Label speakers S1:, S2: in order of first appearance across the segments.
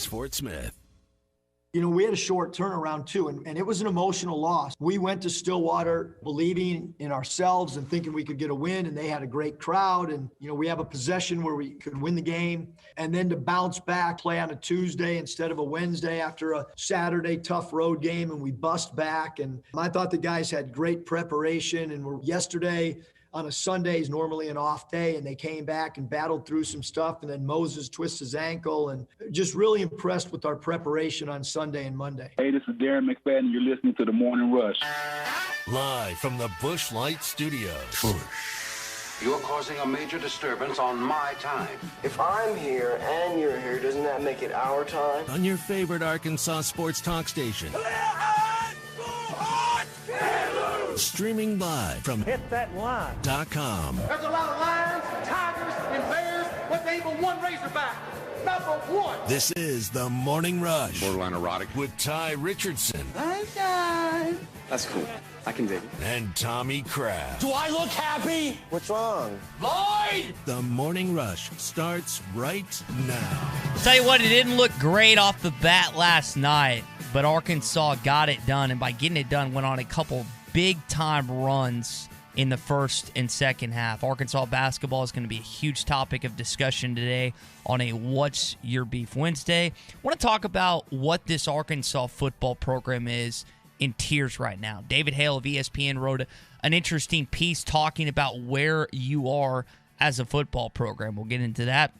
S1: Fort Smith.
S2: You know, we had a short turnaround too, and it was an emotional loss. We went to Stillwater believing in ourselves and thinking we could get a win, and they had a great crowd. And, you know, we have a possession where we could win the game. And then to bounce back, play on a Tuesday instead of a Wednesday after a Saturday tough road game, and we bust back. And I thought the guys had great preparation, and yesterday on a Sunday is normally an off day, and they came back and battled through some stuff, and then Moses twists his ankle, and just really impressed with our preparation on Sunday and Monday.
S3: Hey, this is Darren McFadden. You're listening to The Morning Rush.
S1: Live from the Busch Light Studios.
S4: You're causing a major disturbance on my time.
S5: If I'm here and you're here, doesn't that make it our time?
S1: On your favorite Arkansas sports talk station. Streaming live from hitthatline.com.
S6: There's a lot of lions, tigers, and bears, but there ain't but one razorback. Number one.
S1: This is The Morning Rush.
S4: Borderline erotic.
S1: With Ty Richardson.
S5: That's cool. I can dig it.
S1: And Tommy Kraft.
S6: Do I look happy?
S5: What's wrong?
S6: Lloyd!
S1: The Morning Rush starts right now.
S7: Tell you what, it didn't look great off the bat last night, but Arkansas got it done, and by getting it done, went on a couple big-time runs in the first and second half. Arkansas basketball is going to be a huge topic of discussion today on a What's Your Beef Wednesday. I want to talk about what this Arkansas football program is in tears right now. David Hale of ESPN wrote an interesting piece talking about where you are as a football program. We'll get into that.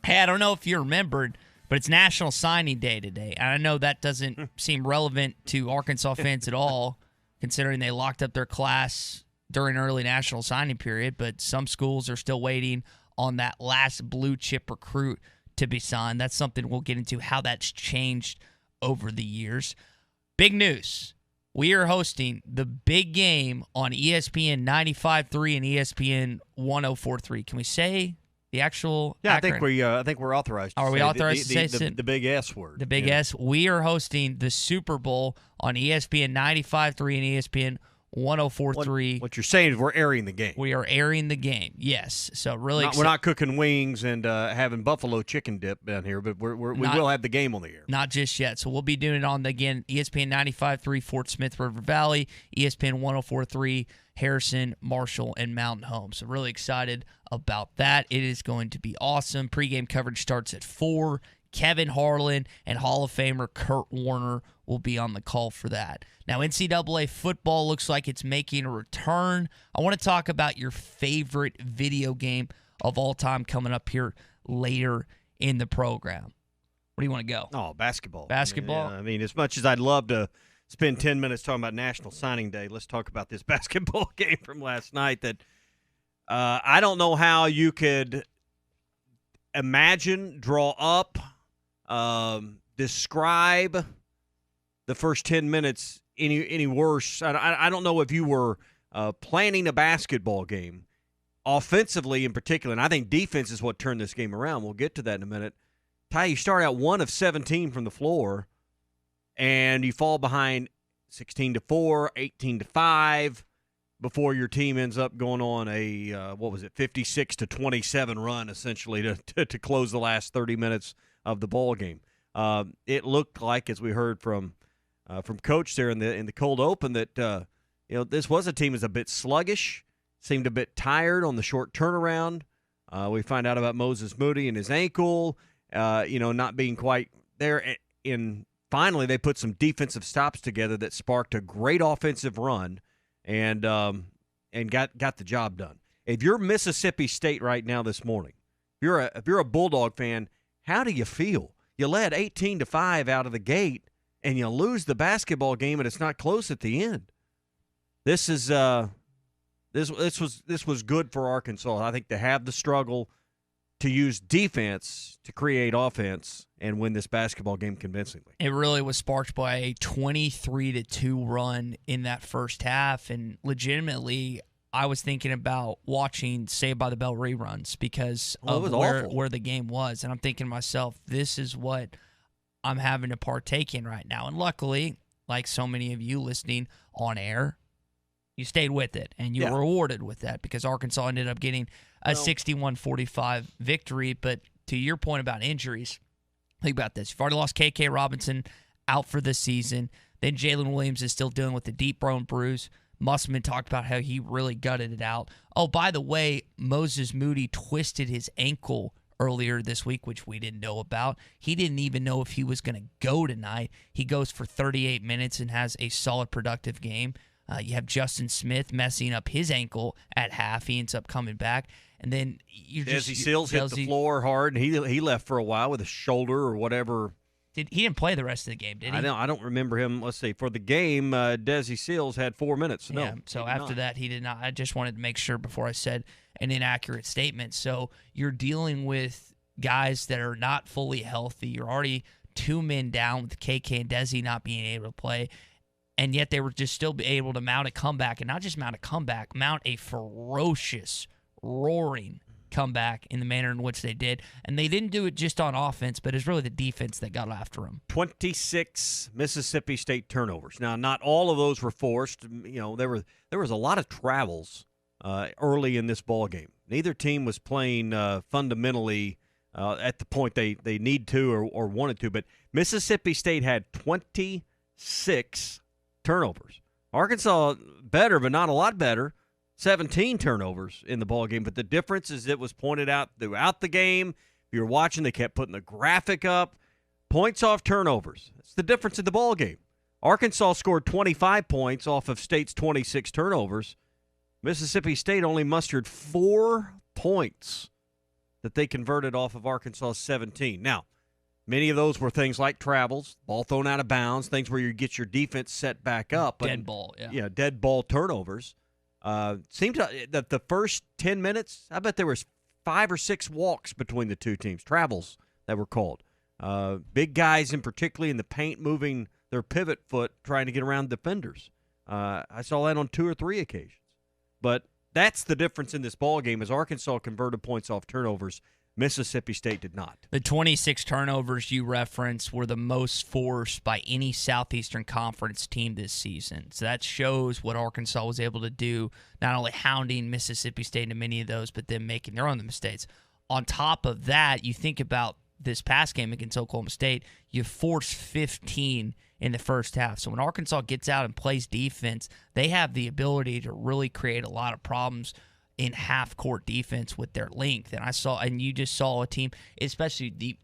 S7: Hey, I don't know if you remembered, but it's National Signing Day today. And I know that doesn't seem relevant to Arkansas fans at all, considering they locked up their class during early national signing period, but some schools are still waiting on that last blue chip recruit to be signed. That's something we'll get into, how that's changed over the years. Big news. We are hosting the big game on ESPN 95.3 and ESPN 104.3. Can we say the actual acronym?
S8: I think we're authorized to
S7: Are
S8: say
S7: we authorized to say
S8: the big S word.
S7: The big S. We are hosting the Super Bowl on ESPN 95.3 and ESPN 104.3.
S8: What you're saying is we're airing the game.
S7: We are airing the game, yes. So really
S8: we're not cooking wings and having buffalo chicken dip down here, but we will have the game on the air.
S7: Not just yet. So we'll be doing it on, again, ESPN 95.3 Fort Smith, River Valley, ESPN 104.3 Harrison, Marshall, and Mountain Home. So really excited about that. It is going to be awesome. Pre-game coverage starts at 4. Kevin Harlan and Hall of Famer Kurt Warner will be on the call for that. Now, NCAA football looks like it's making a return. I want to talk about your favorite video game of all time coming up here later in the program. Where do you want to go?
S8: Oh, basketball.
S7: Basketball?
S8: I mean, as much as I'd love to spend 10 minutes talking about National Signing Day, let's talk about this basketball game from last night that I don't know how you could imagine, draw up, describe the first 10 minutes any worse. I don't know if you were planning a basketball game, offensively in particular, and I think defense is what turned this game around. We'll get to that in a minute. Ty, you start out 1 of 17 from the floor, and you fall behind 16-4, 18-5, before your team ends up going on a 56-27 run essentially to close the last 30 minutes of the ball game. It looked like, as we heard from Coach there in the cold open, that this was a team that's a bit sluggish, seemed a bit tired on the short turnaround. We find out about Moses Moody and his ankle, not being quite there. And finally, they put some defensive stops together that sparked a great offensive run and got the job done. If you're Mississippi State right now this morning, if you're a Bulldog fan, how do you feel? You led 18-5 out of the gate, and you lose the basketball game, and it's not close at the end. This was good for Arkansas. I think to have the struggle, to use defense to create offense and win this basketball game convincingly.
S7: It really was sparked by a 23-2 run in that first half, and legitimately, I was thinking about watching Saved by the Bell reruns because of where the game was, and I'm thinking to myself, this is what I'm having to partake in right now. And luckily, like so many of you listening on air, you stayed with it, and you were rewarded with that because Arkansas ended up getting a 61-45 victory. But to your point about injuries, Think about this. You've already lost K.K. Robinson out for the season. Then Jalen Williams is still dealing with the deep bone bruise. Musselman talked about how he really gutted it out. Oh, by the way, Moses Moody twisted his ankle earlier this week, which we didn't know about. He didn't even know if he was going to go tonight. He goes for 38 minutes and has a solid, productive game. You have Justin Smith messing up his ankle at half. He ends up coming back. And then
S8: Desi Sills hit the floor hard, and he left for a while with a shoulder or whatever.
S7: He didn't play the rest of the game, did he?
S8: I don't remember him. Let's see. For the game, Desi Sills had 4 minutes. No.
S7: Yeah, so after that, he did not. I just wanted to make sure before I said an inaccurate statement. So you're dealing with guys that are not fully healthy. You're already 2 men down with KK and Desi not being able to play. And yet they were just still able to mount a comeback. And not just mount a comeback, mount a ferocious, roaring comeback in the manner in which they did. And they didn't do it just on offense, but it's really the defense that got after them.
S8: 26 Mississippi State turnovers. Now, not all of those were forced. You know, there was a lot of travels early in this ball game. Neither team was playing fundamentally at the point they need to or wanted to, but Mississippi State had 26 turnovers. Arkansas better, but not a lot better. 17 turnovers in the ball game, but the difference is it was pointed out throughout the game. If you're watching, they kept putting the graphic up. Points off turnovers. That's the difference in the ball game. Arkansas scored 25 points off of State's 26 turnovers. Mississippi State only mustered 4 points that they converted off of Arkansas's 17. Now, many of those were things like travels, ball thrown out of bounds, things where you get your defense set back up.
S7: Dead ball, yeah.
S8: Yeah, dead ball turnovers. Seems that the first 10 minutes, I bet there was 5 or 6 walks between the two teams, travels that were called. Big guys, in particularly in the paint, moving their pivot foot, trying to get around defenders. I saw that on 2 or 3 occasions. But that's the difference in this ball game is Arkansas converted points off turnovers. Mississippi State did not.
S7: The 26 turnovers you referenced were the most forced by any Southeastern Conference team this season. So that shows what Arkansas was able to do, not only hounding Mississippi State into many of those, but then making their own mistakes. On top of that, you think about this past game against Oklahoma State, you forced 15 in the first half. So when Arkansas gets out and plays defense, they have the ability to really create a lot of problems in half-court defense with their length. And you just saw a team, especially the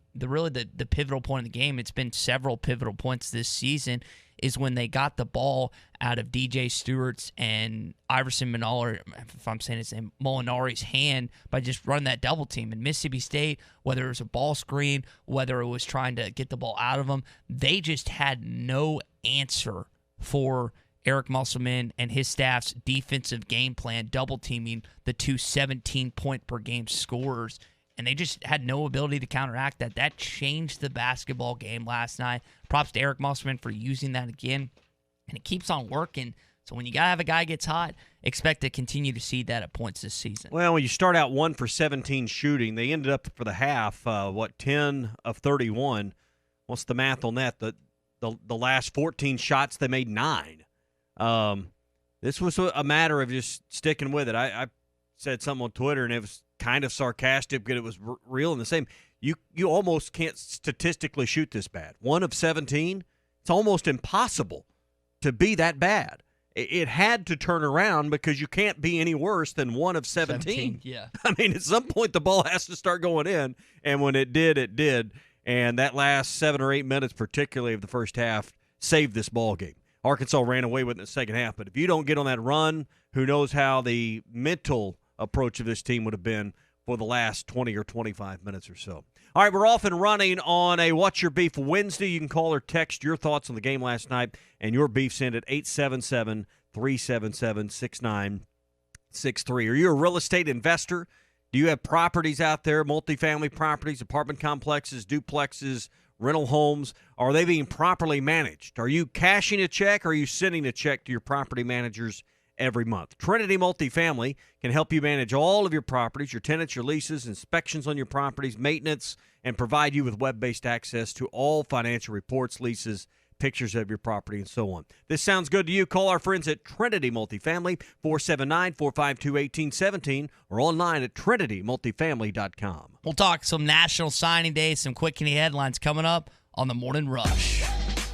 S7: pivotal point of the game, it's been several pivotal points this season, is when they got the ball out of DJ Stewart's and Iverson Molinari, if I'm saying his name, Molinari's hand by just running that double team. And Mississippi State, whether it was a ball screen, whether it was trying to get the ball out of them, they just had no answer for Eric Musselman and his staff's defensive game plan, double teaming the two 17-point-per-game scorers. And they just had no ability to counteract that. That changed the basketball game last night. Props to Eric Musselman for using that again. And it keeps on working. So when you got to have a guy gets hot, expect to continue to see that at points this season.
S8: Well, when you start out 1 for 17 shooting, they ended up for the half, 10 of 31. What's the math on that? The last 14 shots, they made 9. This was a matter of just sticking with it. I said something on Twitter, and it was kind of sarcastic, but it was real and the same. You almost can't statistically shoot this bad. 1 of 17, it's almost impossible to be that bad. It had to turn around because you can't be any worse than 1 of 17.
S7: Yeah.
S8: I mean, at some point the ball has to start going in, and when it did, it did. And that last 7 or 8 minutes, particularly of the first half, saved this ball game. Arkansas ran away with it in the second half, but if you don't get on that run, who knows how the mental approach of this team would have been for the last 20 or 25 minutes or so. All right, we're off and running on a What's Your Beef Wednesday. You can call or text your thoughts on the game last night and your beef send at 877-377-6963. Are you a real estate investor? Do you have properties out there, multifamily properties, apartment complexes, duplexes, rental homes? Are they being properly managed? Are you cashing a check or are you sending a check to your property managers every month? Trinity Multifamily can help you manage all of your properties, your tenants, your leases, inspections on your properties, maintenance, and provide you with web-based access to all financial reports, leases, pictures of your property, and so on. This sounds good to you? Call our friends at Trinity Multifamily, 479-452-1817, or online at trinitymultifamily.com.
S7: We'll talk some National Signing Day, some quick hitting headlines coming up on the Morning Rush.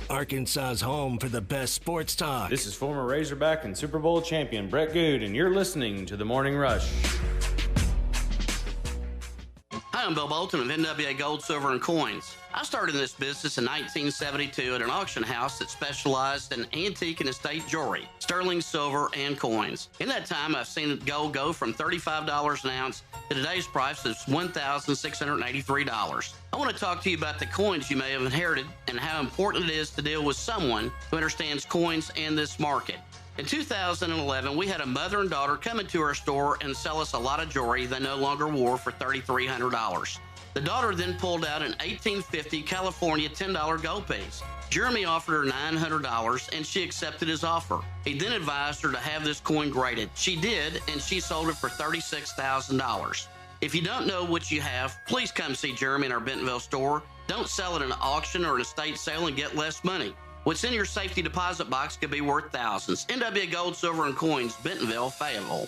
S1: Arkansas's home for the best sports talk.
S9: This is former Razorback and Super Bowl champion Brett Good, and you're listening to The Morning Rush.
S10: Hi, I'm Bill Bolton of NWA Gold, Silver, and Coins. I started in this business in 1972 at an auction house that specialized in antique and estate jewelry, sterling silver, and coins. In that time, I've seen gold go from $35 an ounce to today's price of $1,683. I want to talk to you about the coins you may have inherited and how important it is to deal with someone who understands coins and this market. In 2011, we had a mother and daughter come into our store and sell us a lot of jewelry they no longer wore for $3,300. The daughter then pulled out an 1850 California $10 gold piece. Jeremy offered her $900 and she accepted his offer. He then advised her to have this coin graded. She did, and she sold it for $36,000. If you don't know what you have, please come see Jeremy in our Bentonville store. Don't sell it in an auction or an estate sale and get less money. What's in your safety deposit box could be worth thousands. NWA Gold, Silver, and Coins, Bentonville, Fayetteville.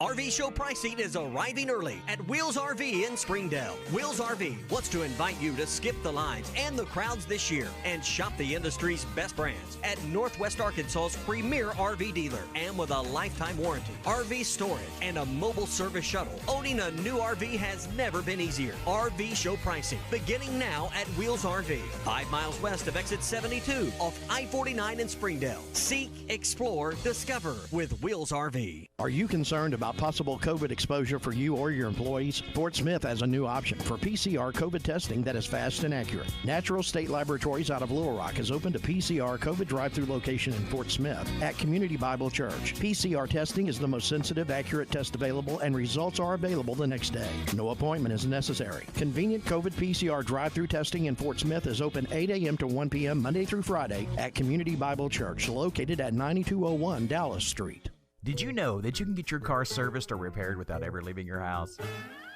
S11: RV Show pricing is arriving early at Wheels RV in Springdale. Wheels RV wants to invite you to skip the lines and the crowds this year and shop the industry's best brands at Northwest Arkansas's premier RV dealer, and with a lifetime warranty, RV storage, and a mobile service shuttle. Owning a new RV has never been easier. RV Show pricing beginning now at Wheels RV, 5 miles west of exit 72 off I-49 in Springdale. Seek, explore, discover with Wheels RV.
S12: Are you concerned about possible COVID exposure for you or your employees? Fort Smith has a new option for PCR COVID testing that is fast and accurate. Natural State Laboratories out of Little Rock has opened a PCR COVID drive-through location in Fort Smith at Community Bible Church. PCR testing is the most sensitive, accurate test available, and results are available the next day. No appointment is necessary. Convenient COVID PCR drive-through testing in Fort Smith is open 8 a.m. to 1 p.m. Monday through Friday at Community Bible Church, located at 9201 Dallas Street.
S13: Did you know that you can get your car serviced or repaired without ever leaving your house?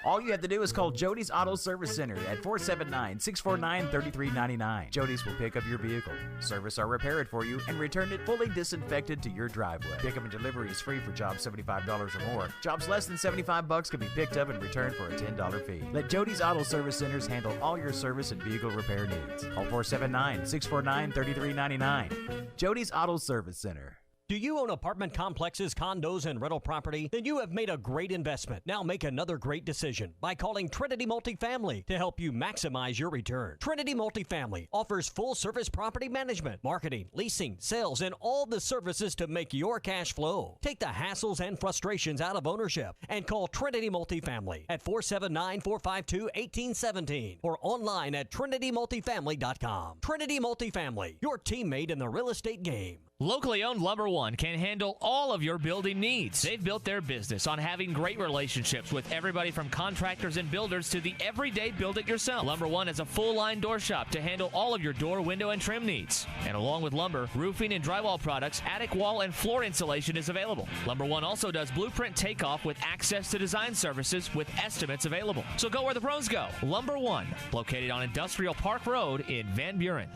S13: All you have to do is call Jody's Auto Service Center at 479-649-3399. Jody's will pick up your vehicle, service or repair it for you, and return it fully disinfected to your driveway. Pickup and delivery is free for jobs $75 or more. Jobs less than $75 can be picked up and returned for a $10 fee. Let Jody's Auto Service Centers handle all your service and vehicle repair needs. Call 479-649-3399. Jody's Auto Service Center.
S11: Do you own apartment complexes, condos, and rental property? Then you have made a great investment. Now make another great decision by calling Trinity Multifamily to help you maximize your return. Trinity Multifamily offers full-service property management, marketing, leasing, sales, and all the services to make your cash flow. Take the hassles and frustrations out of ownership and call Trinity Multifamily at 479-452-1817 or online at trinitymultifamily.com. Trinity Multifamily, your teammate in the real estate game.
S14: Locally owned Lumber One can handle all of your building needs. They've built their business on having great relationships with everybody from contractors and builders to the everyday build-it-yourself. Lumber One is a full-line door shop to handle all of your door, window, and trim needs. And along with lumber, roofing and drywall products, attic wall and floor insulation is available. Lumber One also does blueprint takeoff with access to design services with estimates available. So go where the pros go. Lumber One, located on Industrial Park Road in Van Buren.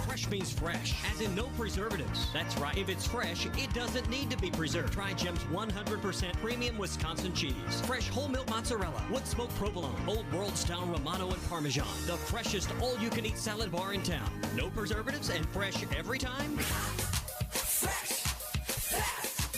S11: Fresh means fresh, as in no preservatives. That's right. If it's fresh, it doesn't need to be preserved. Try Jim's 100% premium Wisconsin cheese. Fresh whole milk mozzarella, wood smoked provolone, old world style Romano and Parmesan. The freshest all-you-can-eat salad bar in town. No preservatives and fresh every time. Fresh, fast,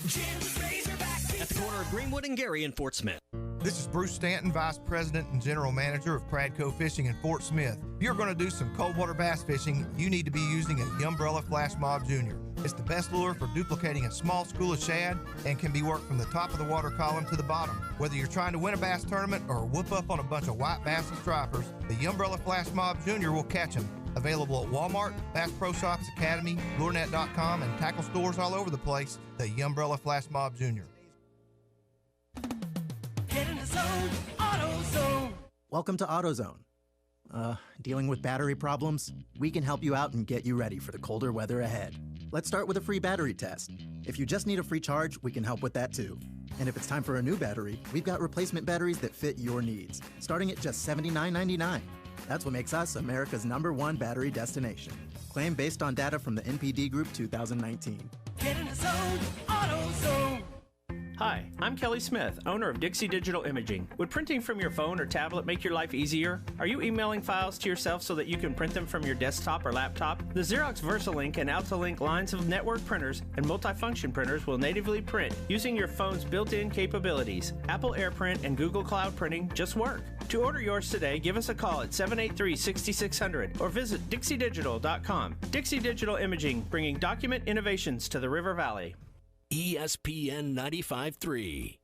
S11: Jim's Razorback Pizza. At the corner of Greenwood and Gary in Fort Smith.
S15: This is Bruce Stanton, Vice President and General Manager of Pradco Fishing in Fort Smith. If you're going to do some cold water bass fishing, you need to be using a Umbrella Flash Mob Jr. It's the best lure for duplicating a small school of shad and can be worked from the top of the water column to the bottom. Whether you're trying to win a bass tournament or whoop up on a bunch of white bass and stripers, the Umbrella Flash Mob Jr. will catch them. Available at Walmart, Bass Pro Shops Academy, LureNet.com, and tackle stores all over the place, the Umbrella Flash Mob Jr.
S16: Get in the zone, AutoZone.
S17: Welcome to AutoZone.
S16: Dealing with battery problems? We can help you out and get you ready for the colder weather ahead. Let's start with a free battery test. If you just need a free charge, we can help with that too. And if it's time for a new battery, we've got replacement batteries that fit your needs, starting at just $79.99. That's what makes us America's #1 battery destination. Claim based on data from the NPD Group 2019.
S17: Get in the zone, AutoZone.
S18: Hi, I'm Kelly Smith, owner of Dixie Digital Imaging. Would printing from your phone or tablet make your life easier? Are you emailing files to yourself so that you can print them from your desktop or laptop? The Xerox VersaLink and AltaLink lines of network printers and multifunction printers will natively print using your phone's built-in capabilities. Apple AirPrint and Google Cloud Printing just work. To order yours today, give us a call at 783-6600 or visit dixiedigital.com. Dixie Digital Imaging, bringing document innovations to the River Valley.
S1: ESPN 95.3.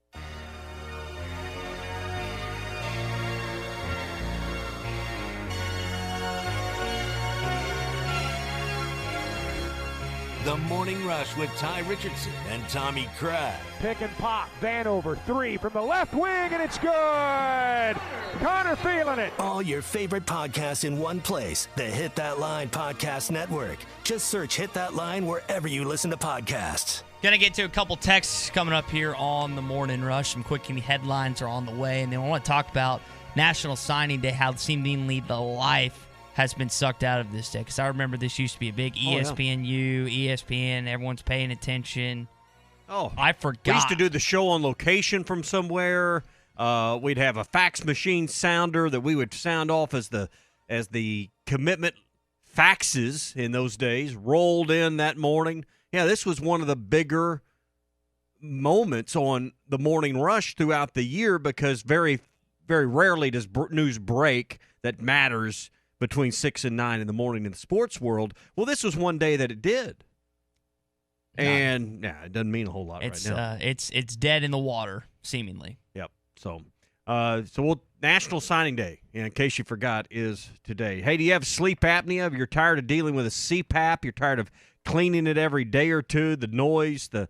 S1: The Morning Rush with Ty Richardson and Tommy Craig.
S6: Pick and pop. Vanover, 3 from the left wing, and it's good. Connor feeling it.
S19: All your favorite podcasts in one place. The Hit That Line Podcast Network. Just search Hit That Line wherever you listen to podcasts.
S7: Gonna get to a couple texts coming up here on the Morning Rush. Some quick headlines are on the way, and then we want to talk about National Signing Day, how seemingly the life has been sucked out of this day. Because I remember this used to be a big ESPNU, ESPN, everyone's paying attention.
S8: Oh,
S7: I forgot.
S8: We used to do the show on location from somewhere. We'd have a fax machine sounder that we would sound off as the commitment faxes in those days rolled in that morning. Yeah, this was one of the bigger moments on the Morning Rush throughout the year because very, very rarely does news break that matters between 6 and 9 in the morning in the sports world. Well, this was one day that it did. And it doesn't mean a whole lot right now.
S7: It's dead in the water, seemingly.
S8: Yep. So National Signing Day, in case you forgot, is today. Hey, do you have sleep apnea? If you're tired of dealing with a CPAP, you're tired of cleaning it every day or two, the noise, the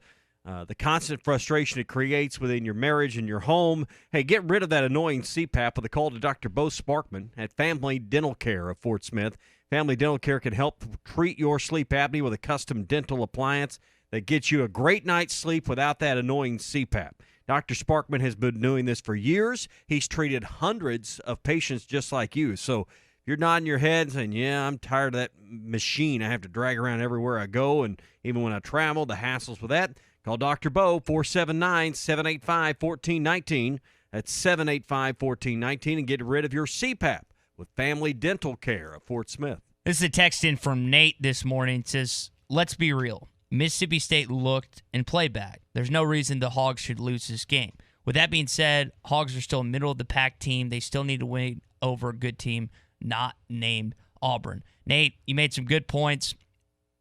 S8: constant frustration it creates within your marriage and your home. Hey, get rid of that annoying CPAP with a call to Dr. Bo Sparkman at Family Dental Care of Fort Smith. Family Dental Care can help treat your sleep apnea with a custom dental appliance that gets you a great night's sleep without that annoying CPAP. Dr. Sparkman has been doing this for years. He's treated hundreds of patients just like you. So you're nodding your head and saying, yeah, I'm tired of that machine I have to drag around everywhere I go, and even when I travel, the hassles with that. Call Dr. Bo, 479-785-1419. That's 785-1419, and get rid of your CPAP with Family Dental Care of Fort Smith.
S7: This is a text in from Nate this morning. It says, let's be real. Mississippi State looked and played back. There's no reason the Hogs should lose this game. With that being said, Hogs are still a middle-of-the-pack team. They still need to win over a good team not named Auburn. Nate, you made some good points.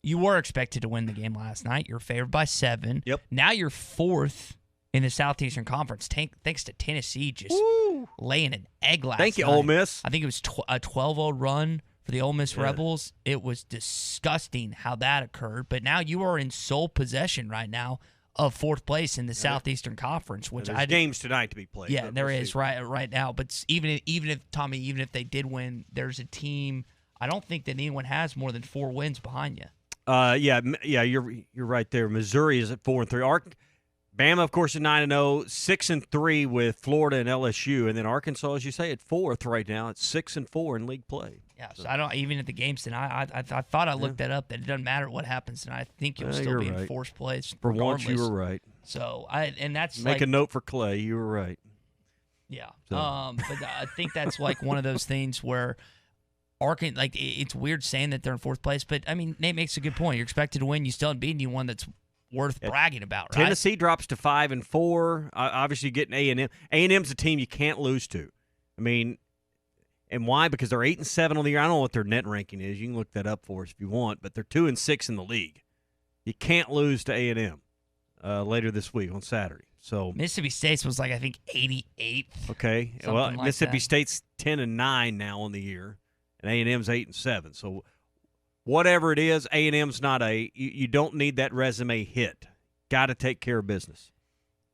S7: You were expected to win the game last night. You're favored by 7.
S8: Yep.
S7: Now you're 4th in the Southeastern Conference, thanks to Tennessee just laying an egg last night.
S8: Thank you, Ole Miss.
S7: I think it was a 12-0 run for the Ole Miss Rebels. It was disgusting how that occurred. But now you are in sole possession right now of 4th place in the Southeastern Conference, which
S8: there's games tonight to be played.
S7: Yeah, there is right now. But even if they did win, there's a team. I don't think that anyone has more than 4 wins behind you.
S8: You're right there. Missouri is at 4-3. Bama, of course, at 9-0, 6-3 with Florida and LSU, and then Arkansas, as you say, at 4th right now. It's 6-4 in league play.
S7: Yeah, so I don't even at the games tonight. I thought I looked that up. That it doesn't matter what happens tonight. I think you'll still be in 4th place.
S8: For once, you were right.
S7: So that's
S8: make a note for Clay. You were right.
S7: Yeah. So. But I think that's like one of those things where it's weird saying that they're in 4th place, but I mean Nate makes a good point. You're expected to win. You still haven't beaten anyone that's worth bragging about, right?
S8: Tennessee drops to 5-4. Obviously, getting A&M. A&M's a team you can't lose to. I mean, and why? Because they're 8-7 on the year. I don't know what their net ranking is. You can look that up for us if you want, but they're 2-6 in the league. You can't lose to A&M later this week on Saturday. So
S7: Mississippi State's was I think 88th.
S8: Okay, well Mississippi State's 10-9 now on the year, and A&M's 8-7. So whatever it is, A&M's not you don't need that resume hit. Got to take care of business.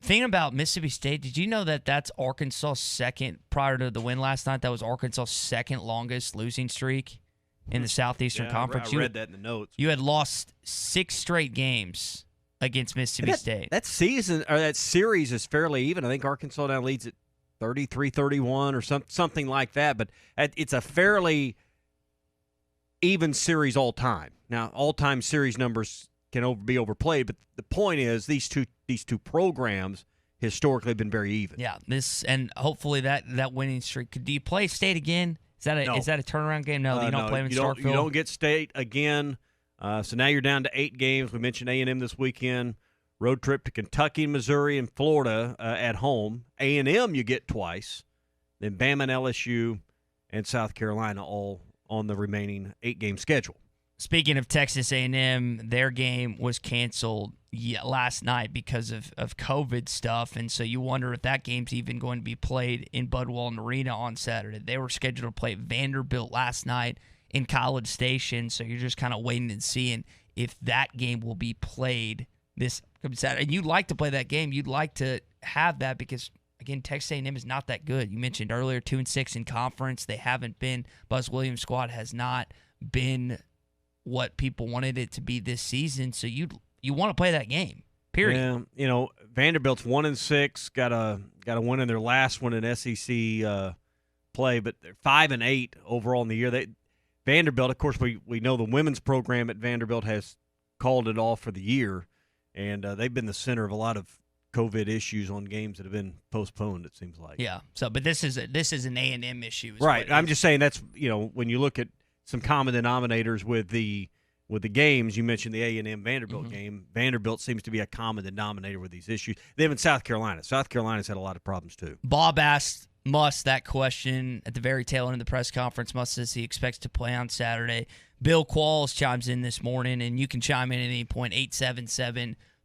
S7: Thing about Mississippi State, did you know that that's Arkansas' second, prior to the win last night, that was Arkansas' second longest losing streak in the Southeastern Conference?
S8: I read that in the notes.
S7: You had lost 6 straight games against Mississippi State.
S8: That season, or that series is fairly even. I think Arkansas now leads at 33-31 or something like that, but it's a fairly even series all time. Now, all-time series numbers can be overplayed, but the point is these two programs historically have been very even.
S7: Yeah, and hopefully that winning streak. Do you play State again? Is that a turnaround game? No, you don't play them in Starkville.
S8: You don't get State again. So now you're down to 8 games. We mentioned A&M this weekend. Road trip to Kentucky, Missouri, and Florida at home. A&M you get twice. Then Bama and LSU and South Carolina all on the remaining 8-game schedule.
S7: Speaking of Texas A&M, their game was canceled last night because of COVID stuff, and so you wonder if that game's even going to be played in Bud Walton Arena on Saturday. They were scheduled to play Vanderbilt last night in College Station, so you're just kind of waiting and seeing if that game will be played this Saturday. And you'd like to play that game. You'd like to have that because, again, Texas A&M is not that good. You mentioned earlier 2-6 in conference. They haven't been. Buzz Williams' squad has not been what people wanted it to be this season, so you want to play that game, period.
S8: Yeah, Vanderbilt's 1-6, got a win in their last one in SEC play, but they're 5-8 overall in the year. Vanderbilt, of course, we know the women's program at Vanderbilt has called it off for the year, and they've been the center of a lot of COVID issues on games that have been postponed, it seems like.
S7: Yeah, but this is an A&M issue.
S8: Right, I'm just saying that's, when you look at some common denominators with the games. You mentioned the A&M Vanderbilt game. Vanderbilt seems to be a common denominator with these issues. Them in South Carolina. South Carolina's had a lot of problems too.
S7: Bob asked Muss that question at the very tail end of the press conference. Muss says he expects to play on Saturday. Bill Qualls chimes in this morning, and you can chime in at any point,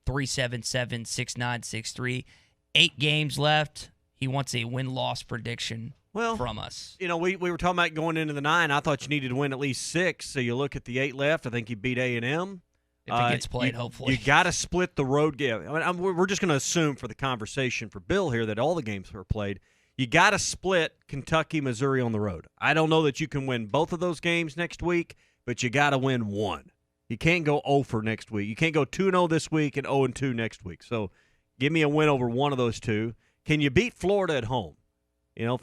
S7: 877-377-6963. 8 games left. He wants a win-loss prediction from us.
S8: We were talking about going into the 9. I thought you needed to win at least 6. So you look at the 8 left. I think you beat A&M.
S7: If it gets played, hopefully.
S8: You got to split the road game. We're just going to assume for the conversation for Bill here that all the games are played. You got to split Kentucky, Missouri on the road. I don't know that you can win both of those games next week, but you got to win one. You can't go 0 for next week. You can't go 2-0 this week and 0-2 next week. So give me a win over one of those two. Can you beat Florida at home?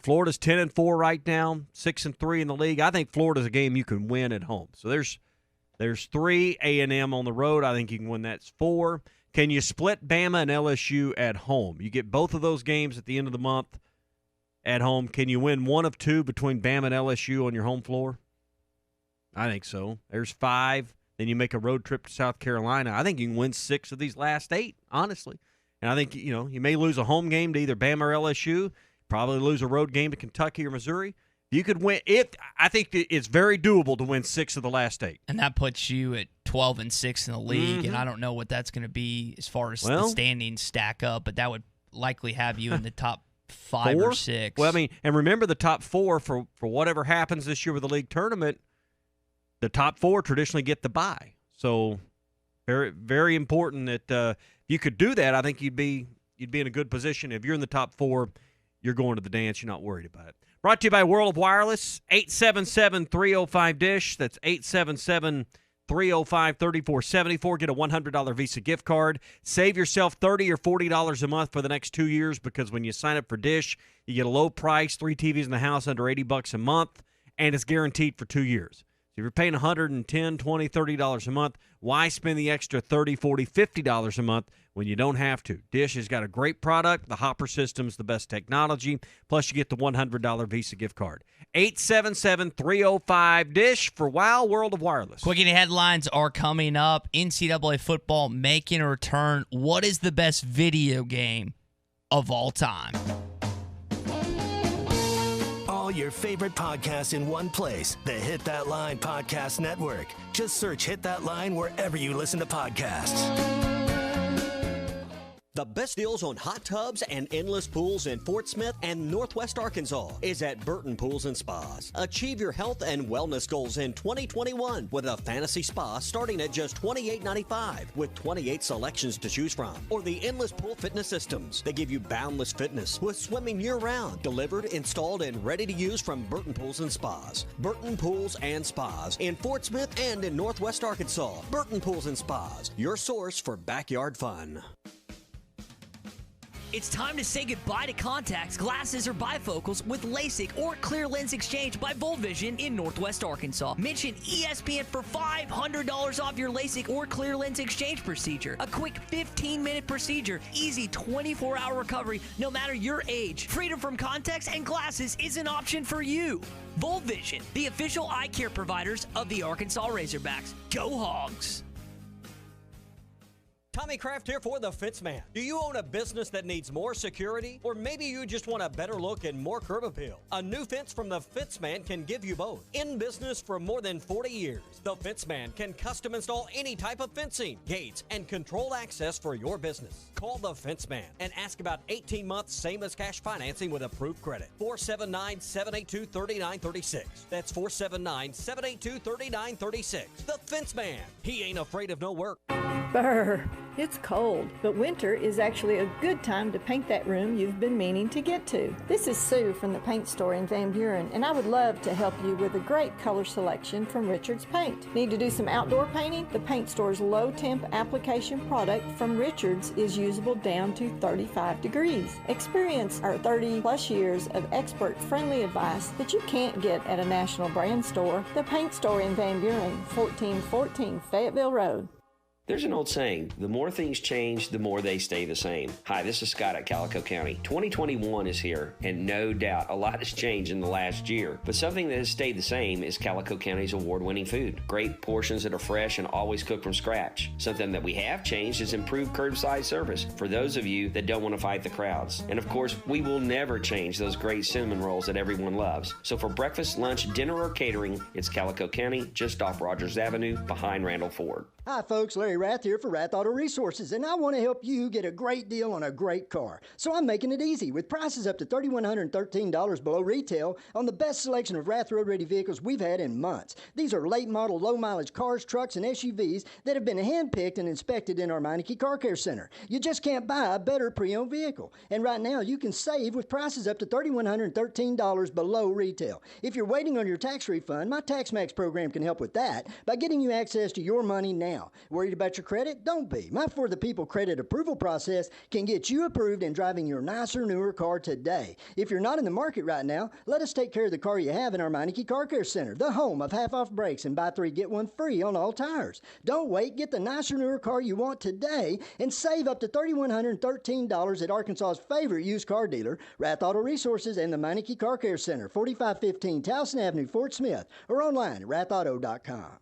S8: Florida's 10-4 right now, 6-3 in the league. I think Florida's a game you can win at home. So there's 3. A&M on the road. I think you can win that. 4. Can you split Bama and LSU at home? You get both of those games at the end of the month at home. Can you win one of 2 between Bama and LSU on your home floor? I think so. There's 5. Then you make a road trip to South Carolina. I think you can win 6 of these last 8, honestly. And I think, you may lose a home game to either Bama or LSU. Probably lose a road game to Kentucky or Missouri. You could win. I think it's very doable to win 6 of the last 8.
S7: And that puts you at 12-6 in the league, and I don't know what that's going to be as far as the standings stack up, but that would likely have you in the top 5 or 6.
S8: Well, and remember the top 4 for whatever happens this year with the league tournament, the top 4 traditionally get the bye. So very, very important that if you could do that, I think you'd be in a good position. If you're in the top 4, you're going to the dance. You're not worried about it. Brought to you by World of Wireless, 877-305-DISH. That's 877-305-3474. Get a $100 Visa gift card. Save yourself $30 or $40 a month for the next 2 years because when you sign up for DISH, you get a low price, 3 TVs in the house under $80 a month, and it's guaranteed for 2 years. If you're paying $110, $20, $30 a month, why spend the extra $30, $40, $50 a month when you don't have to? DISH has got a great product. The Hopper system's the best technology. Plus, you get the $100 Visa gift card. 877-305-DISH for WOW World of Wireless.
S7: Quickie headlines are coming up. NCAA football making a return. What is the best video game of all time?
S19: All your favorite podcasts in one place. The Hit That Line Podcast Network. Just search Hit That Line wherever you listen to podcasts.
S11: The best deals on hot tubs and endless pools in Fort Smith and Northwest Arkansas is at Burton Pools and Spas. Achieve your health and wellness goals in 2021 with a fantasy spa starting at just $28.95 with 28 selections to choose from. Or the endless pool fitness systems. They give you boundless fitness with swimming year-round. Delivered, installed, and ready to use from Burton Pools and Spas. Burton Pools and Spas in Fort Smith and in Northwest Arkansas. Burton Pools and Spas, your source for backyard fun.
S20: It's time to say goodbye to contacts, glasses, or bifocals with LASIK or clear lens exchange by Volvision in Northwest Arkansas. Mention ESPN for $500 off your LASIK or clear lens exchange procedure. A quick 15-minute procedure, easy 24-hour recovery no matter your age. Freedom from contacts and glasses is an option for you. Volvision, the official eye care providers of the Arkansas Razorbacks. Go Hogs!
S11: Tommy Kraft here for The Fence Man. Do you own a business that needs more security? Or maybe you just want a better look and more curb appeal? A new fence from The Fence Man can give you both. In business for more than 40 years, The Fence Man can custom install any type of fencing, gates, and controlled access for your business. Call The Fence Man and ask about 18 months same as cash financing with approved credit. 479-782-3936. That's 479-782-3936. The Fence Man. He ain't afraid of no work.
S21: Brr, it's cold, but winter is actually a good time to paint that room you've been meaning to get to. This is Sue from the paint store in Van Buren, and I would love to help you with a great color selection from Richards Paint. Need to do some outdoor painting? The paint store's low temp application product from Richards is usable down to 35 degrees. Experience our 30 plus years of expert friendly advice that you can't get at a national brand store. The paint store in Van Buren, 1414 Fayetteville Road.
S22: There's an old saying, the more things change, the more they stay the same. Hi, this is Scott at Calico County. 2021 is here, and no doubt a lot has changed in the last year. But something that has stayed the same is Calico County's award-winning food. Great portions that are fresh and always cooked from scratch. Something that we have changed is improved curbside service for those of you that don't want to fight the crowds. And of course, we will never change those great cinnamon rolls that everyone loves. So for breakfast, lunch, dinner, or catering, it's Calico County, just off Rogers Avenue, behind Randall Ford.
S23: Hi folks, Larry Rath here for Rath Auto Resources, and I want to help you get a great deal on a great car. So I'm making it easy with prices up to $3,113 below retail on the best selection of Rath road-ready vehicles we've had in months. These are late-model, low-mileage cars, trucks, and SUVs that have been hand-picked and inspected in our Meineke Car Care Center. You just can't buy a better pre-owned vehicle. And right now, you can save with prices up to $3,113 below retail. If you're waiting on your tax refund, my TaxMax program can help with that by getting you access to your money now. Worried about your credit? Don't be. My For the People credit approval process can get you approved and driving your nicer, newer car today. If you're not in the market right now, let us take care of the car you have in our Meineke Car Care Center, the home of half-off brakes and buy 3, get 1 free on all tires. Don't wait. Get the nicer, newer car you want today and save up to $3,113 at Arkansas's favorite used car dealer, Rath Auto Resources and the Meineke Car Care Center, 4515 Towson Avenue, Fort Smith, or online at rathauto.com.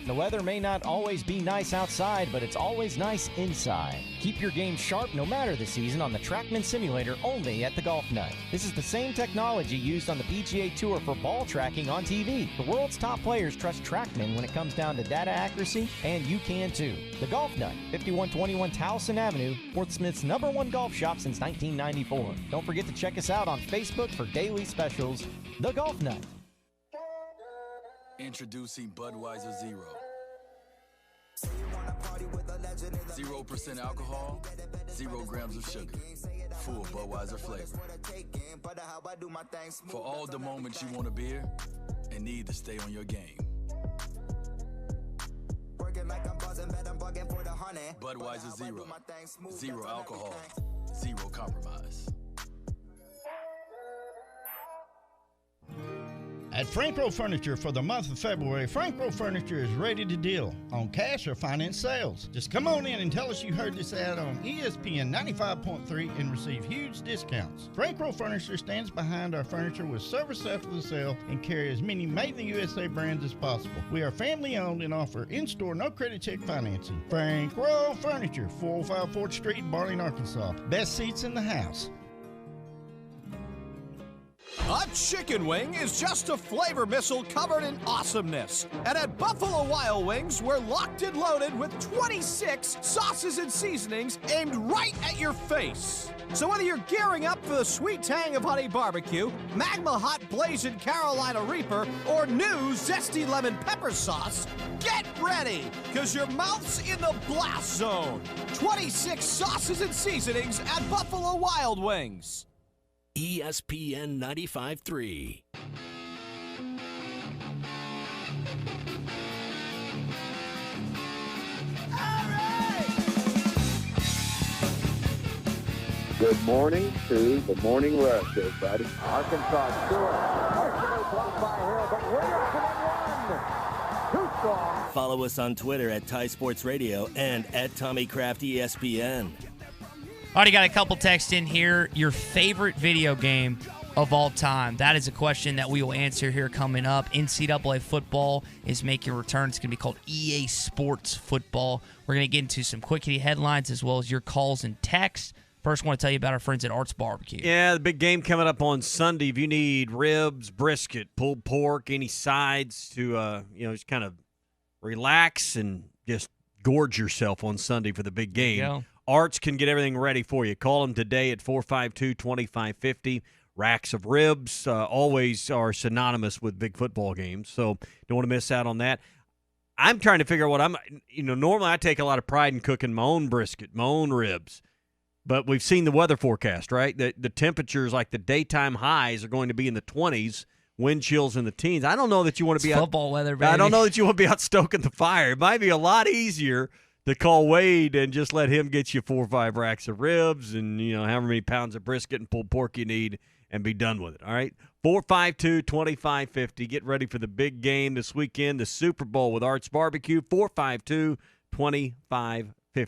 S24: The weather may not always be nice outside, but it's always nice inside. Keep your game sharp no matter the season on the TrackMan Simulator only at the Golf Nut. This is the same technology used on the PGA Tour for ball tracking on TV. The world's top players trust TrackMan when it comes down to data accuracy, and you can too. The Golf Nut, 5121 Towson Avenue, Fort Smith's #1 golf shop since 1994. Don't forget to check us out on Facebook for daily specials. The Golf Nut.
S25: Introducing Budweiser Zero. 0% alcohol, 0 grams of sugar. Full Budweiser flavor. For all the moments you want a beer and need to stay on your game. Budweiser Zero. 0 alcohol, 0 compromise.
S26: At Frankrow Furniture for the month of February, Frankrow Furniture is ready to deal on cash or finance sales. Just come on in and tell us you heard this ad on ESPN 95.3 and receive huge discounts. Frankrow Furniture stands behind our furniture with service after the sale and carry as many made-in-the-USA brands as possible. We are family-owned and offer in-store no-credit check financing. Frankrow Furniture, 405 4th Street, Barling, Arkansas. Best seats in the house.
S2: A chicken wing is just a flavor missile covered in awesomeness. And at Buffalo Wild Wings, we're locked and loaded with 26 sauces and seasonings aimed right at your face. So whether you're gearing up for the sweet tang of honey barbecue, Magma Hot Blazing Carolina Reaper, or new zesty lemon pepper sauce, get ready, because your mouth's in the blast zone. 26 sauces and seasonings at Buffalo Wild Wings.
S19: ESPN 95.3.
S3: Good morning to the Morning Rush, everybody. Arkansas short. Partially blocked by Hill, but Williamson at 1. Too strong.
S19: Follow us on Twitter at Ty Sports Radio and at Tommy Craft ESPN.
S7: Already got a couple texts in here. Your favorite video game of all time? That is a question that we will answer here coming up. NCAA football is making a return. It's going to be called EA Sports Football. We're going to get into some quick hitty headlines as well as your calls and texts. First, I want to tell you about our friends at Arts Barbecue.
S8: Yeah, the big game coming up on Sunday. If you need ribs, brisket, pulled pork, any sides to, just kind of relax and just gorge yourself on Sunday for the big game, Arts can get everything ready for you. Call them today at 452-2550. Racks of ribs always are synonymous with big football games, so don't want to miss out on that. I'm trying to figure out normally I take a lot of pride in cooking my own brisket, my own ribs. But we've seen the weather forecast, right? The temperatures, like the daytime highs, are going to be in the 20s, wind chills in the teens. I don't know that you want to be
S7: football weather, baby.
S8: I don't know that you want to be out stoking the fire. It might be a lot easier to call Wade and just let him get you 4 or 5 racks of ribs and however many pounds of brisket and pulled pork you need and be done with it. All right, 452-2550. Get ready for the big game this weekend, the Super Bowl with Arts Barbecue. 452-2550.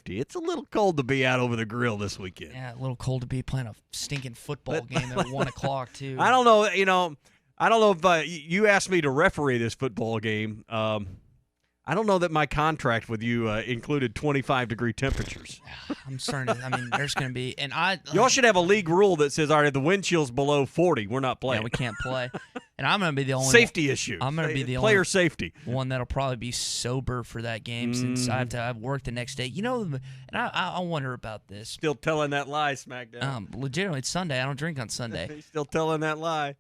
S8: It's a little cold to be out over the grill this weekend.
S7: Yeah, a little cold to be playing a stinking football game at 1 o'clock, too.
S8: I don't know, I don't know if you asked me to referee this football game. I don't know that my contract with you included 25-degree temperatures.
S7: I'm starting to, there's going to be, and
S8: y'all should have a league rule that says, all right, if the wind chill's below 40, we're not playing.
S7: Yeah, we can't play. And I'm going to be the only
S8: safety issue.
S7: I'm going to be the
S8: player
S7: only
S8: safety
S7: one that'll probably be sober for that game since I have to have work the next day. And I wonder about this.
S8: Still telling that lie, SmackDown.
S7: Legitimately, it's Sunday. I don't drink on Sunday.
S8: He's still telling that lie.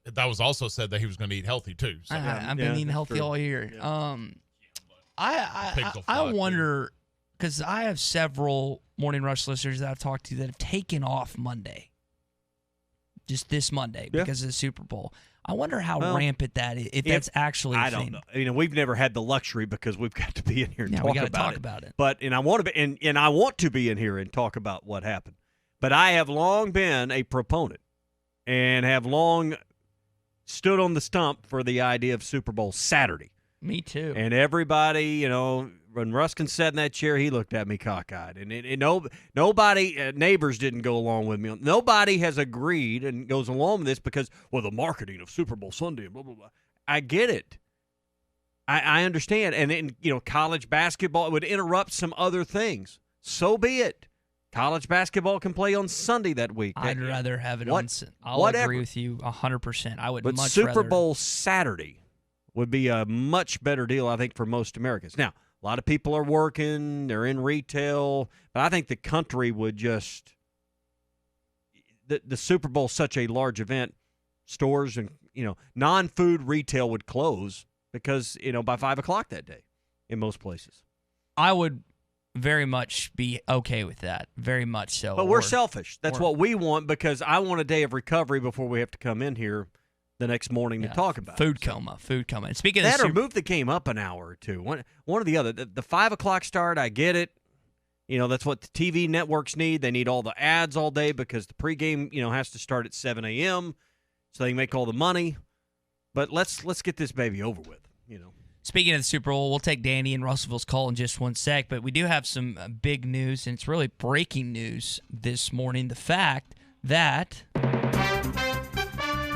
S4: That was also said that he was going to eat healthy too. So.
S7: I've been eating healthy all year. Yeah. I wonder, because I have several Morning Rush listeners that I've talked to that have taken off Monday, just this Monday, because of the Super Bowl. I wonder how rampant that is, if that's actually a thing.
S8: don't know. We've never had the luxury because we've got to be in here and
S7: we
S8: talk
S7: talk
S8: about
S7: it.
S8: But I want to be, and I want to be in here and talk about what happened. But I have long been a proponent and have long stood on the stump for the idea of Super Bowl Saturday.
S7: Me too.
S8: And everybody, when Ruskin sat in that chair, he looked at me cockeyed. And nobody, neighbors didn't go along with me. Nobody has agreed and goes along with this because, the marketing of Super Bowl Sunday, blah, blah, blah. I get it. I understand. And then, college basketball, it would interrupt some other things. So be it. College basketball can play on Sunday that week.
S7: I'd rather have it on Sunday. I'll agree with you 100%. I would much rather.
S8: But Super Bowl Saturday would be a much better deal, I think, for most Americans. Now, a lot of people are working, they're in retail, but I think the country would just the Super Bowl is such a large event, stores and non-food retail would close because by 5 o'clock that day in most places.
S7: I would very much be okay with that, very much so.
S8: But we're selfish. That's what we want because I want a day of recovery before we have to come in here the next morning to talk about
S7: food coma. And speaking of
S8: that, or move the game up an hour or two, one or the other. The 5 o'clock start, I get it. That's what the TV networks need. They need all the ads all day because the pregame, has to start at 7 a.m. so they can make all the money. But let's get this baby over with.
S7: Speaking of the Super Bowl, we'll take Danny and Russellville's call in just one sec, but we do have some big news, and it's really breaking news this morning. The fact that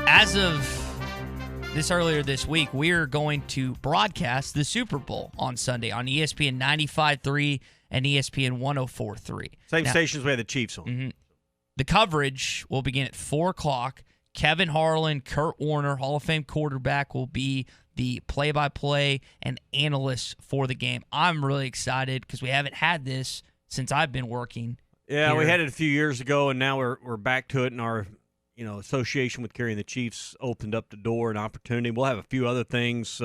S7: as of earlier this week, we're going to broadcast the Super Bowl on Sunday on ESPN 95.3 and ESPN 104.3.
S8: Same stations we had the Chiefs on.
S7: Mm-hmm. The coverage will begin at 4 o'clock. Kevin Harlan, Kurt Warner, Hall of Fame quarterback, will be the play-by-play and analyst for the game. I'm really excited because we haven't had this since I've been working.
S8: Yeah,
S7: here.
S8: we had it a few years ago, and now we're back to it, and our association with carrying the Chiefs opened up the door and opportunity. We'll have a few other things.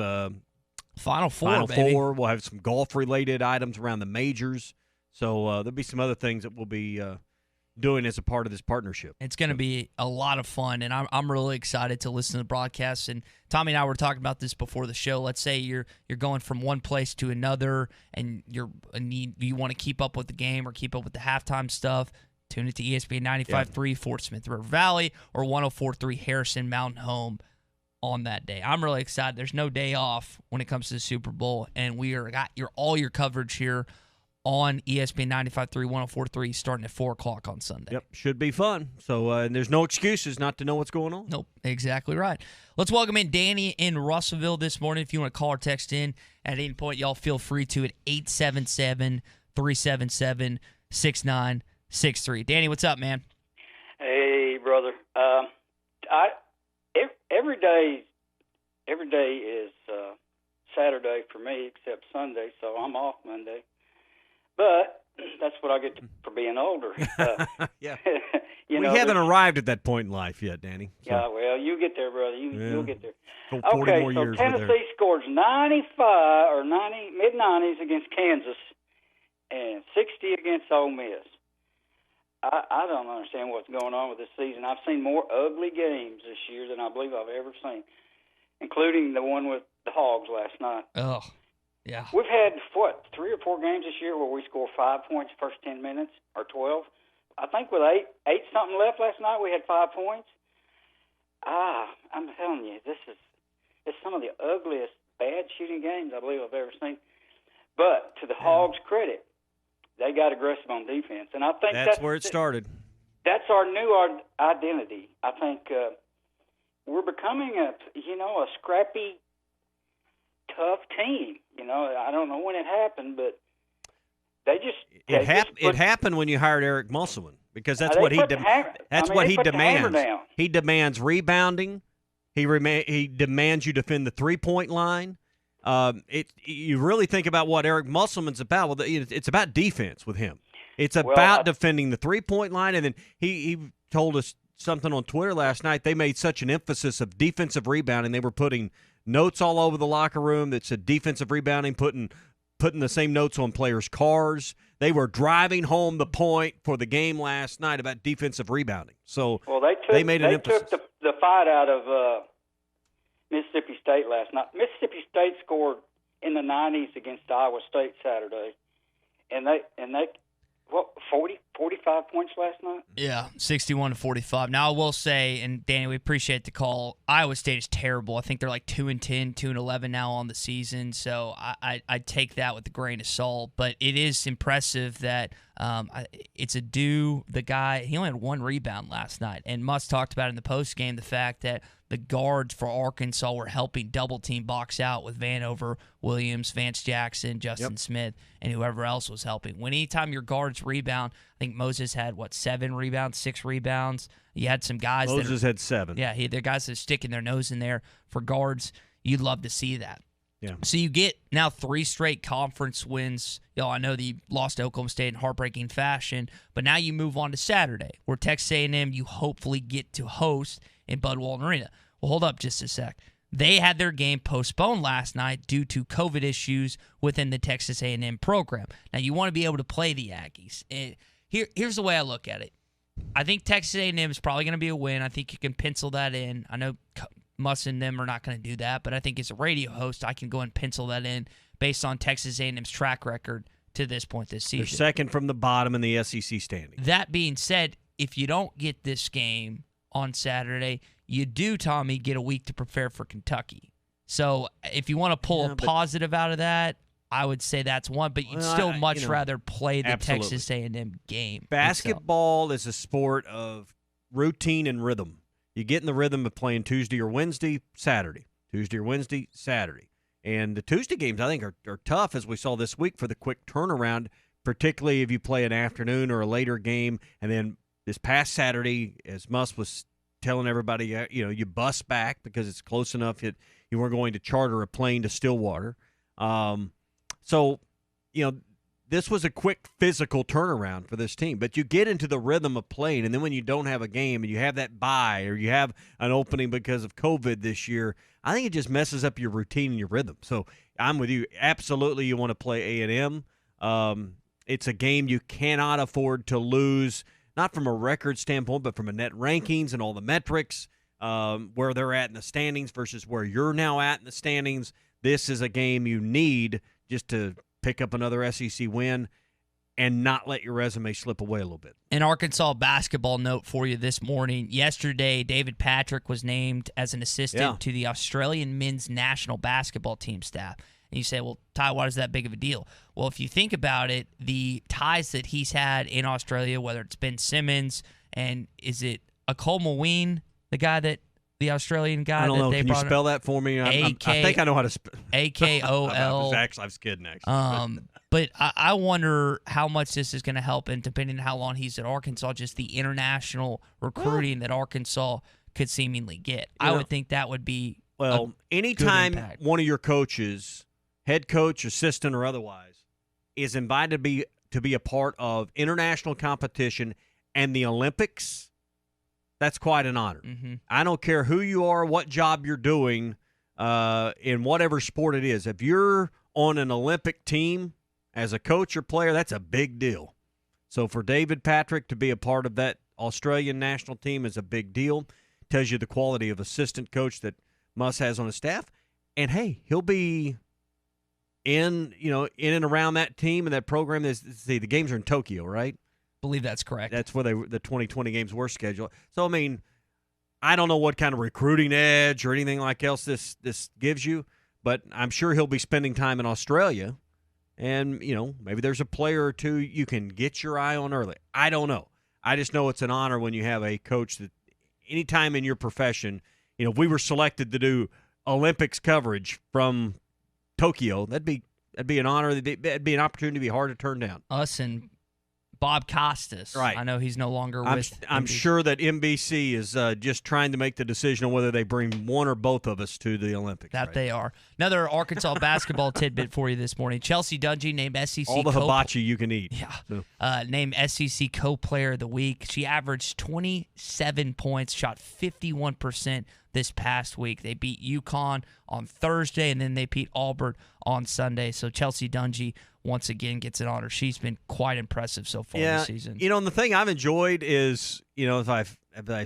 S7: Final Four.
S8: We'll have some golf-related items around the majors. So there'll be some other things that we'll be doing as a part of this partnership.
S7: It's going to be a lot of fun, and I'm really excited to listen to the broadcasts. And Tommy and I were talking about this before the show. Let's say you're going from one place to another, and you want to keep up with the game or keep up with the halftime stuff. Tune it to ESPN 95.3 Fort Smith River Valley or 104.3 Harrison Mountain Home on that day. I'm really excited. There's no day off when it comes to the Super Bowl, and we got all your coverage here on ESPN 95.3, 104.3 starting at 4 o'clock on Sunday.
S8: Yep, should be fun. So and there's no excuses not to know what's going on.
S7: Nope, exactly right. Let's welcome in Danny in Russellville this morning. If you want to call or text in at any point, y'all feel free to at 877-377-6963. Danny, what's up, man?
S5: Hey, brother. Every day is Saturday for me except Sunday, so I'm off Monday. But that's what I get for being older.
S8: Yeah. We haven't arrived at that point in life yet, Danny. So.
S5: Yeah, well, you get there, brother. You'll get there.
S8: 40 more years
S5: Tennessee scores 95 or 90, mid-90s against Kansas and 60 against Ole Miss. I don't understand what's going on with this season. I've seen more ugly games this year than I believe I've ever seen, including the one with the Hogs last night.
S7: Oh, yeah.
S5: We've had, 3 or 4 games this year where we score 5 points first 10 minutes or 12. I think with eight something left last night, we had 5 points. I'm telling you, it's some of the ugliest bad shooting games I believe I've ever seen. But to the Hogs' credit, they got aggressive on defense, and I think
S8: that's where it started.
S5: That's our new identity. I think we're becoming a scrappy, tough team. I don't know when it happened, but they just
S8: it happened when you hired Eric Musselman because that's what he demands. He demands rebounding. He demands you defend the 3-point line. You really think about what Eric Musselman's about. Well, it's about defense with him. It's about defending the 3-point line, and then he told us something on Twitter last night. They made such an emphasis of defensive rebounding. They were putting notes all over the locker room that said defensive rebounding, putting the same notes on players' cars. They were driving home the point for the game last night about defensive rebounding. So they made an emphasis.
S5: Took the fight out of Mississippi State last night. Mississippi State scored in the 90s against Iowa State Saturday, and they 45 points last night.
S7: Yeah, 61-45. Now I will say, and Danny, we appreciate the call. Iowa State is terrible. I think they're like 2-10, 2-11 now on the season. So I take that with a grain of salt. But it is impressive that it's the guy. He only had 1 rebound last night, and Musk talked about in the post game the fact that the guards for Arkansas were helping double-team box out with Vanover, Williams, Vance Jackson, Justin Smith, and whoever else was helping. When anytime your guards rebound, I think Moses had, 7 rebounds, 6 rebounds. You had some guys
S8: Moses had 7.
S7: Yeah, they're guys that are sticking their nose in there for guards. You'd love to see that.
S8: Yeah.
S7: So you get now 3 straight conference wins. I know that you lost to Oklahoma State in heartbreaking fashion, but now you move on to Saturday, where Texas A&M you hopefully get to host in Bud Walton Arena. Well, hold up just a sec. They had their game postponed last night due to COVID issues within the Texas A&M program. Now, you want to be able to play the Aggies. Here's the way I look at it. I think Texas A&M is probably going to be a win. I think you can pencil that in. I know Muss and them are not going to do that, but I think as a radio host, I can go and pencil that in based on Texas A&M's track record to this point this season.
S8: They're second from the bottom in the SEC standing.
S7: That being said, if you don't get this game on Saturday, you do, Tommy, get a week to prepare for Kentucky. So if you want to pull a positive out of that, I would say that's one, but you'd still much rather play the Texas A&M game.
S8: Basketball is a sport of routine and rhythm. You get in the rhythm of playing Tuesday or Wednesday, Saturday. Tuesday or Wednesday, Saturday. And the Tuesday games, I think, are tough, as we saw this week, for the quick turnaround, particularly if you play an afternoon or a later game. And then this past Saturday, as Muss was telling everybody, you bus back because it's close enough that you weren't going to charter a plane to Stillwater. So, this was a quick physical turnaround for this team. But you get into the rhythm of playing, and then when you don't have a game and you have that bye or you have an opening because of COVID this year, I think it just messes up your routine and your rhythm. So I'm with you. Absolutely, you want to play A&M. It's a game you cannot afford to lose, not from a record standpoint, but from a net rankings and all the metrics, where they're at in the standings versus where you're now at in the standings. This is a game you need just to pick up another SEC win and not let your resume slip away a little bit.
S7: An Arkansas basketball note for you this morning. Yesterday, David Patrick was named as an assistant to the Australian men's national basketball team staff. And you say, well, Ty, why is that big of a deal? Well, if you think about it, the ties that he's had in Australia, whether it's Ben Simmons and is it Akol Maween, the Australian guy?
S8: I don't
S7: that
S8: know.
S7: they
S8: Can you
S7: brought
S8: spell that for me? I think I know how to spell.
S7: AKOL.
S8: I was kidding, actually.
S7: But I wonder how much this is going to help, and depending on how long he's at Arkansas, just the international recruiting that Arkansas could seemingly get. I would think that would be
S8: anytime one of your coaches, head coach, assistant, or otherwise, is invited to be a part of international competition and the Olympics, that's quite an honor.
S7: Mm-hmm.
S8: I don't care who you are, what job you're doing, in whatever sport it is. If you're on an Olympic team as a coach or player, that's a big deal. So for David Patrick to be a part of that Australian national team is a big deal. Tells you the quality of assistant coach that Muss has on his staff. And, hey, he'll be in and around that team and that program. The games are in Tokyo, right?
S7: Believe that's correct.
S8: That's where the 2020 games were scheduled. So, I mean, I don't know what kind of recruiting edge or anything like else this gives you, but I'm sure he'll be spending time in Australia. And, maybe there's a player or two you can get your eye on early. I don't know. I just know it's an honor when you have a coach that anytime in your profession, if we were selected to do Olympics coverage from Tokyo, that'd be an honor. That'd be an opportunity to be hard to turn down.
S7: Us and Bob Costas.
S8: Right.
S7: I know he's no longer with
S8: I'm
S7: NBC.
S8: sure that NBC is just trying to make the decision on whether they bring one or both of us to the Olympics.
S7: They are. Another Arkansas basketball tidbit for you this morning. Chelsea Dungy named SEC
S8: all the hibachi you can eat.
S7: Yeah.
S8: So.
S7: Named SEC Co-Player of the Week. She averaged 27 points, shot 51% this past week. They beat UConn on Thursday, and then they beat Auburn on Sunday. So Chelsea Dungy once again gets an honor. She's been quite impressive so far this season.
S8: And the thing I've enjoyed is, if I've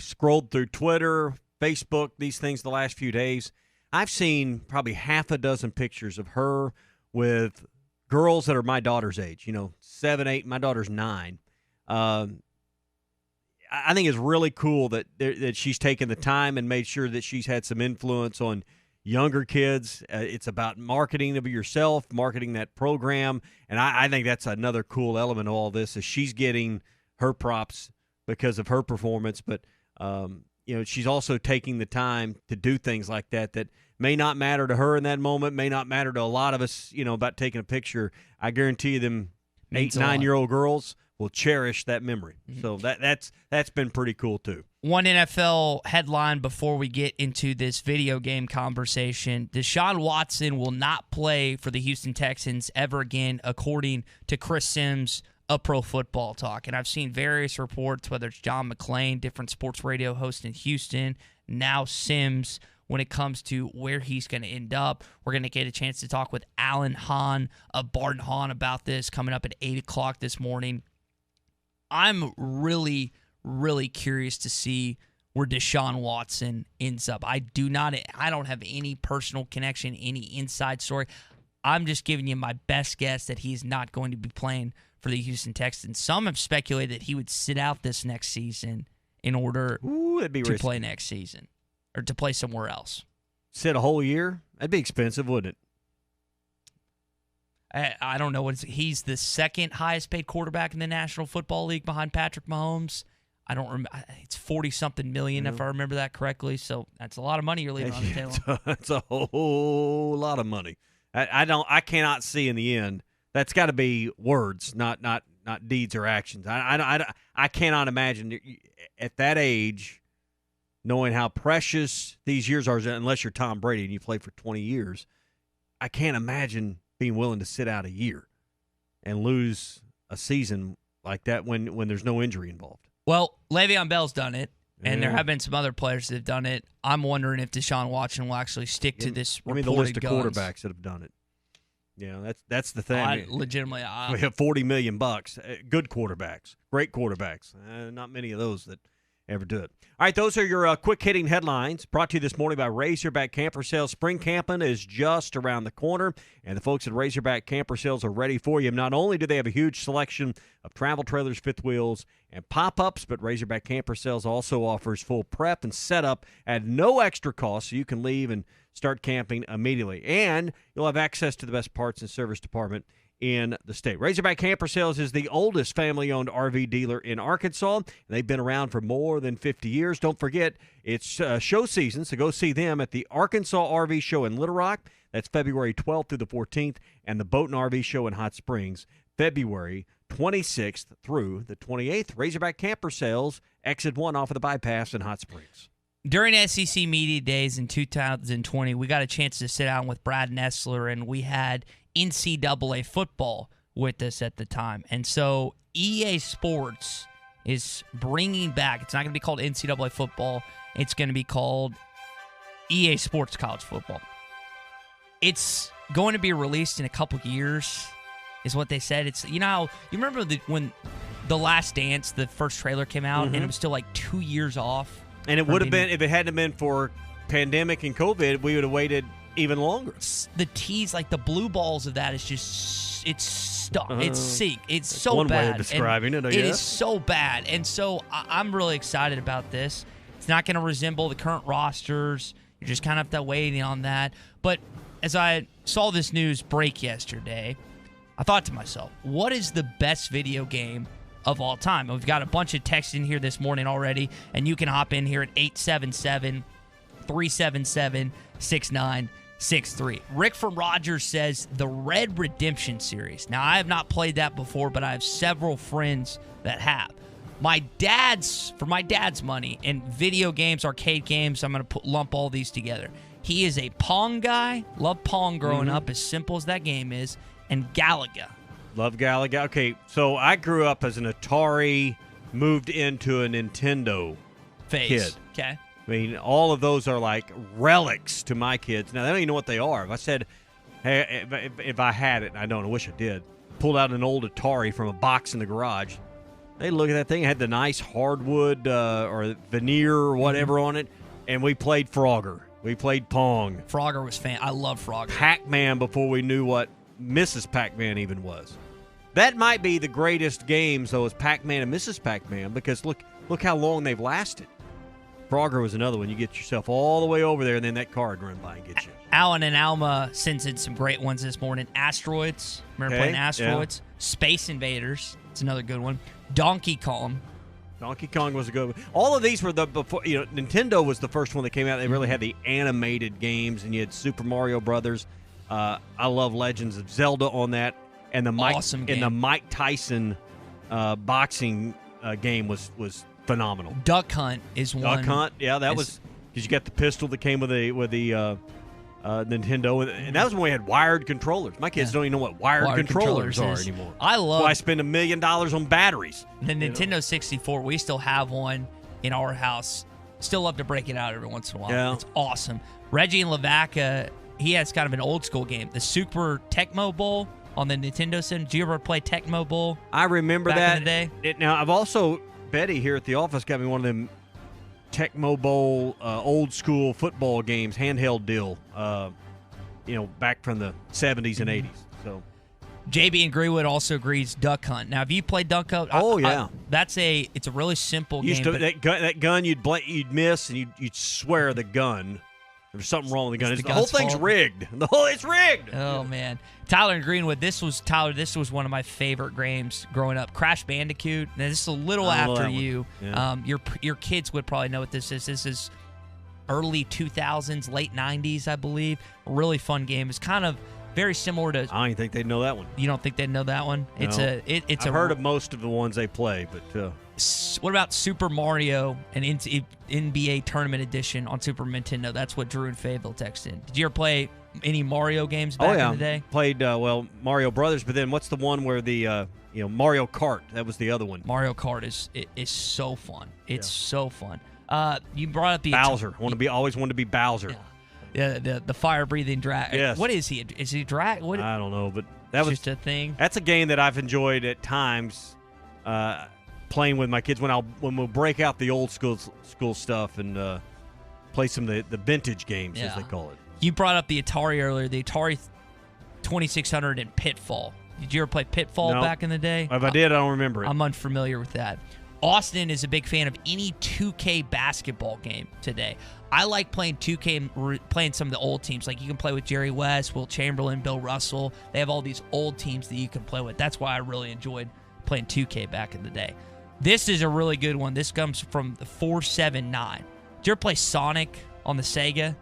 S8: scrolled through Twitter, Facebook, these things the last few days, I've seen probably half a dozen pictures of her with girls that are my daughter's age, 7, 8, my daughter's 9. I think it's really cool that she's taken the time and made sure that she's had some influence on younger kids. It's about marketing of yourself, marketing that program, and I think that's another cool element of all this is she's getting her props because of her performance, but she's also taking the time to do things like that may not matter to her in that moment, may not matter to a lot of us, about taking a picture. I guarantee you them 8, 9-year-old girls will cherish that memory. Mm-hmm. So that's been pretty cool too.
S7: One NFL headline before we get into this video game conversation. Deshaun Watson will not play for the Houston Texans ever again, according to Chris Sims of Pro Football Talk. And I've seen various reports, whether it's John McClain, different sports radio host in Houston, now Sims, when it comes to where he's going to end up. We're going to get a chance to talk with Alan Hahn of Barton Hahn about this coming up at 8 o'clock this morning. I'm really, really curious to see where Deshaun Watson ends up. I don't have any personal connection, any inside story. I'm just giving you my best guess that he's not going to be playing for the Houston Texans. Some have speculated that he would sit out this next season in order to play next season or to play somewhere else.
S8: Sit a whole year? That'd be expensive, wouldn't it?
S7: I don't know. He's the second highest paid quarterback in the National Football League behind Patrick Mahomes. I don't remember. It's 40-something million if I remember that correctly. So that's a lot of money you're leaving on the table.
S8: That's a whole lot of money. I cannot see in the end. That's got to be words, not deeds or actions. I cannot imagine at that age knowing how precious these years are, unless you're Tom Brady and you play for 20 years, I can't imagine being willing to sit out a year and lose a season like that when there's no injury involved.
S7: Well, Le'Veon Bell's done it, and there
S8: Yeah.
S7: have been some other players that have done it. I'm wondering if Deshaun Watson will actually stick to this
S8: Give me
S7: reported
S8: the list of
S7: guns.
S8: quarterbacks that have done it. Yeah, that's the thing.
S7: Legitimately,
S8: we have $40 million. Good quarterbacks, great quarterbacks. Not many of those that ever do it. All right, those are your quick-hitting headlines brought to you this morning by Razorback Camper Sales. Spring camping is just around the corner, and the folks at Razorback Camper Sales are ready for you. Not only do they have a huge selection of travel trailers, fifth wheels, and pop-ups, but Razorback Camper Sales also offers full prep and setup at no extra cost, so you can leave and start camping immediately. And you'll have access to the best parts and service department in the state. Razorback Camper Sales is the oldest family-owned RV dealer in Arkansas. They've been around for more than 50 years. Don't forget, it's show season, so go see them at the Arkansas RV Show in Little Rock. That's February 12th through the 14th, and the Boat and RV Show in Hot Springs, February 26th through the 28th. Razorback Camper Sales, exit 1 off of the bypass in Hot Springs.
S7: During SEC Media Days in 2020, we got a chance to sit down with Brad Nessler, and we had NCAA football with us at the time. And so EA Sports is bringing back, it's not going to be called NCAA football, it's going to be called EA Sports College Football. It's going to be released in a couple years, is what they said. It's, you know how, you remember when The Last Dance, the first trailer came out, and it was still like 2 years off?
S8: And it would have been, if it hadn't been for pandemic and COVID, we would have waited even longer.
S7: The tease, like the blue balls of that, is just, it's stuck. It's sick. It's so
S8: one
S7: bad.
S8: way of describing it, I
S7: It
S8: guess.
S7: is so bad. And so I'm really excited about this. It's not going to resemble the current rosters. You're just kind of waiting on that. But as I saw this news break yesterday, I thought to myself, what is the best video game of all time? We've got a bunch of texts in here this morning already, and you can hop in here at 877-377-6963. Rick from Rogers says the Red Redemption series. Now, I have not played that before, but I have several friends that have. For my dad's money in video games, arcade games, I'm going to lump all these together. He is a Pong guy. Loved Pong growing up, as simple as that game is. And Galaga.
S8: Love Galaga. Okay, so I grew up as an Atari, moved into a Nintendo kid.
S7: Okay.
S8: I mean, all of those are like relics to my kids. Now, they don't even know what they are. If I said, hey, if I had it, and I don't, I wish I did, pulled out an old Atari from a box in the garage, they'd look at that thing. It had the nice hardwood or veneer or whatever on it, and we played Frogger. We played Pong.
S7: Frogger was I love Frogger.
S8: Pac-Man before we knew what Mrs. Pac-Man even was. That might be the greatest games, though, is Pac-Man and Mrs. Pac-Man, because look how long they've lasted. Frogger was another one. You get yourself all the way over there, and then that car would run by and get you.
S7: Alan and Alma sends in some great ones this morning. Asteroids. Remember playing Asteroids? Yeah. Space Invaders. It's another good one. Donkey Kong.
S8: Donkey Kong was a good one. All of these were before, Nintendo was the first one that came out. They really had the animated games, and you had Super Mario Brothers. I love Legends of Zelda on that. And the Mike Tyson boxing game was phenomenal.
S7: Duck Hunt is one.
S8: Duck Hunt, yeah, that was because you got the pistol that came with the Nintendo, and that was when we had wired controllers. My kids don't even know what wired controllers are anymore.
S7: I love.
S8: Well, I spend $1 million on batteries.
S7: The Nintendo 64, we still have one in our house. Still love to break it out every once in a while.
S8: Yeah.
S7: It's awesome. Reggie in Lavaca, he has kind of an old school game, the Super Tecmo Bowl. On the Nintendo Center. Did you ever play Tecmo Bowl?
S8: I remember
S7: back in the day.
S8: Now, I've also, Betty here at the office got me one of them Tecmo Bowl old school football games, handheld deal, back from the 70s and 80s. So,
S7: JB in Greenwood also agrees Duck Hunt. Now, have you played Duck Hunt?
S8: Oh, yeah.
S7: It's a really simple game.
S8: That gun, you'd miss, and you'd swear the gun. There's something wrong with the gun. The whole thing's rigged. It's rigged.
S7: Oh, man. Tyler in Greenwood, this was one of my favorite games growing up. Crash Bandicoot. Now, this is a little after you.
S8: Yeah.
S7: Your kids would probably know what this is. This is early 2000s, late 90s, I believe. A really fun game. It's kind of very similar to.
S8: I don't think they'd know that one.
S7: You don't think they'd know that one?
S8: No. I've heard of most of the ones they play, but
S7: What about Super Mario and NBA Tournament Edition on Super Nintendo? That's what Drew and Fayetteville texted. Did you ever play any Mario games back in the day?
S8: Played Mario Brothers, but then what's the one where the Mario Kart? That was the other one.
S7: Mario Kart is so fun. It's so fun. You brought up the
S8: Bowser. Always wanted to be Bowser.
S7: Yeah, the fire-breathing dragon.
S8: Yes.
S7: What is he? Is he a dragon?
S8: I don't know, but that was
S7: just a thing.
S8: That's a game that I've enjoyed at times. Playing with my kids when we'll break out the old school stuff and play some of the vintage games, as they call it.
S7: You brought up the Atari earlier, the Atari 2600 and Pitfall. Did you ever play Pitfall back in the day?
S8: If I did, I don't remember it.
S7: I'm unfamiliar with that. Austin is a big fan of any 2K basketball game today. I like playing 2K and playing some of the old teams. Like you can play with Jerry West, Will Chamberlain, Bill Russell. They have all these old teams that you can play with. That's why I really enjoyed playing 2K back in the day. This is a really good one. This comes from the 479. Did you ever play Sonic on the Sega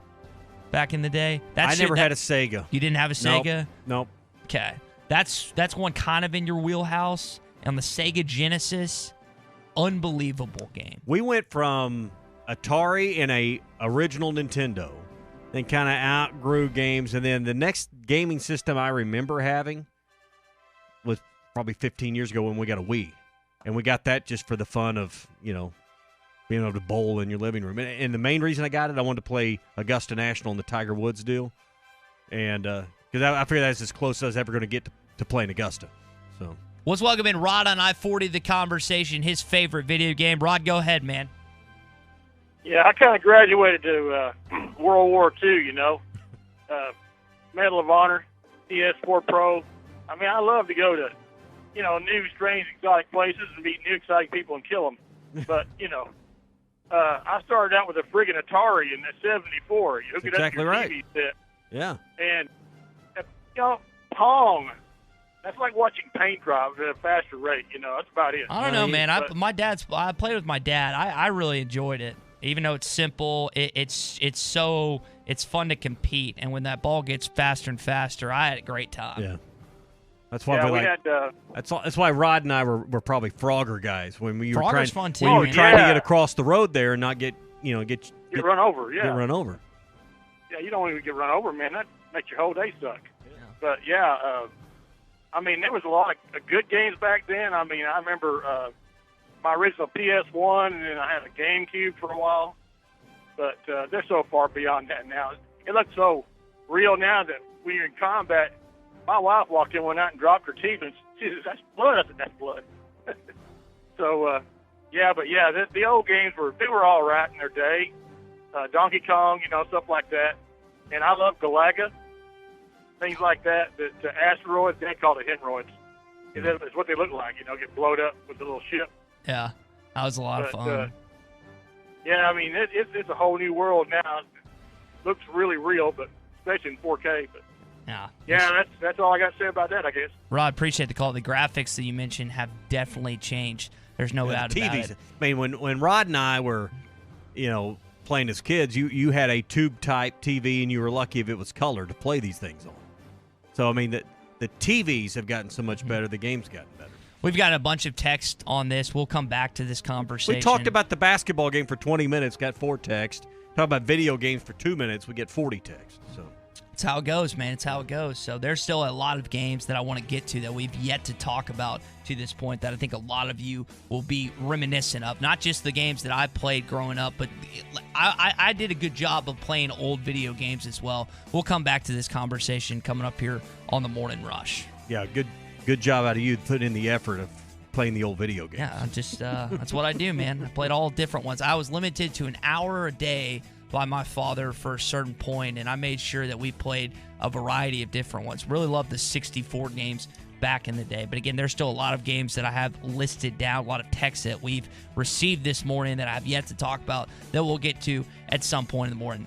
S7: back in the day?
S8: I never had a Sega.
S7: You didn't have a Sega?
S8: Nope.
S7: Okay. That's one kind of in your wheelhouse. On the Sega Genesis, unbelievable game.
S8: We went from Atari and a original Nintendo, then kind of outgrew games, and then the next gaming system I remember having was probably 15 years ago when we got a Wii. And we got that just for the fun of, being able to bowl in your living room. And the main reason I got it, I wanted to play Augusta National in the Tiger Woods deal. And because I figured that's as close as I was ever going to get to playing Augusta. So
S7: let's welcome in Rod on I-40, the conversation, his favorite video game. Rod, go ahead, man.
S9: Yeah, I kind of graduated to World War II, Medal of Honor, PS4 Pro. I mean, I love to go to new, strange, exotic places and meet new, exciting people and kill them. But, I started out with a friggin' Atari in the 74. You hook it up to your TV set.
S8: Yeah.
S9: And, Pong. That's like watching paint dry at a faster rate. That's about it.
S7: I don't know, man. I played with my dad. I really enjoyed it. Even though it's simple, it's fun to compete. And when that ball gets faster and faster, I had a great time.
S8: Yeah. That's why that's why Rod and I were probably Frogger guys when we were trying.
S7: Fun too,
S8: we were trying to get across the road there and not get
S9: run over. Yeah,
S8: get run over.
S9: Yeah, you don't even get run over, man. That makes your whole day suck. Yeah. But yeah, I mean, there was a lot of good games back then. I mean, I remember my original PS1, and then I had a GameCube for a while. But they're so far beyond that now. It looks so real now that when you're in combat. My wife walked in one night and dropped her teeth, and she says, "That's blood." I said, "That's blood." So, the old games they were all right in their day. Donkey Kong, stuff like that. And I love Galaga, things like that. The asteroids, they call it hemorrhoids. It's what they look like, get blowed up with the little ship.
S7: Yeah, that was a lot of fun.
S9: I mean, it's a whole new world now. It looks really real, but especially in 4K, but. Yeah, that's all I got to say about that, I guess.
S7: Rod, appreciate the call. The graphics that you mentioned have definitely changed. There's no doubt about it.
S8: I mean, when Rod and I were, playing as kids, you had a tube-type TV, and you were lucky if it was color to play these things on. So, I mean, the TVs have gotten so much better, the game's gotten better.
S7: We've got a bunch of text on this. We'll come back to this conversation.
S8: We talked about the basketball game for 20 minutes, got 4 texts. Talk about video games for 2 minutes, we get 40 texts. So.
S7: It's how it goes, man. It's how it goes. So there's still a lot of games that I want to get to that we've yet to talk about to this point that I think a lot of you will be reminiscent of. Not just the games that I played growing up, but I did a good job of playing old video games as well. We'll come back to this conversation coming up here on the Morning Rush.
S8: Yeah, good job out of you to put in the effort of playing the old video games.
S7: Yeah, that's what I do, man. I played all different ones. I was limited to an hour a day by my father for a certain point, and I made sure that we played a variety of different ones. Really loved the 64 games back in the day. But again, there's still a lot of games that I have listed down, a lot of texts that we've received this morning that I have yet to talk about that we'll get to at some point in the morning.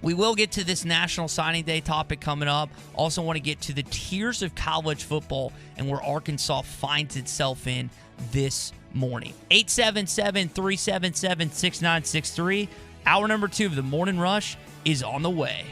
S7: We will get to this National Signing Day topic coming up. Also want to get to the tiers of college football and where Arkansas finds itself in this morning. 877-377-6963. Hour number 2 of the Morning Rush is on the way.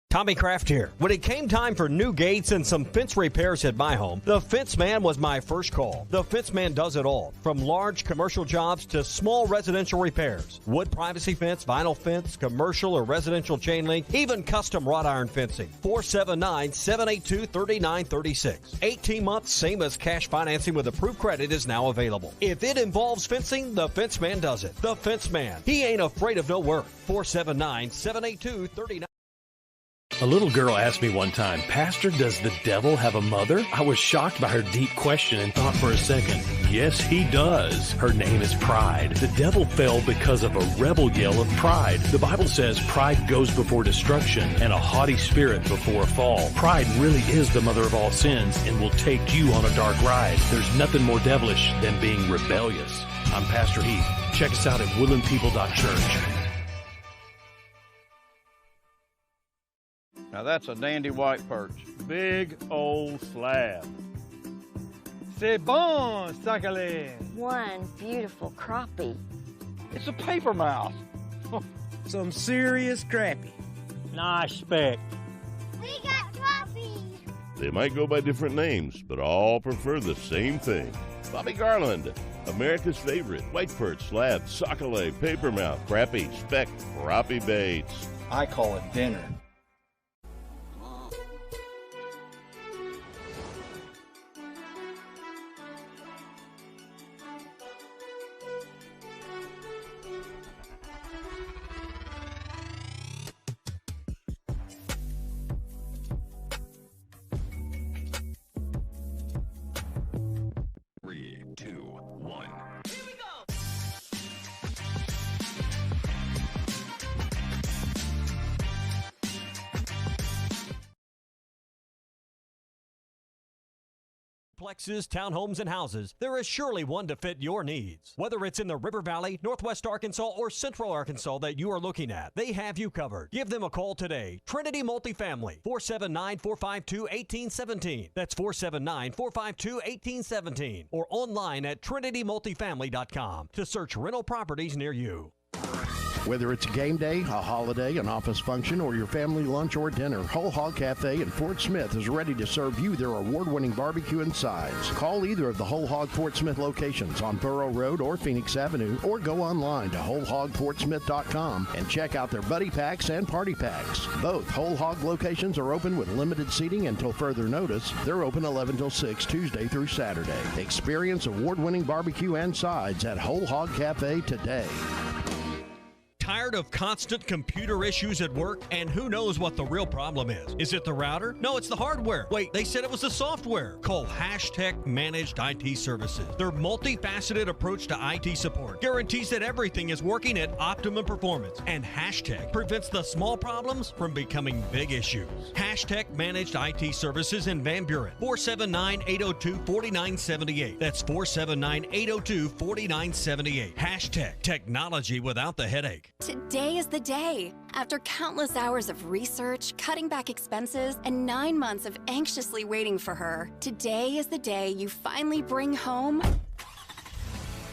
S11: Tommy Kraft here. When it came time for new gates and some fence repairs at my home, the Fence Man was my first call. The Fence Man does it all, from large commercial jobs to small residential repairs. Wood privacy fence, vinyl fence, commercial or residential chain link, even custom wrought iron fencing. 479-782-3936. 18 months, same as cash financing with approved credit is now available. If it involves fencing, the Fence Man does it. The Fence Man. He ain't afraid of no work. 479-782-3936.
S10: A little girl asked me one time, "Pastor, does the devil have a mother?" I was shocked by her deep question and thought for a second, yes, he does. Her name is pride. The devil fell because of a rebel yell of pride. The Bible says pride goes before destruction and a haughty spirit before a fall. Pride really is the mother of all sins and will take you on a dark ride. There's nothing more devilish than being rebellious. I'm Pastor Heath. Check us out at woodlandpeople.church.
S12: Now that's a dandy white perch. Big old slab. C'est bon, sacalé.
S13: One beautiful crappie.
S12: It's a paper mouse.
S14: Some serious crappie.
S12: Nice speck.
S13: We got crappie.
S15: They might go by different names, but all prefer the same thing. Bobby Garland, America's favorite. White perch, slab, sacalé, paper mouth, crappie, speck, crappie baits.
S12: I call it dinner.
S11: Plexes, townhomes, and houses, there is surely one to fit your needs. Whether it's in the River Valley, Northwest Arkansas, or Central Arkansas that you are looking at, they have you covered. Give them a call today. Trinity Multifamily, 479-452-1817. That's 479-452-1817. Or online at trinitymultifamily.com to search rental properties near you.
S16: Whether it's a game day, a holiday, an office function, or your family lunch or dinner, Whole Hog Cafe in Fort Smith is ready to serve you their award-winning barbecue and sides. Call either of the Whole Hog Fort Smith locations on Burrow Road or Phoenix Avenue, or go online to wholehogfortsmith.com and check out their buddy packs and party packs. Both Whole Hog locations are open with limited seating until further notice. They're open 11 till 6 Tuesday through Saturday. Experience award-winning barbecue and sides at Whole Hog Cafe today.
S11: Tired of constant computer issues at work? And who knows what the real problem is? Is it the router? No, it's the hardware. Wait, they said it was the software. Call Hashtag Managed IT Services. Their multifaceted approach to IT support guarantees that everything is working at optimum performance. And Hashtag prevents the small problems from becoming big issues. Hashtag Managed IT Services in Van Buren. 479-802-4978. That's 479-802-4978. Hashtag technology without the headache.
S27: Today is the day. After countless hours of research, cutting back expenses, and 9 months of anxiously waiting for her, today is the day you finally bring home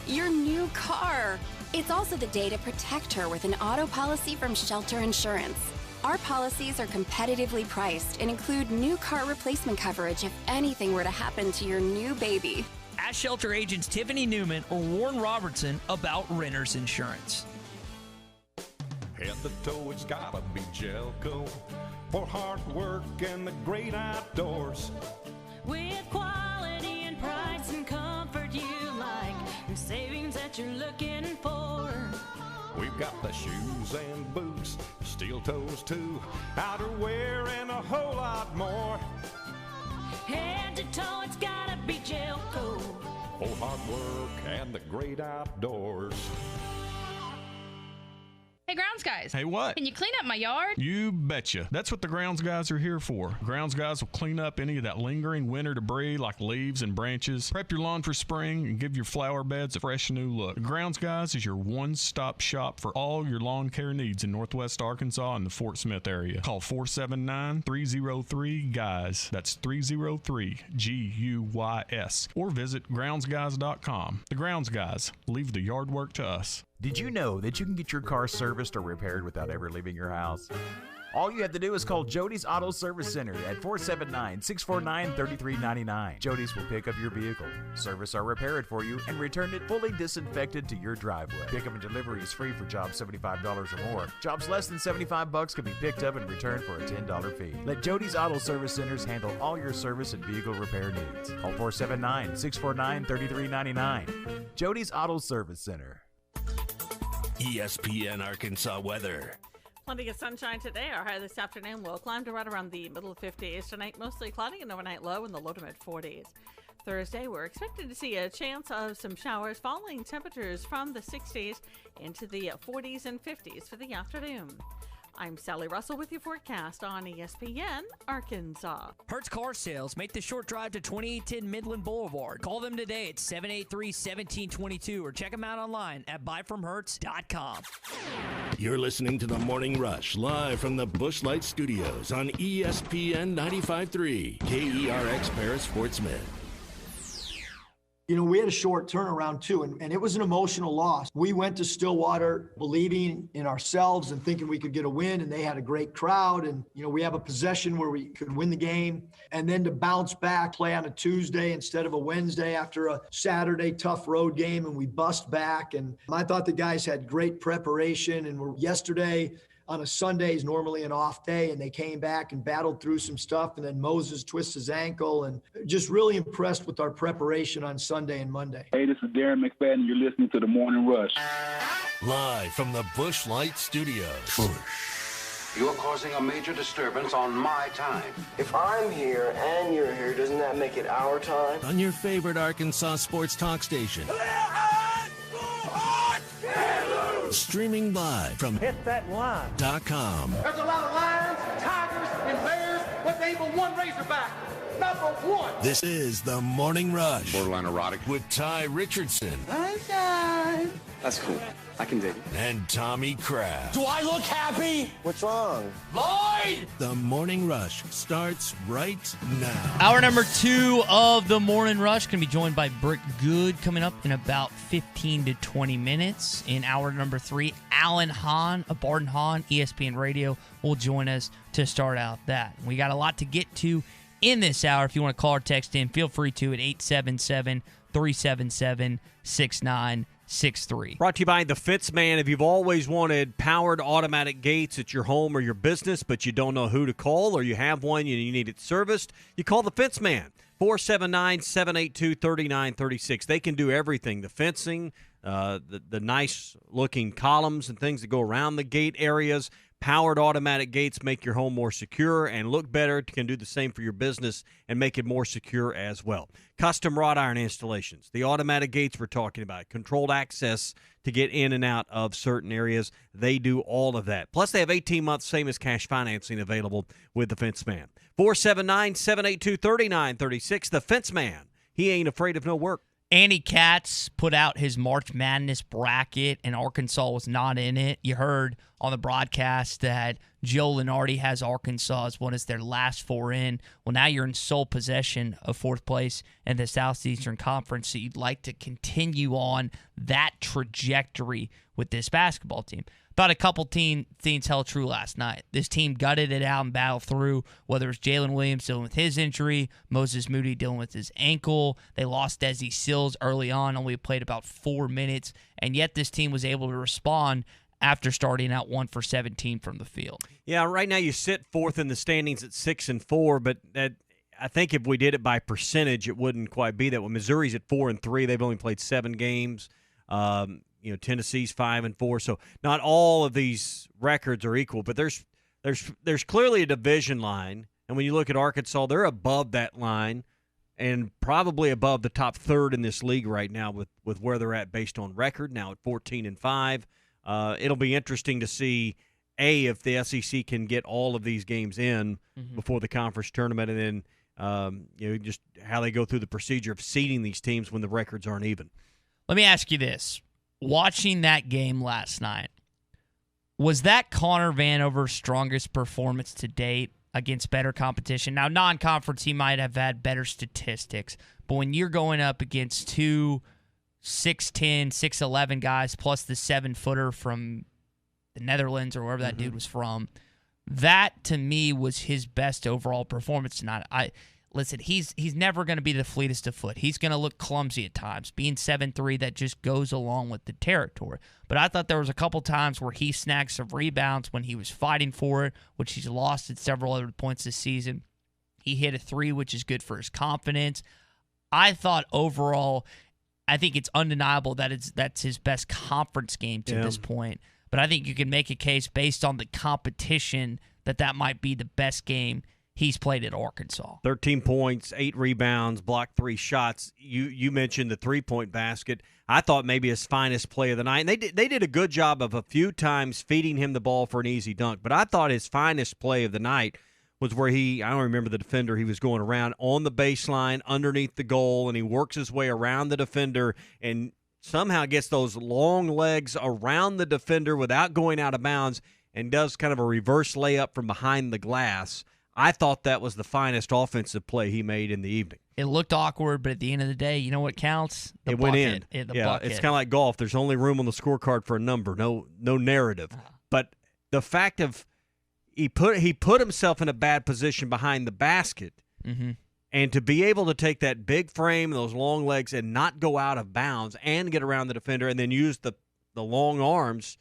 S27: your new car. It's also the day to protect her with an auto policy from Shelter Insurance. Our policies are competitively priced and include new car replacement coverage if anything were to happen to your new baby.
S20: Ask Shelter agents Tiffany Newman or Warren Robertson about renter's insurance.
S28: Head to toe, it's gotta be Gelco for hard work and the great outdoors.
S17: With quality and price and comfort you like, and savings that you're looking for.
S28: We've got the shoes and boots, steel toes too, outerwear and a whole lot more.
S17: Head to toe, it's gotta be Gelco
S28: for hard work and the great outdoors.
S29: Hey, grounds guys.
S30: Hey, what?
S29: Can you clean up my yard?
S30: You betcha. That's what the grounds guys are here for. Grounds guys will clean up any of that lingering winter debris like leaves and branches, prep your lawn for spring, and give your flower beds a fresh new look. The grounds guys is your one-stop shop for all your lawn care needs in Northwest Arkansas and the Fort Smith area. Call 479-303-GUYS. That's 303-GUYS. Or visit groundsguys.com. The Grounds Guys. Leave the yard work to us.
S31: Did you know that you can get your car serviced or repaired without ever leaving your house?
S1: All you have to do is call Jody's Auto Service Center at 479-649-3399. Jody's will pick up your vehicle, service or repair it for you, and return it fully disinfected to your driveway. Pickup and delivery is free for jobs $75 or more. Jobs less than $75 can be picked up and returned for a $10 fee. Let Jody's Auto Service Centers handle all your service and vehicle repair needs. Call 479-649-3399. Jody's Auto Service Center.
S19: ESPN Arkansas weather.
S2: Plenty of sunshine today. Our high this afternoon will climb to right around the middle 50s. Tonight, mostly cloudy, and overnight low in the low to mid 40s. Thursday, we're expected to see a chance of some showers, falling temperatures from the 60s into the 40s and 50s for the afternoon. I'm Sally Russell with your forecast on ESPN Arkansas.
S20: Hertz Car Sales. Make the short drive to 2810 Midland Boulevard. Call them today at 783-1722 or check them out online at buyfromhertz.com.
S19: You're listening to The Morning Rush live from the Busch Light Studios on ESPN 95.3 KERX Paris Fort Smith.
S6: You know, we had a short turnaround too, and it was an emotional loss. We went to Stillwater believing in ourselves and thinking we could get a win, and they had a great crowd. And, you know, we have a possession where we could win the game. And then to bounce back, play on a Tuesday instead of a Wednesday after a Saturday tough road game, and we bust back. And I thought the guys had great preparation, and yesterday on a Sunday is normally an off day, and they came back and battled through some stuff, and then Moses twists his ankle, and just really impressed with our preparation on Sunday and Monday.
S18: Hey, this is Darren McFadden. You're listening to The Morning Rush.
S19: Live from the Busch Light Studios.
S21: You're causing a major disturbance on my time.
S14: If I'm here and you're here, doesn't that make it our time?
S19: On your favorite Arkansas sports talk station. Streaming live from
S14: HitThatLine.com.
S22: There's a lot of lions, tigers, and bears, but they ain't but one razorback. Number one.
S19: This is The Morning Rush.
S21: Borderline erotic.
S19: With Ty Richardson.
S21: Sunshine. That's cool. I can dig it.
S19: And Tommy Kraft.
S14: Do I look happy? What's wrong?
S19: Lloyd! The Morning Rush starts right now.
S7: Hour number 2 of the Morning Rush going to be joined by Brick Good coming up in about 15 to 20 minutes. In hour number 3, Alan Hahn of Barton Hahn, ESPN Radio, will join us to start out that. We got a lot to get to in this hour. If you want to call or text in, feel free to at 877-377-6963.
S8: Brought to you by the Fence Man. If you've always wanted powered automatic gates at your home or your business, but you don't know who to call, or you have one and you need it serviced, you call the Fence Man. 479-782-3936. They can do everything. The fencing, the nice-looking columns and things that go around the gate areas. Powered automatic gates make your home more secure and look better. Can do the same for your business and make it more secure as well. Custom wrought iron installations. The automatic gates we're talking about. Controlled access to get in and out of certain areas. They do all of that. Plus, they have 18 months same as cash financing available with the Fence Man. 479-782-3936. The Fence Man. He ain't afraid of no work.
S7: Andy Katz put out his March Madness bracket, and Arkansas was not in it. You heard on the broadcast that Joe Lenardi has Arkansas as one as their last 4 in. Well, now you're in sole possession of 4th place in the Southeastern Conference, so you'd like to continue on that trajectory with this basketball team. Thought a couple things held true last night. This team gutted it out and battled through, whether it's Jalen Williams dealing with his injury, Moses Moody dealing with his ankle. They lost Desi Sills early on, only played about 4 minutes, and yet this team was able to respond after starting out 1 for 17 from the field.
S8: Yeah, right now you sit 4th in the standings at 6-4, but I think if we did it by percentage, it wouldn't quite be that way. Missouri's at 4-3. They've only played 7 games. Tennessee's 5-4, so not all of these records are equal. But there's clearly a division line, and when you look at Arkansas, they're above that line, and probably above the top third in this league right now with where they're at based on record. Now at 14-5, it'll be interesting to see if the SEC can get all of these games in before the conference tournament, and then just how they go through the procedure of seeding these teams when the records aren't even.
S7: Let me ask you this. Watching that game last night, was that Connor Vanover's strongest performance to date against better competition? Now, non-conference, he might have had better statistics, but when you're going up against 2 6'10", 6'11 guys plus the 7-footer from the Netherlands or wherever that dude was from, That, to me, was his best overall performance tonight. Listen, he's never going to be the fleetest of foot. He's going to look clumsy at times. Being 7'3", that just goes along with the territory. But I thought there was a couple times where he snagged some rebounds when he was fighting for it, which he's lost at several other points this season. He hit a 3, which is good for his confidence. I thought overall, I think it's undeniable that that's his best conference game to this point. But I think you can make a case based on the competition that might be the best game he's played at Arkansas.
S8: 13 points, 8 rebounds, blocked 3 shots. You mentioned the three-point basket. I thought maybe his finest play of the night. And they did a good job of a few times feeding him the ball for an easy dunk. But I thought his finest play of the night was where I don't remember the defender, he was going around on the baseline underneath the goal, and he works his way around the defender and somehow gets those long legs around the defender without going out of bounds and does kind of a reverse layup from behind the glass. I thought that was the finest offensive play he made in the evening.
S7: It looked awkward, but at the end of the day, you know what counts? The
S8: it
S7: bucket.
S8: Went in.
S7: Bucket.
S8: It's kind of like golf. There's only room on the scorecard for a number, no narrative. But the fact of he put himself in a bad position behind the basket, and to be able to take that big frame, those long legs, and not go out of bounds and get around the defender and then use the long arms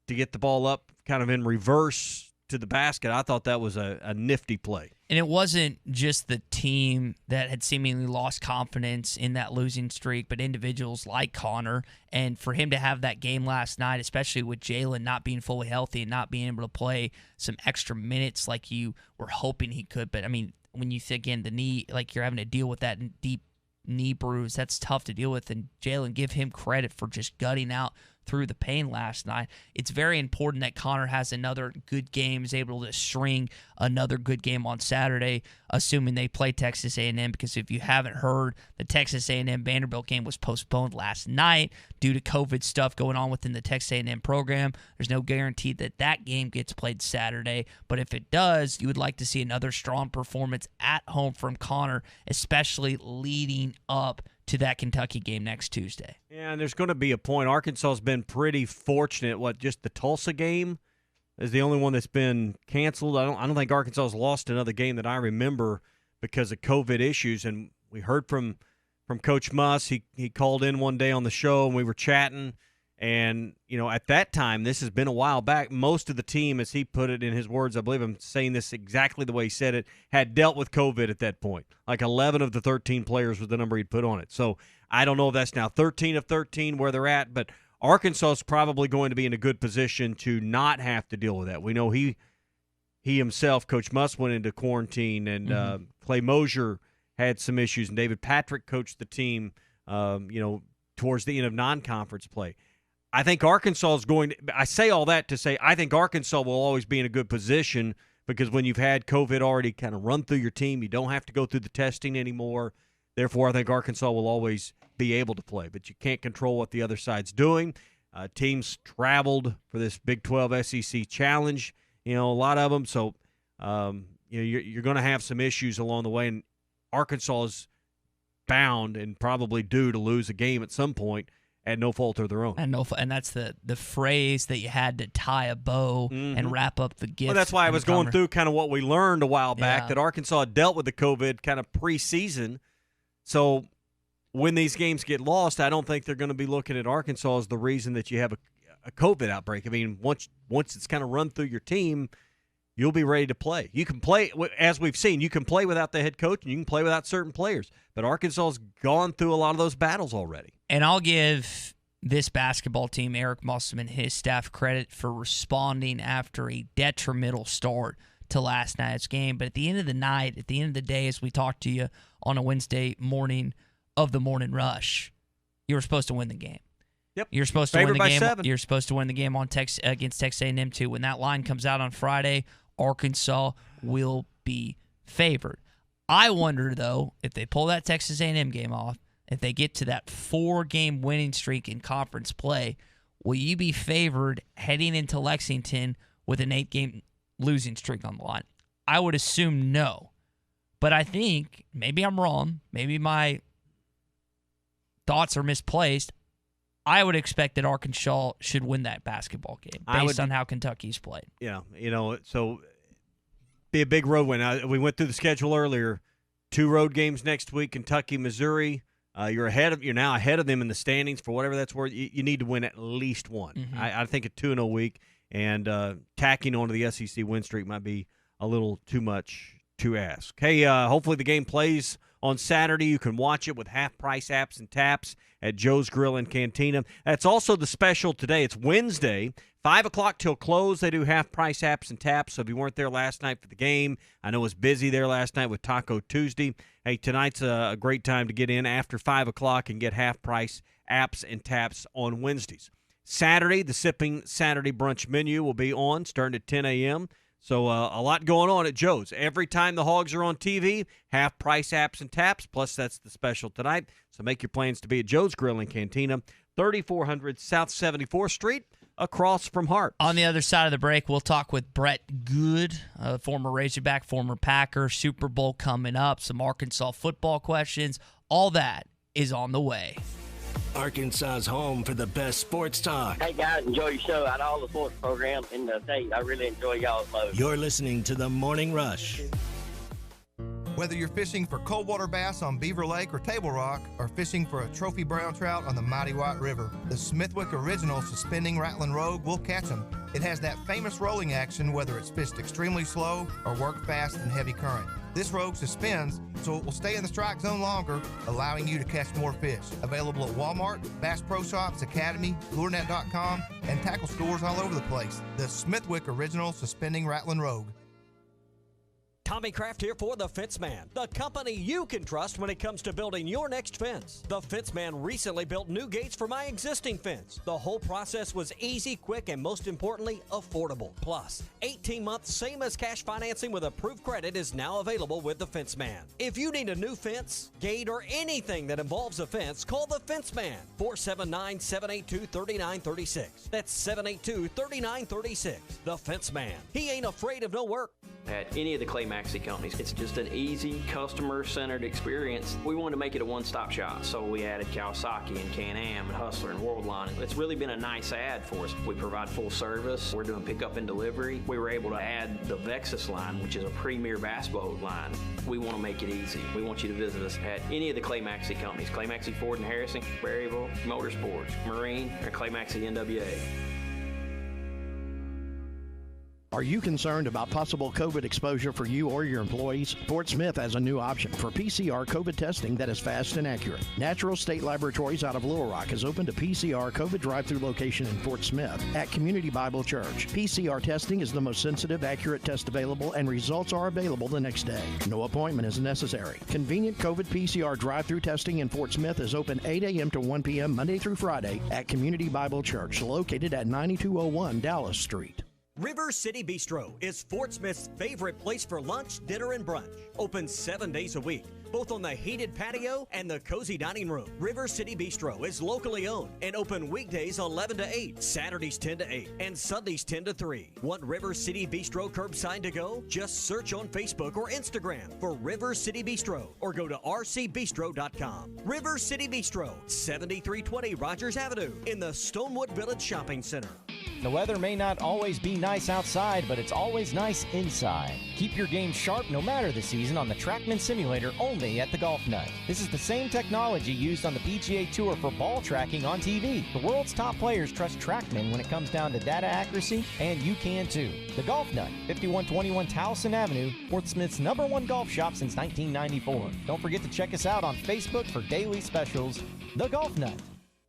S8: to get the ball up kind of in reverse to the basket, I thought that was a nifty play.
S7: And it wasn't just the team that had seemingly lost confidence in that losing streak, but individuals like Connor. And for him to have that game last night, especially with Jalen not being fully healthy and not being able to play some extra minutes like you were hoping he could. But, I mean, when you think, again, the knee, like you're having to deal with that deep knee bruise, that's tough to deal with. And Jalen, give him credit for just gutting out through the pain last night. It's very important that Connor has another good game, is able to string another good game on Saturday, assuming they play Texas A&M, because if you haven't heard, the Texas A&M Vanderbilt game was postponed last night due to COVID stuff going on within the Texas A&M program. There's no guarantee that game gets played Saturday, but if it does, you would like to see another strong performance at home from Connor, especially leading up to that Kentucky game next Tuesday.
S8: Yeah, and there's going to be a point. Arkansas has been pretty fortunate. Just the Tulsa game is the only one that's been canceled. I don't think Arkansas has lost another game that I remember because of COVID issues. And we heard from Coach Muss. He called in one day on the show, and we were chatting. And, at that time, this has been a while back, most of the team, as he put it in his words, I believe I'm saying this exactly the way he said it, had dealt with COVID at that point. Like 11 of the 13 players was the number he'd put on it. So I don't know if that's now 13 of 13 where they're at, but Arkansas is probably going to be in a good position to not have to deal with that. We know he himself, Coach Muss, went into quarantine, and Clay Mosier had some issues, and David Patrick coached the team, towards the end of non-conference play. I think Arkansas is going to – I say all that to say I think Arkansas will always be in a good position because when you've had COVID already kind of run through your team, you don't have to go through the testing anymore. Therefore, I think Arkansas will always be able to play. But you can't control what the other side's doing. Teams traveled for this Big 12 SEC Challenge, a lot of them. So, you're going to have some issues along the way. And Arkansas is bound and probably due to lose a game at some point at no fault of their own.
S7: And that's the phrase that you had to tie a bow and wrap up the gift.
S8: Well, that's why I was going through kind of what we learned a while back, that Arkansas dealt with the COVID kind of preseason. So when these games get lost, I don't think they're going to be looking at Arkansas as the reason that you have a COVID outbreak. I mean, once it's kind of run through your team, you'll be ready to play. You can play, as we've seen, you can play without the head coach and you can play without certain players. But Arkansas has gone through a lot of those battles already.
S7: And I'll give this basketball team, Eric Musselman, his staff credit for responding after a detrimental start to last night's game. But at the end of the night, at the end of the day, as we talked to you on a Wednesday morning of the Morning Rush, you were supposed to win the game.
S8: Yep.
S7: You're supposed to win the game.
S8: 7.
S7: You're supposed to win the game against Texas A&M too. When that line comes out on Friday, Arkansas will be favored. I wonder, though, if they pull that Texas A&M game off, if they get to that 4-game winning streak in conference play, will you be favored heading into Lexington with an 8-game losing streak on the line? I would assume no. But I think, maybe I'm wrong, maybe my thoughts are misplaced, I would expect that Arkansas should win that basketball game based on how Kentucky's played.
S8: Yeah, so Be a big road win. We went through the schedule earlier. 2 road games next week, Kentucky, Missouri. You're now ahead of them in the standings for whatever that's worth. You need to win at least one.
S7: Mm-hmm.
S8: I think a 2-0 week and tacking onto the SEC win streak might be a little too much to ask. Hey, hopefully the game plays on Saturday. You can watch it with half-price apps and taps at Joe's Grill and Cantina. That's also the special today. It's Wednesday, 5 o'clock till close. They do half-price apps and taps, so if you weren't there last night for the game, I know it was busy there last night with Taco Tuesday. Hey, tonight's a great time to get in after 5 o'clock and get half-price apps and taps on Wednesdays. Saturday, the Sipping Saturday brunch menu will be on starting at 10 a.m., so a lot going on at Joe's. Every time the Hogs are on TV, half-price apps and taps, plus that's the special tonight. So make your plans to be at Joe's Grill and Cantina, 3400 South 74th Street, across from Hart.
S7: On the other side of the break, we'll talk with Brett Good, former Razorback, former Packer, Super Bowl coming up, some Arkansas football questions. All that is on the way.
S19: Arkansas's home for the best sports talk.
S3: Hey, guys, enjoy your show. Out of all the sports programs in the state, I really enjoy y'all's most.
S19: You're listening to The Morning Rush.
S4: Whether you're fishing for coldwater bass on Beaver Lake or Table Rock, or fishing for a trophy brown trout on the mighty White River, the Smithwick Original Suspending Rattling Rogue will catch them. It has that famous rolling action whether it's fished extremely slow or worked fast in heavy current. This rogue suspends, so it will stay in the strike zone longer, allowing you to catch more fish. Available at Walmart, Bass Pro Shops, Academy, LureNet.com, and tackle stores all over the place. The Smithwick Original Suspending Rattling Rogue.
S11: Tommy Kraft here for The Fence Man, the company you can trust when it comes to building your next fence. The Fence Man recently built new gates for my existing fence. The whole process was easy, quick, and most importantly, affordable. Plus, 18 months same as cash financing with approved credit is now available with The Fence Man. If you need a new fence, gate, or anything that involves a fence, call The Fence Man, 479-782-3936. That's 782-3936. The Fence Man. He ain't afraid of no work.
S5: At any of the Clay Maxey companies, it's just an easy, customer-centered experience. We wanted to make it a one-stop shop, so we added Kawasaki and Can-Am and Hustler and Worldline. It's really been a nice add for us. We provide full service. We're doing pickup and delivery. We were able to add the Vexus line, which is a premier bass boat line. We want to make it easy. We want you to visit us at any of the Clay Maxey companies, Clay Maxey Ford and Harrison, Berryville, Motorsports, Marine, or Clay Maxey NWA.
S16: Are you concerned about possible COVID exposure for you or your employees? Fort Smith has a new option for PCR COVID testing that is fast and accurate. Natural State Laboratories out of Little Rock has opened a PCR COVID drive-thru location in Fort Smith at Community Bible Church. PCR testing is the most sensitive, accurate test available, and results are available the next day. No appointment is necessary. Convenient COVID PCR drive-thru testing in Fort Smith is open 8 a.m. to 1 p.m. Monday through Friday at Community Bible Church, located at 9201 Dallas Street.
S11: River City Bistro is Fort Smith's favorite place for lunch, dinner, and brunch. Open 7 days a week, both on the heated patio and the cozy dining room. River City Bistro is locally owned and open weekdays 11 to 8, Saturdays 10 to 8, and Sundays 10 to 3. Want River City Bistro curbside to go? Just search on Facebook or Instagram for River City Bistro or go to rcbistro.com. River City Bistro, 7320 Rogers Avenue in the Stonewood Village Shopping Center.
S9: The weather may not always be nice outside, but it's always nice inside. Keep your game sharp no matter the season on the TrackMan Simulator only at the Golf Nut. This is the same technology used on the PGA Tour for ball tracking on TV. The world's top players trust TrackMan when it comes down to data accuracy, and you can too. The Golf Nut, 5121 Towson Avenue, Fort Smith's #1 golf shop since 1994. Don't forget to check us out on Facebook for daily specials. The Golf Nut.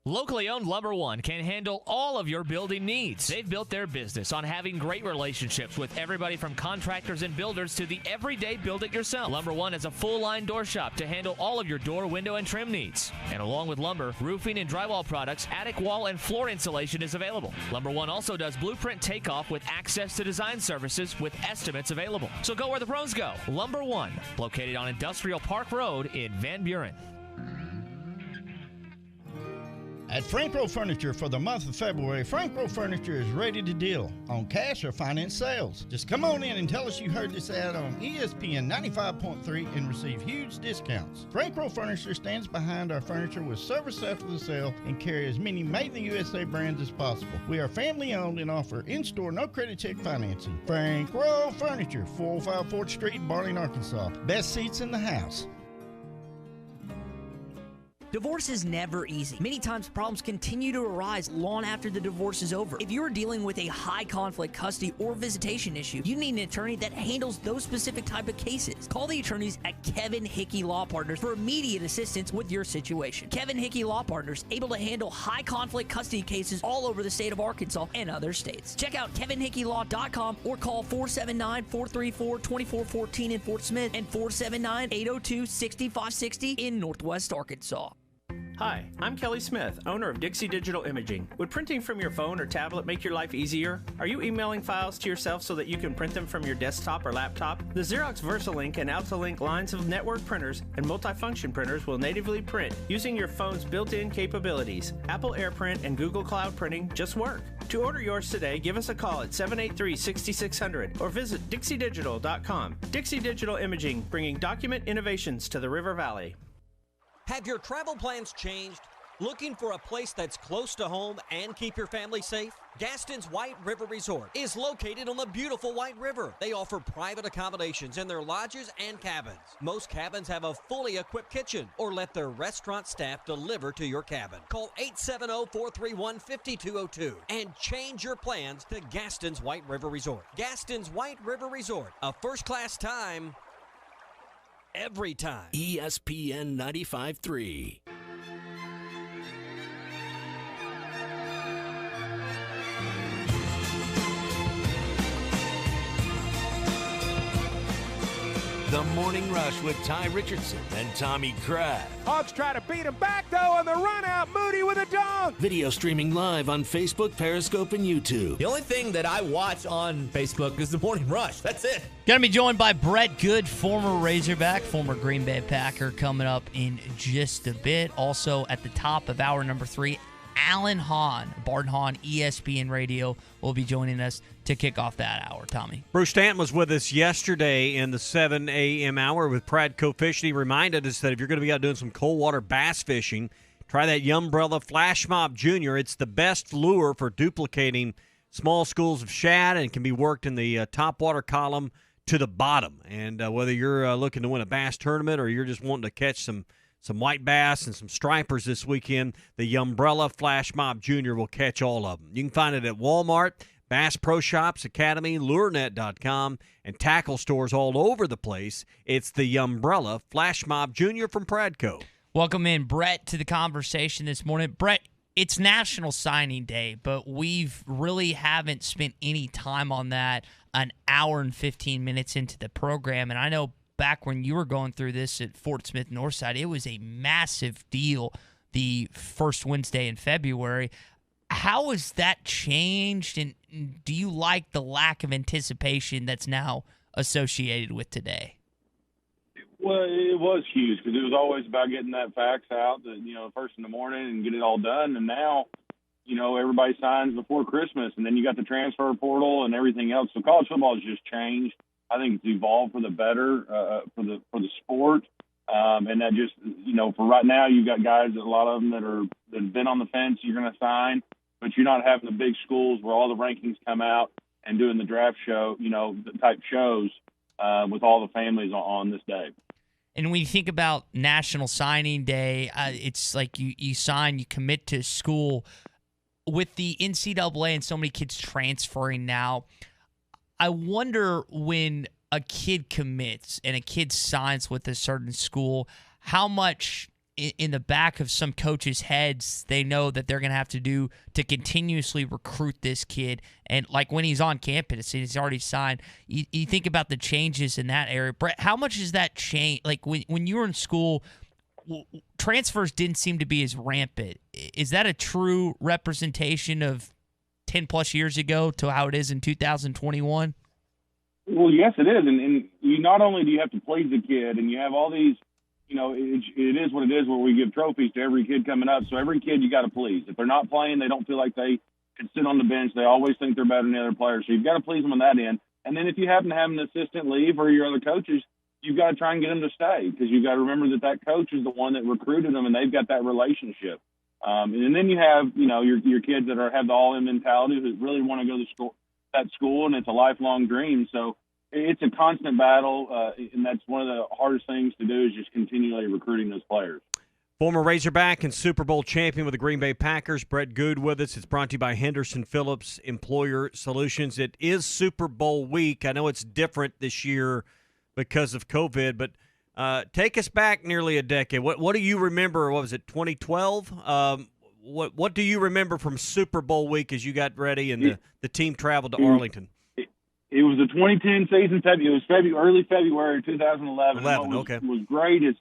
S10: Locally owned Lumber One can handle all of your building needs. They've built their business on having great relationships with everybody from contractors and builders to the everyday build-it-yourself. Lumber One has a full-line door shop to handle all of your door, window, and trim needs. And along with lumber, roofing and drywall products, attic wall and floor insulation is available. Lumber One also does blueprint takeoff with access to design services with estimates available. So go where the pros go. Lumber One, located on Industrial Park Road in Van Buren.
S12: At Frank Rowe Furniture for the month of February, Frank Rowe Furniture is ready to deal on cash or finance sales. Just come on in and tell us you heard this ad on ESPN 95.3 and receive huge discounts. Frank Rowe Furniture stands behind our furniture with service after the sale and carry as many made-in-the-USA brands as possible. We are family-owned and offer in-store no-credit check financing. Frank Rowe Furniture, 405 4th Street, Barling, Arkansas. Best seats in the house.
S20: Divorce is never easy. Many times problems continue to arise long after the divorce is over. If you are dealing with a high conflict custody or visitation issue, you need an attorney that handles those specific type of cases. Call the attorneys at Kevin Hickey Law Partners for immediate assistance with your situation. Kevin Hickey Law Partners, able to handle high conflict custody cases all over the state of Arkansas and other states. Check out kevinhickeylaw.com or call 479-434-2414 in Fort Smith and 479-802-6560 in Northwest Arkansas.
S5: Hi, I'm Kelly Smith, owner of Dixie Digital Imaging. Would printing from your phone or tablet make your life easier? Are you emailing files to yourself so that you can print them from your desktop or laptop? The Xerox VersaLink and AltaLink lines of network printers and multifunction printers will natively print using your phone's built-in capabilities. Apple AirPrint and Google Cloud Printing just work. To order yours today, give us a call at 783-6600 or visit dixiedigital.com. Dixie Digital Imaging, bringing document innovations to the River Valley.
S11: Have your travel plans changed? Looking for a place that's close to home and keep your family safe? Gaston's White River Resort is located on the beautiful White River. They offer private accommodations in their lodges and cabins. Most cabins have a fully equipped kitchen or let their restaurant staff deliver to your cabin. Call 870-431-5202 and change your plans to Gaston's White River Resort. Gaston's White River Resort, a first-class time every time.
S19: ESPN 95.3. The Morning Rush with Ty Richardson and Tommy Crabb.
S22: Hogs try to beat him back, though, on the run out. Moody with a dunk.
S19: Video streaming live on Facebook, Periscope, and YouTube.
S13: The only thing that I watch on Facebook is The Morning Rush. That's it.
S7: Going to be joined by Brett Good, former Razorback, former Green Bay Packer, coming up in just a bit. Also at the top of hour number 3, Alan Hahn, Bart Hahn, ESPN Radio, will be joining us to kick off that hour. Tommy.
S8: Bruce Stanton was with us yesterday in the 7 a.m. hour with Pradco Fishing. He reminded us that if you're going to be out doing some cold water bass fishing, try that Umbrella Flash Mob Junior. It's the best lure for duplicating small schools of shad and can be worked in the top water column to the bottom. And whether you're looking to win a bass tournament or you're just wanting to catch some white bass and some stripers this weekend, the Umbrella Flash Mob Junior will catch all of them. You can find it at Walmart, Bass Pro Shops, Academy, LureNet.com, and tackle stores all over the place. It's the Umbrella Flash Mob Junior from Pradco.
S7: Welcome in, Brett, to the conversation this morning. Brett, it's National Signing Day, but we've really haven't spent any time on that an hour and 15 minutes into the program. And I know back when you were going through this at Fort Smith Northside, it was a massive deal the first Wednesday in February. How has that changed, and do you like the lack of anticipation that's now associated with today?
S18: Well, it was huge because it was always about getting that fax out, first in the morning and get it all done. And now, everybody signs before Christmas, and then you got the transfer portal and everything else. So college football has just changed. I think it's evolved for the better for the sport, and that just for right now you've got guys, a lot of them that have been on the fence. You're going to sign, but you're not having the big schools where all the rankings come out and doing the draft show, the type shows with all the families on this day.
S7: And when you think about National Signing Day, it's like you sign, you commit to school. With the NCAA and so many kids transferring now, I wonder when a kid commits and a kid signs with a certain school, how much in the back of some coaches' heads they know that they're going to have to do to continuously recruit this kid. And like when he's on campus and he's already signed, you think about the changes in that area. Brett, how much has that changed? Like when you were in school, transfers didn't seem to be as rampant. Is that a true representation of 10-plus years ago to how it is in 2021?
S18: Well, yes, it is. And you not only do you have to please the kid, and you have all these it is what it is where we give trophies to every kid coming up. So every kid you got to please. If they're not playing, they don't feel like they can sit on the bench. They always think they're better than the other players. So you've got to please them on that end. And then if you happen to have an assistant leave or your other coaches, you've got to try and get them to stay because you've got to remember that coach is the one that recruited them and they've got that relationship. And then you have, your kids that have the all-in mentality that really want to go to that school, and it's a lifelong dream. So it's a constant battle, and that's one of the hardest things to do is just continually recruiting those players.
S8: Former Razorback and Super Bowl champion with the Green Bay Packers, Brett Good with us. It's brought to you by Henderson Phillips Employer Solutions. It is Super Bowl week. I know it's different this year because of COVID, but take us back nearly a decade. What do you remember? What was it, 2012? What do you remember from Super Bowl week as you got ready and the team traveled to Arlington?
S18: It was the 2010 season. It was early February 2011. What was great is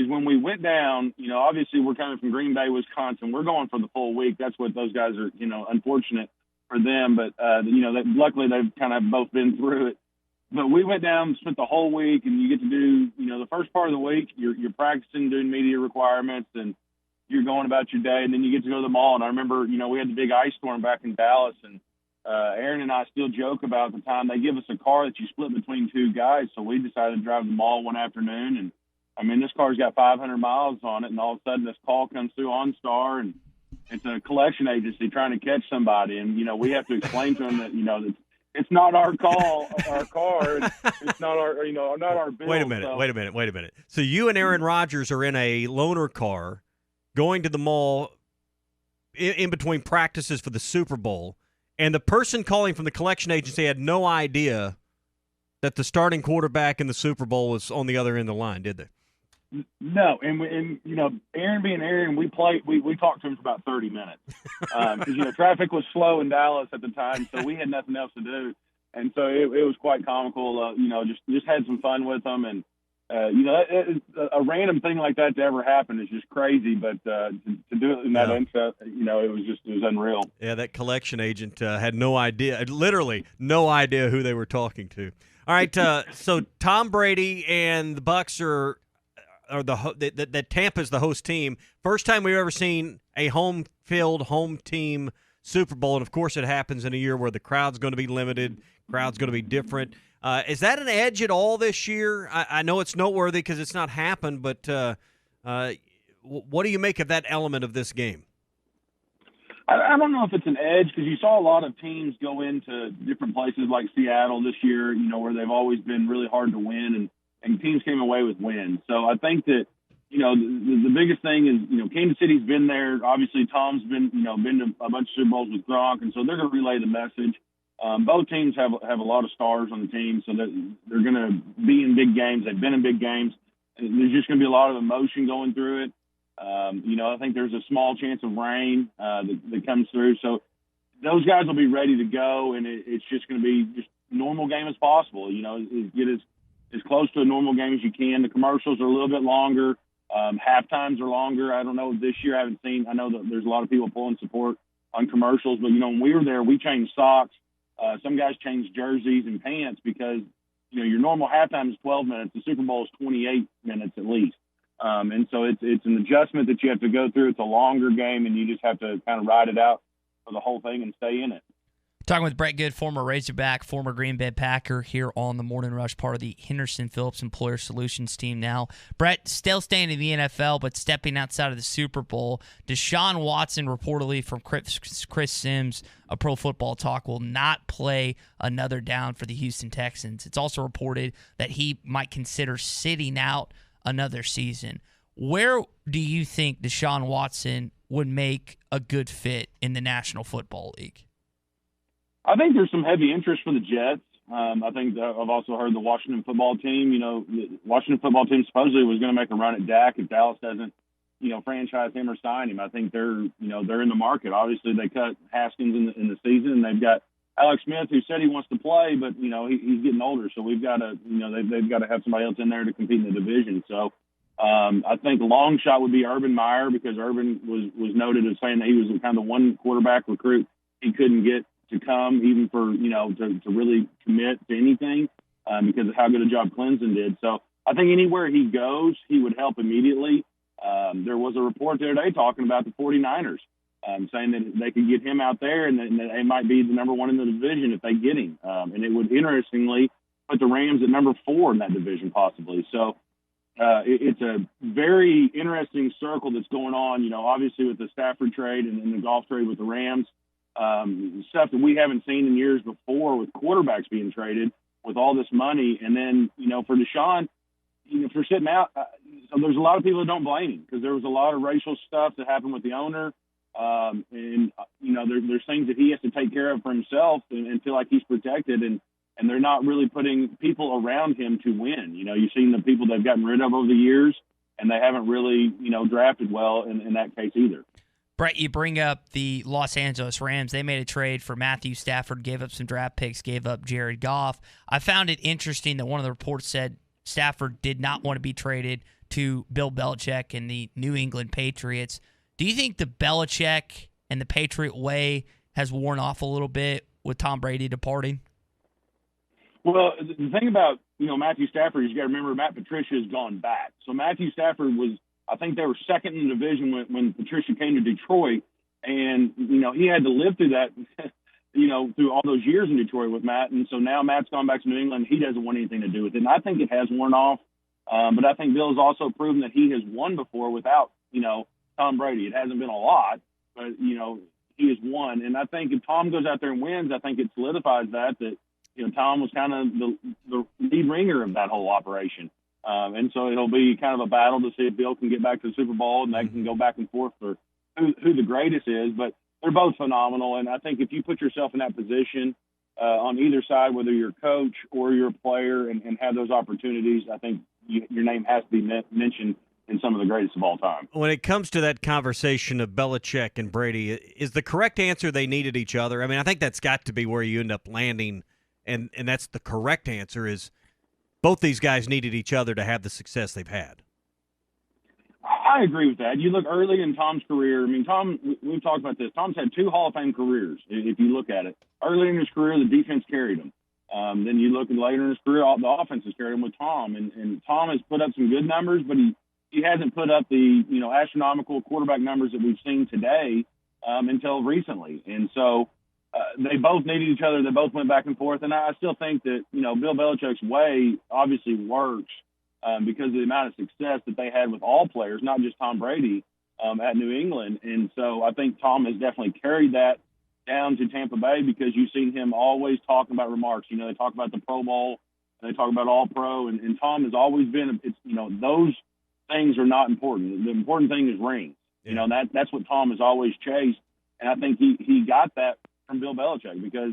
S18: when we went down, obviously we're coming from Green Bay, Wisconsin. We're going for the full week. That's what those guys are, unfortunate for them. But, luckily they've kind of both been through it. But we went down, spent the whole week, and you get to do, the first part of the week, you're practicing doing media requirements, and you're going about your day, and then you get to go to the mall. And I remember, we had the big ice storm back in Dallas, and Aaron and I still joke about the time they give us a car that you split between two guys. So we decided to drive to the mall one afternoon, and this car's got 500 miles on it, and all of a sudden this call comes through OnStar, and it's a collection agency trying to catch somebody. And, we have to explain to them that, that it's not our car. It's not our, not our bill.
S8: Wait a minute. So you and Aaron Rodgers are in a loaner car going to the mall in between practices for the Super Bowl, and the person calling from the collection agency had no idea that the starting quarterback in the Super Bowl was on the other end of the line, did they?
S18: No, and Aaron being Aaron, we talked to him for about 30 minutes because traffic was slow in Dallas at the time, so we had nothing else to do, and so it was quite comical. Just had some fun with them, and a random thing like that to ever happen is just crazy, but to do it in that instance, it was unreal.
S8: Yeah, that collection agent had no idea, literally no idea who they were talking to. All right, so Tom Brady and the Bucs are that Tampa's the host team. First time we've ever seen a home team Super Bowl, and of course it happens in a year where the crowd's going to be limited, crowd's going to be different. Is that an edge at all this year? I know it's noteworthy because it's not happened, but what do you make of that element of this game?
S18: I don't know if it's an edge because you saw a lot of teams go into different places like Seattle this year, where they've always been really hard to win, and teams came away with wins. So I think that, the biggest thing is, Kansas City's been there. Obviously, Tom's been to a bunch of Super Bowls with Gronk, and so they're going to relay the message. Both teams have a lot of stars on the team, so that they're going to be in big games. They've been in big games. There's just going to be a lot of emotion going through it. I think there's a small chance of rain that comes through. So those guys will be ready to go, and it's just going to be just normal game as possible. Get as close to a normal game as you can. The commercials are a little bit longer. Half times are longer. I don't know this year. I haven't seen. I know that there's a lot of people pulling support on commercials, but when we were there, we changed socks. Some guys changed jerseys and pants because your normal halftime is 12 minutes. The Super Bowl is 28 minutes at least. And so it's an adjustment that you have to go through. It's a longer game, and you just have to kind of ride it out for the whole thing and stay in it.
S7: Talking with Brett Good, former Razorback, former Green Bay Packer, here on the Morning Rush, part of the Henderson Phillips Employer Solutions team now. Brett, still staying in the NFL, but stepping outside of the Super Bowl. Deshaun Watson, reportedly from Chris Sims, a Pro Football Talk, will not play another down for the Houston Texans. It's also reported that he might consider sitting out another season. Where do you think Deshaun Watson would make a good fit in the National Football League?
S18: I think there's some heavy interest for the Jets. I think I've also heard the Washington football team. The Washington football team supposedly was going to make a run at Dak if Dallas doesn't, franchise him or sign him. I think they're in the market. Obviously, they cut Haskins in the season, and they've got Alex Smith, who said he wants to play, but he's getting older, so we've got to, they've got to have somebody else in there to compete in the division. So I think long shot would be Urban Meyer because Urban was noted as saying that he was kind of the one quarterback recruit he couldn't get to come even for, to really commit to anything because of how good a job Clemson did. So I think anywhere he goes, he would help immediately. There was a report the other day talking about the 49ers, saying that they could get him out there and that they might be the number one in the division if they get him. And it would, interestingly, put the Rams at number 4 in that division possibly. So it's a very interesting circle that's going on, obviously with the Stafford trade and the golf trade with the Rams, stuff that we haven't seen in years before with quarterbacks being traded with all this money. And then, for Deshaun, for sitting out, so there's a lot of people that don't blame him because there was a lot of racial stuff that happened with the owner. There's things that he has to take care of for himself and feel like he's protected. And they're not really putting people around him to win. You've seen the people they've gotten rid of over the years, and they haven't really, drafted well in that case either.
S7: Brett, you bring up the Los Angeles Rams. They made a trade for Matthew Stafford, gave up some draft picks, gave up Jared Goff. I found it interesting that one of the reports said Stafford did not want to be traded to Bill Belichick and the New England Patriots. Do you think the Belichick and the Patriot way has worn off a little bit with Tom Brady departing?
S18: Well, the thing about, Matthew Stafford is you got to remember Matt Patricia has gone back. So Matthew Stafford was, I think they were second in the division when Patricia came to Detroit. And, he had to live through that, through all those years in Detroit with Matt. And so now Matt's gone back to New England. He doesn't want anything to do with it. And I think it has worn off. But I think Bill has also proven that he has won before without, Tom Brady. It hasn't been a lot, but, he has won. And I think if Tom goes out there and wins, I think it solidifies that Tom was kind of the lead ringer of that whole operation. And so it'll be kind of a battle to see if Bill can get back to the Super Bowl and they can go back and forth for who the greatest is. But they're both phenomenal. And I think if you put yourself in that position on either side, whether you're a coach or you're a player and have those opportunities, I think your name has to be mentioned in some of the greatest of all time.
S8: When it comes to that conversation of Belichick and Brady, is the correct answer they needed each other? I mean, I think that's got to be where you end up landing. And that's the correct answer is both these guys needed each other to have the success they've had.
S18: I agree with that. You look early in Tom's career. I mean, Tom, we've talked about this. Tom's had 2 Hall of Fame careers, if you look at it. Early in his career, the defense carried him. Then you look at later in his career, the offense has carried him with Tom. And Tom has put up some good numbers, but he hasn't put up the, astronomical quarterback numbers that we've seen today until recently. And so they both needed each other. They both went back and forth. And I still think that, Bill Belichick's way obviously works because of the amount of success that they had with all players, not just Tom Brady at New England. And so I think Tom has definitely carried that down to Tampa Bay because you've seen him always talking about remarks. They talk about the Pro Bowl and they talk about All-Pro. And Tom has always been, those things are not important. The important thing is rings.
S8: Yeah.
S18: That's what Tom has always chased. And I think he got that from Bill Belichick because,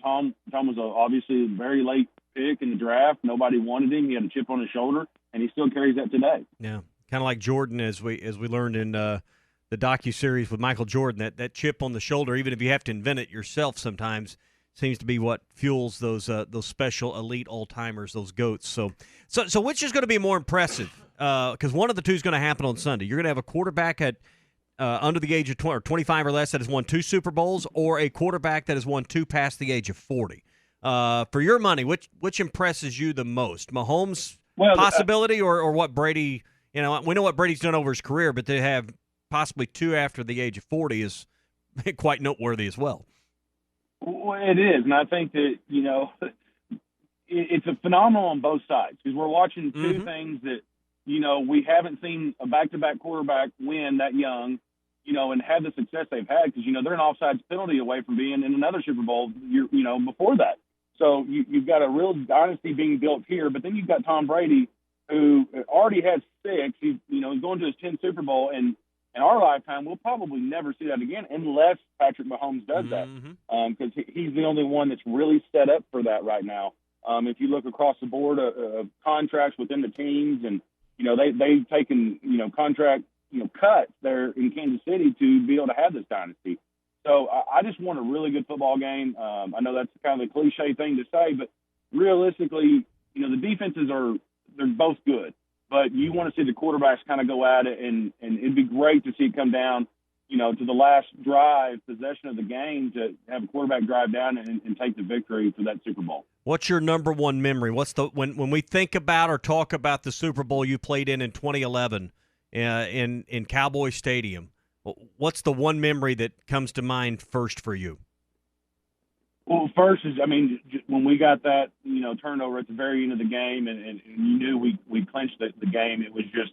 S18: Tom was obviously a very late pick in the draft. Nobody wanted him. He had a chip on his shoulder, and he still carries that today.
S8: Yeah, kind of like Jordan, as we learned in the docuseries with Michael Jordan, that chip on the shoulder, even if you have to invent it yourself sometimes, seems to be what fuels those special elite all-timers, those GOATs. So which is going to be more impressive? Because one of the two is going to happen on Sunday. You're going to have a quarterback at under the age of 20 or 25 or less that has won 2 Super Bowls, or a quarterback that has won 2 past the age of 40. For your money, which impresses you the most? Mahomes' possibility or what Brady? We know what Brady's done over his career, but to have possibly 2 after the age of 40 is quite noteworthy as well.
S18: Well, it is, and I think that it's a phenomenal on both sides because we're watching 2 things that we haven't seen a back-to-back quarterback win that young, and have the success they've had because they're an offsides penalty away from being in another Super Bowl, before that. So you've got a real dynasty being built here, but then you've got Tom Brady who already has 6. He's going to his 10th Super Bowl, and in our lifetime, we'll probably never see that again unless Patrick Mahomes does that because he's the only one that's really set up for that right now. If you look across the board of contracts within the teams and, they've taken, contract, cuts there in Kansas City to be able to have this dynasty. So I just want a really good football game. I know that's kind of a cliche thing to say, but realistically, the defenses they're both good. But you want to see the quarterbacks kind of go at it, and it'd be great to see it come down, to the last possession of the game to have a quarterback drive down and take the victory for that Super Bowl.
S8: What's your number one memory? What's the when we think about or talk about the Super Bowl you played in 2011 in Cowboy Stadium? What's the one memory that comes to mind first for you?
S18: Well, first is, when we got that, turnover at the very end of the game, and you knew we clinched the game, it was just,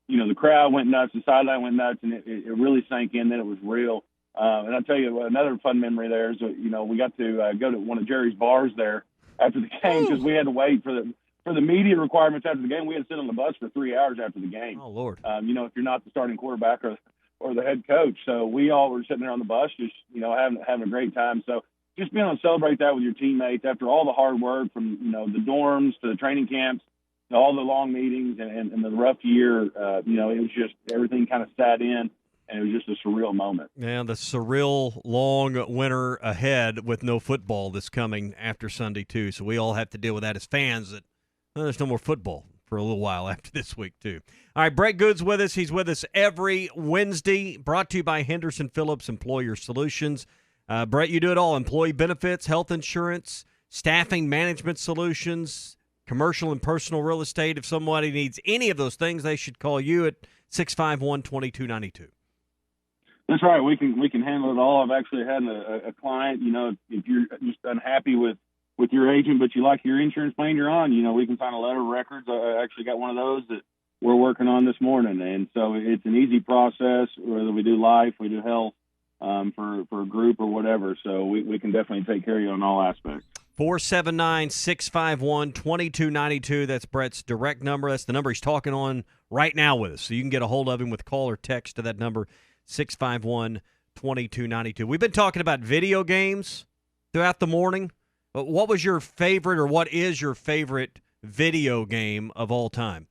S18: the crowd went nuts, the sideline went nuts, and it really sank in that it was real. And I'll tell you another fun memory there is, we got to go to one of Jerry's bars there after the game because we had to wait for the media requirements after the game. We had to sit on the bus for 3 hours after the game.
S8: Oh, Lord.
S18: If you're not the starting quarterback or the head coach. So we all were sitting there on the bus just, having a great time. So just being able to celebrate that with your teammates after all the hard work from, the dorms to the training camps, to all the long meetings and the rough year, it was just everything kind of sat in. And it was just a surreal moment.
S8: Yeah, the surreal long winter ahead with no football that's coming after Sunday, too. So we all have to deal with that as fans that there's no more football for a little while after this week, too. All right, Brett Good's with us. He's with us every Wednesday, brought to you by Henderson Phillips Employer Solutions. Brett, you do it all. Employee benefits, health insurance, staffing management solutions, commercial and personal real estate. If somebody needs any of those things, they should call you at 651-2292.
S18: That's right. We can handle it all. I've actually had a client, if you're just unhappy with your agent, but you like your insurance plan you're on, we can find a letter of records. I actually got one of those that we're working on this morning. And so it's an easy process, whether we do life, we do health, for a group or whatever. So we can definitely take care of you on all aspects.
S8: 479-651-2292. That's Brett's direct number. That's the number he's talking on right now with us. So you can get a hold of him with call or text to that number, 651-2292. We've been talking about video games throughout the morning. What was your favorite, or what is your favorite video game of all time?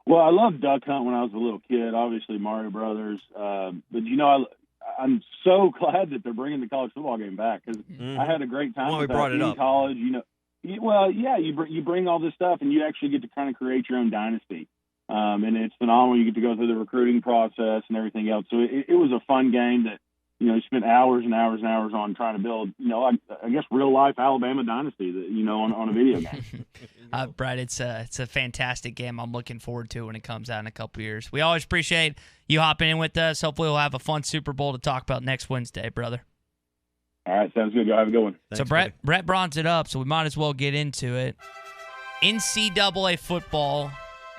S18: Well, I loved Duck Hunt when I was a little kid, obviously Mario Brothers. But, I'm so glad that they're bringing the college football game back because I had a great time with that in college. Well, yeah, you bring all this stuff and you actually get to kind of create your own dynasty. And it's phenomenal. You get to go through the recruiting process and everything else. So it was a fun game that, you spent hours and hours and hours on trying to build, I guess real life Alabama dynasty that, on a video game.
S7: Brett, it's a fantastic game. I'm looking forward to it when it comes out in a couple years. We always appreciate you hopping in with us. Hopefully we'll have a fun Super Bowl to talk about next Wednesday, brother.
S18: All right, sounds good. Y'all have a good one.
S7: Thanks, so Brett bronzed it up, so we might as well get into it. NCAA football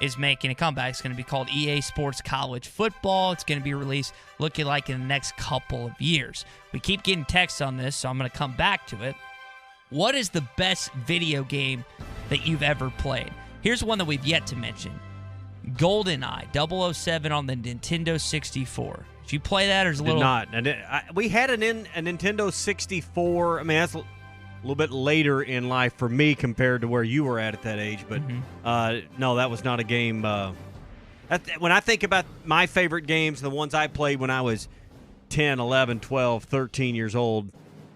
S7: is making a comeback. It's going to be called EA Sports College Football. It's going to be released looking like in the next couple of years. We keep getting texts on this, so I'm going to come back to it. What is the best video game that you've ever played? Here's one that we've yet to mention. GoldenEye 007 on the Nintendo 64. Did you play that, or is it a little...
S8: Did not. We had a Nintendo 64. I mean, that's a little bit later in life for me compared to where you were at that age. But no, that was not a game. When I think about my favorite games, the ones I played when I was 10, 11, 12, 13 years old,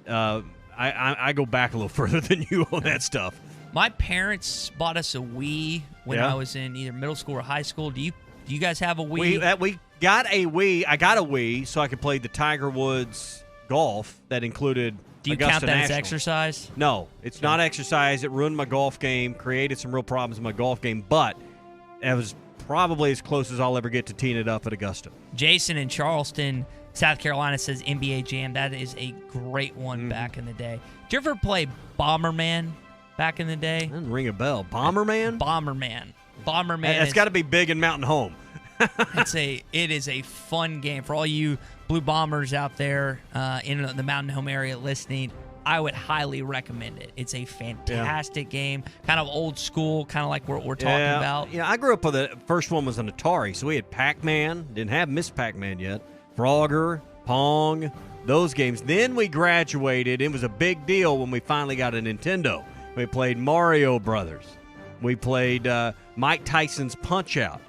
S8: I go back a little further than you on that stuff.
S7: My parents bought us a Wii when I was in either middle school or high school. Do you guys have a Wii?
S8: We got a Wii. I got a Wii so I could play the Tiger Woods golf that included
S7: Do you
S8: Augusta
S7: count that
S8: National.
S7: as exercise?
S8: No, it's not exercise. It ruined my golf game, created some real problems in my golf game, but it was probably as close as I'll ever get to teeing it up at Augusta.
S7: Jason in Charleston, South Carolina says NBA Jam. That is a great one back in the day. Did you ever play Bomberman back in the day?
S8: Doesn't ring a bell. Bomberman?
S7: Bomberman.
S8: It's got to be big in Mountain Home.
S7: It is a fun game for all you Blue Bombers out there in the Mountain Home area listening. I would highly recommend it. It's a fantastic game, kind of old school, kind of like what we're talking about.
S8: Yeah, I grew up with the first one was an Atari, so we had Pac-Man. Didn't have Miss Pac-Man yet. Frogger, Pong, those games. Then we graduated. It was a big deal when we finally got a Nintendo. We played Mario Brothers. We played Mike Tyson's Punch-Out.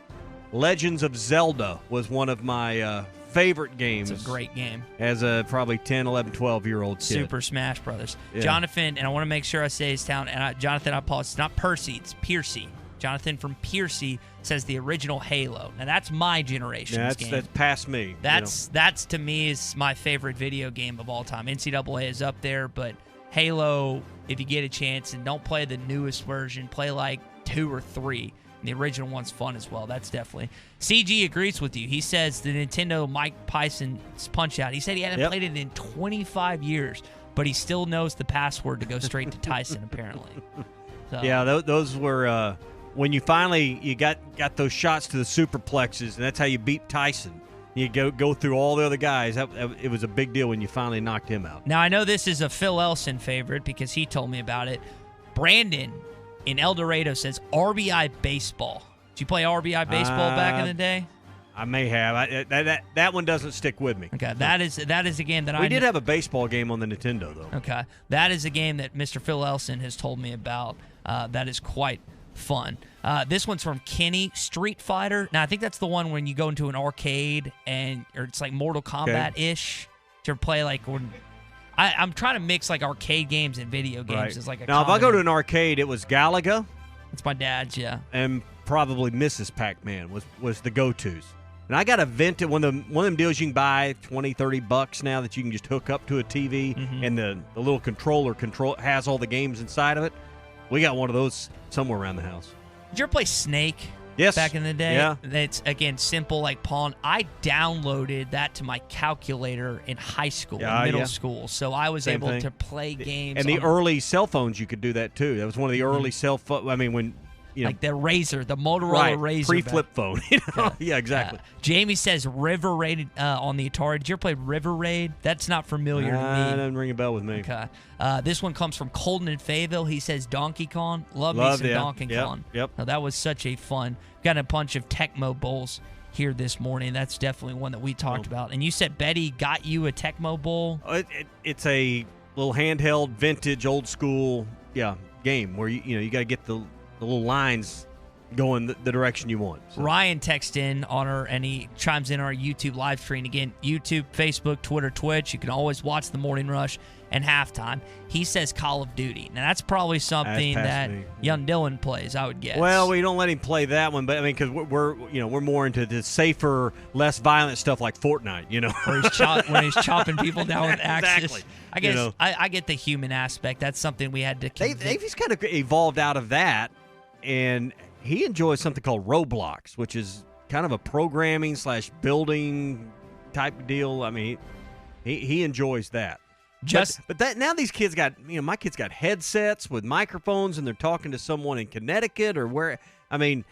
S8: Legends of Zelda was one of my favorite games.
S7: It's a great game.
S8: As a probably 10, 11, 12-year-old kid.
S7: Super Smash Brothers.
S8: Yeah.
S7: Jonathan, and I want to make sure I say his town. And Jonathan, I apologize. It's not Percy. It's Piercy. Jonathan from Piercy says the original Halo. Now, that's my generation's game.
S8: That's past me.
S7: That's to me is my favorite video game of all time. NCAA is up there, but Halo, if you get a chance, and don't play the newest version. Play like 2 or 3. And the original one's fun as well. That's definitely. CG agrees with you. He says the Nintendo Mike Tyson's Punch-Out. He said he hadn't played it in 25 years, but he still knows the password to go straight to Tyson, apparently. So.
S8: Yeah, those were when you finally got those shots to the superplexes, and that's how you beat Tyson. You go through all the other guys. It was a big deal when you finally knocked him out.
S7: Now, I know this is a Phil Elson favorite because he told me about it. Brandon in El Dorado says RBI Baseball. Did you play RBI Baseball back in the day?
S8: I may have. That one doesn't stick with me.
S7: Okay, that is a game that
S8: we did have a baseball game on the Nintendo, though.
S7: Okay, that is a game that Mr. Phil Elson has told me about. That is quite fun. This one's from Kenny, Street Fighter. Now, I think that's the one when you go into an arcade or it's like Mortal Kombat-ish. To play like when I'm trying to mix like arcade games and video games.
S8: Right.
S7: As like a
S8: now, if I go to an arcade, it was Galaga.
S7: It's my dad's, yeah.
S8: And probably Mrs. Pac-Man was the go-tos. And I got a vintage one of them deals you can buy $20-$30 now that you can just hook up to a TV and the little controller has all the games inside of it. We got one of those somewhere around the house.
S7: Did you ever play Snake?
S8: Yes.
S7: Back in the day?
S8: Yeah.
S7: It's, again, simple like Pawn. I downloaded that to my calculator in high school, middle school. So I was able to play games.
S8: And the early cell phones, you could do that too. That was one of the early cell phones. I mean, when...
S7: like the Razor, the Motorola Razor.
S8: Pre-flip phone. Yeah, exactly.
S7: Jamie says River Raid on the Atari. Did you ever play River Raid? That's not familiar to me.
S8: That doesn't ring a bell with me.
S7: Okay. This one comes from Colton in Fayetteville. He says Donkey Kong. Love me some Donkey Kong.
S8: Yep.
S7: Now, that was such a fun. Got a bunch of Tecmo Bowls here this morning. That's definitely one that we talked about. And you said Betty got you a Tecmo Bowl?
S8: It's a little handheld, vintage, old school game where you got to get the little lines going the direction you want. So.
S7: Ryan texts in and he chimes in our YouTube live stream. Again, YouTube, Facebook, Twitter, Twitch. You can always watch the Morning Rush and Halftime. He says Call of Duty. Now, that's probably something that young Dylan plays, I would guess.
S8: Well, we don't let him play that one, but I mean, because we're more into the safer, less violent stuff like Fortnite,
S7: when he's chopping people down with axes.
S8: Exactly.
S7: I guess I get the human aspect. That's something we had to.
S8: They've just kind of evolved out of that. And he enjoys something called Roblox, which is kind of a programming/building type deal. I mean, he enjoys that. But that now these kids got my kids got headsets with microphones and they're talking to someone in Connecticut or where. I mean,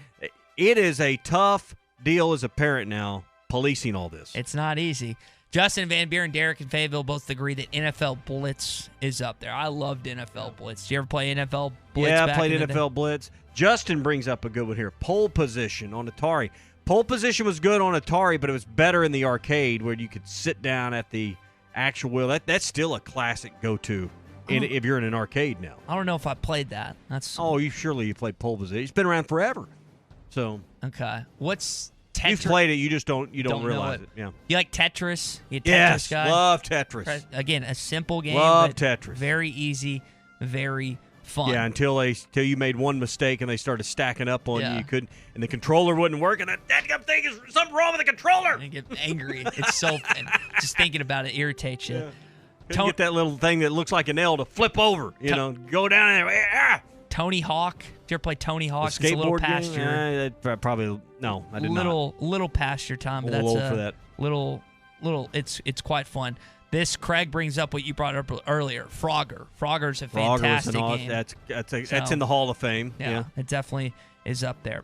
S8: it is a tough deal as a parent now policing all this.
S7: It's not easy. Justin Van Buren and Derek in Fayetteville both agree that NFL Blitz is up there. I loved NFL Blitz. Did you ever play NFL Blitz?
S8: Yeah, I played NFL Blitz. Justin brings up a good one here. Pole position on Atari. Pole position was good on Atari, but it was better in the arcade where you could sit down at the actual wheel. That's still a classic go-to if you're in an arcade now.
S7: I don't know if I played that.
S8: You played pole position. It's been around forever. So
S7: okay, what's
S8: You've played it, you just don't realize it. Yeah.
S7: You like Tetris? You a Tetris
S8: yes,
S7: guy?
S8: Love Tetris.
S7: Again, a simple game.
S8: Love
S7: but
S8: Tetris.
S7: Very easy, very fun.
S8: Yeah, until you made one mistake and they started stacking up on you. You couldn't, and the controller wouldn't work, and that thing is something wrong with the controller.
S7: And you get angry. It's so fun. Just thinking about it irritates you.
S8: Yeah. Get that little thing that looks like an L to flip over. Go down there.
S7: Tony Hawk. Did you ever play Tony Hawk?
S8: It's a little past your. Probably no. I did not.
S7: Little past your time, but
S8: that's
S7: old
S8: for that.
S7: Little. It's quite fun. This Craig brings up what you brought up earlier. Frogger. Frogger's a fantastic game.
S8: That's in the Hall of Fame. Yeah,
S7: it definitely is up there.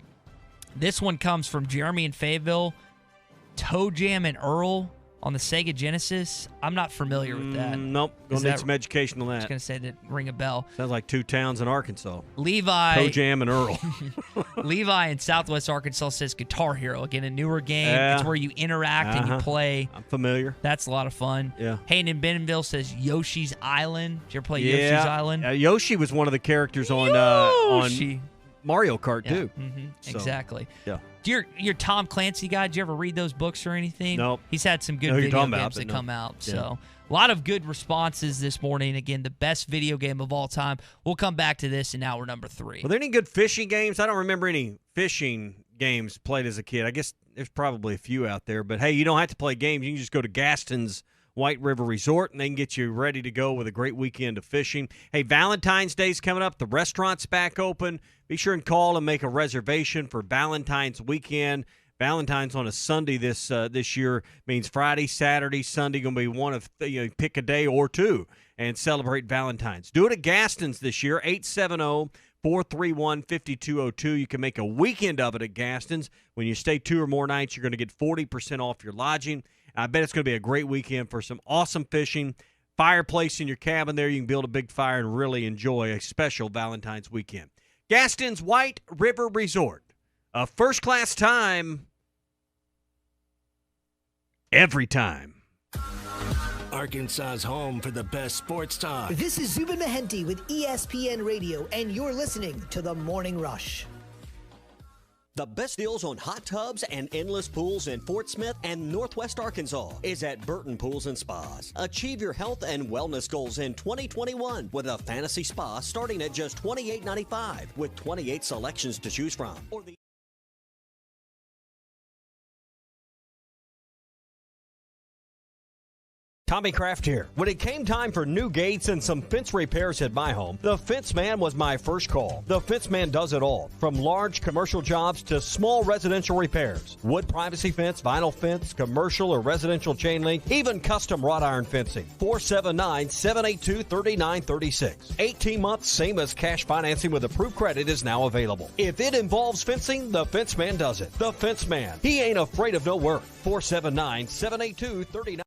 S7: This one comes from Jeremy in Fayetteville. Toe Jam and Earl on the Sega Genesis. I'm not familiar with that.
S8: Nope. Gonna need some education on that.
S7: I was going to say that ring a bell.
S8: Sounds like two towns in Arkansas.
S7: Levi.
S8: Toe Jam and Earl.
S7: Levi in Southwest Arkansas says Guitar Hero. Again, a newer game. It's where you interact and you play.
S8: I'm familiar.
S7: That's a lot of fun.
S8: Yeah.
S7: Hayden in Bentonville says Yoshi's Island. Did you ever play Yoshi's Island?
S8: Yoshi was one of the characters on Mario Kart, too.
S7: Mm-hmm. So, exactly.
S8: Yeah.
S7: You're Tom Clancy guy. Did you ever read those books or anything?
S8: Nope.
S7: He's had some good video games that come out.
S8: Yeah.
S7: So a lot of good responses this morning. Again, the best video game of all time. We'll come back to this in hour number 3.
S8: Were there any good fishing games? I don't remember any fishing games played as a kid. I guess there's probably a few out there. But, hey, you don't have to play games. You can just go to Gaston's White River Resort, and they can get you ready to go with a great weekend of fishing. Hey, Valentine's Day's coming up. The restaurant's back open. Be sure and call and make a reservation for Valentine's weekend. Valentine's on a Sunday this year means Friday, Saturday, Sunday going to be one of pick a day or two and celebrate Valentine's. Do it at Gaston's this year, 870-431-5202. You can make a weekend of it at Gaston's. When you stay 2 or more nights, you're going to get 40% off your lodging. I bet it's going to be a great weekend for some awesome fishing. Fireplace in your cabin there. You can build a big fire and really enjoy a special Valentine's weekend. Gaston's White River Resort. A first-class time every time.
S19: Arkansas's home for the best sports talk.
S15: This is Zubin Mehenti with ESPN Radio, and you're listening to The Morning Rush.
S11: The best deals on hot tubs and endless pools in Fort Smith and Northwest Arkansas is at Burton Pools and Spas. Achieve your health and wellness goals in 2021 with a fantasy spa starting at just $28.95 with 28 selections to choose from. Tommy Kraft here. When it came time for new gates and some fence repairs at my home, the Fence Man was my first call. The Fence Man does it all, from large commercial jobs to small residential repairs. Wood privacy fence, vinyl fence, commercial or residential chain link, even custom wrought iron fencing. 479-782-3936. 18 months, same as cash financing with approved credit is now available. If it involves fencing, the Fence Man does it. The Fence Man. He ain't afraid of no work. 479-782-3936.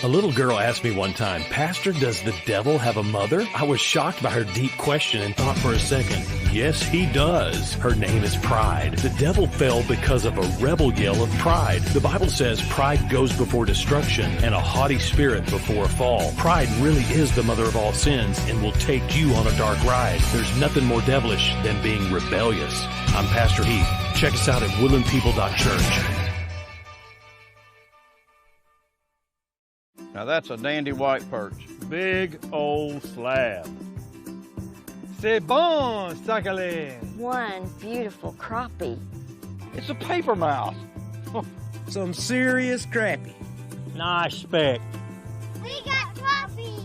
S17: A little girl asked me one time, "Pastor, does the devil have a mother?" I was shocked by her deep question and thought for a second, yes, he does. Her name is pride. The devil fell because of a rebel yell of pride. The Bible says pride goes before destruction and a haughty spirit before a fall. Pride really is the mother of all sins and will take you on a dark ride. There's nothing more devilish than being rebellious. I'm Pastor Heath. Check us out at woodlandpeople.church.
S23: Now that's a dandy white perch. Big old slab. C'est bon, sacalé.
S24: One beautiful crappie.
S23: It's a paper mouse.
S25: Some serious crappie.
S23: Nice speck.
S24: We got crappie.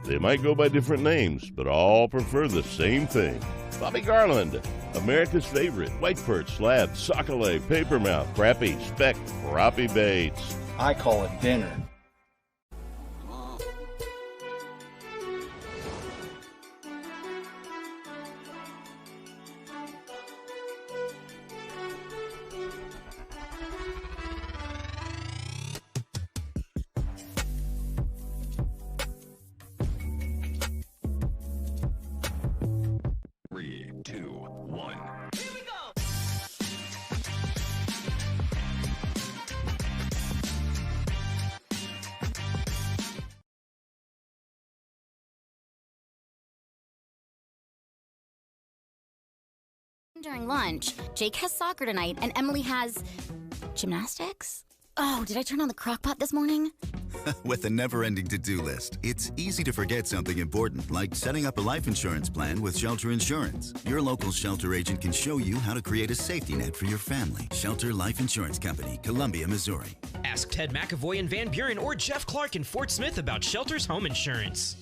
S26: They might go by different names, but all prefer the same thing. Bobby Garland, America's favorite white perch, slab, sacalé, paper mouth, crappie, speck, crappie baits.
S23: I call it dinner.
S27: During lunch, Jake has soccer tonight and Emily has gymnastics? Oh, did I turn on the crock pot this morning?
S28: With a never-ending to-do list, it's easy to forget something important, like setting up a life insurance plan with Shelter Insurance. Your local Shelter agent can show you how to create a safety net for your family. Shelter Life Insurance Company, Columbia, Missouri.
S29: Ask Ted McAvoy in Van Buren or Jeff Clark in Fort Smith about Shelter's home insurance.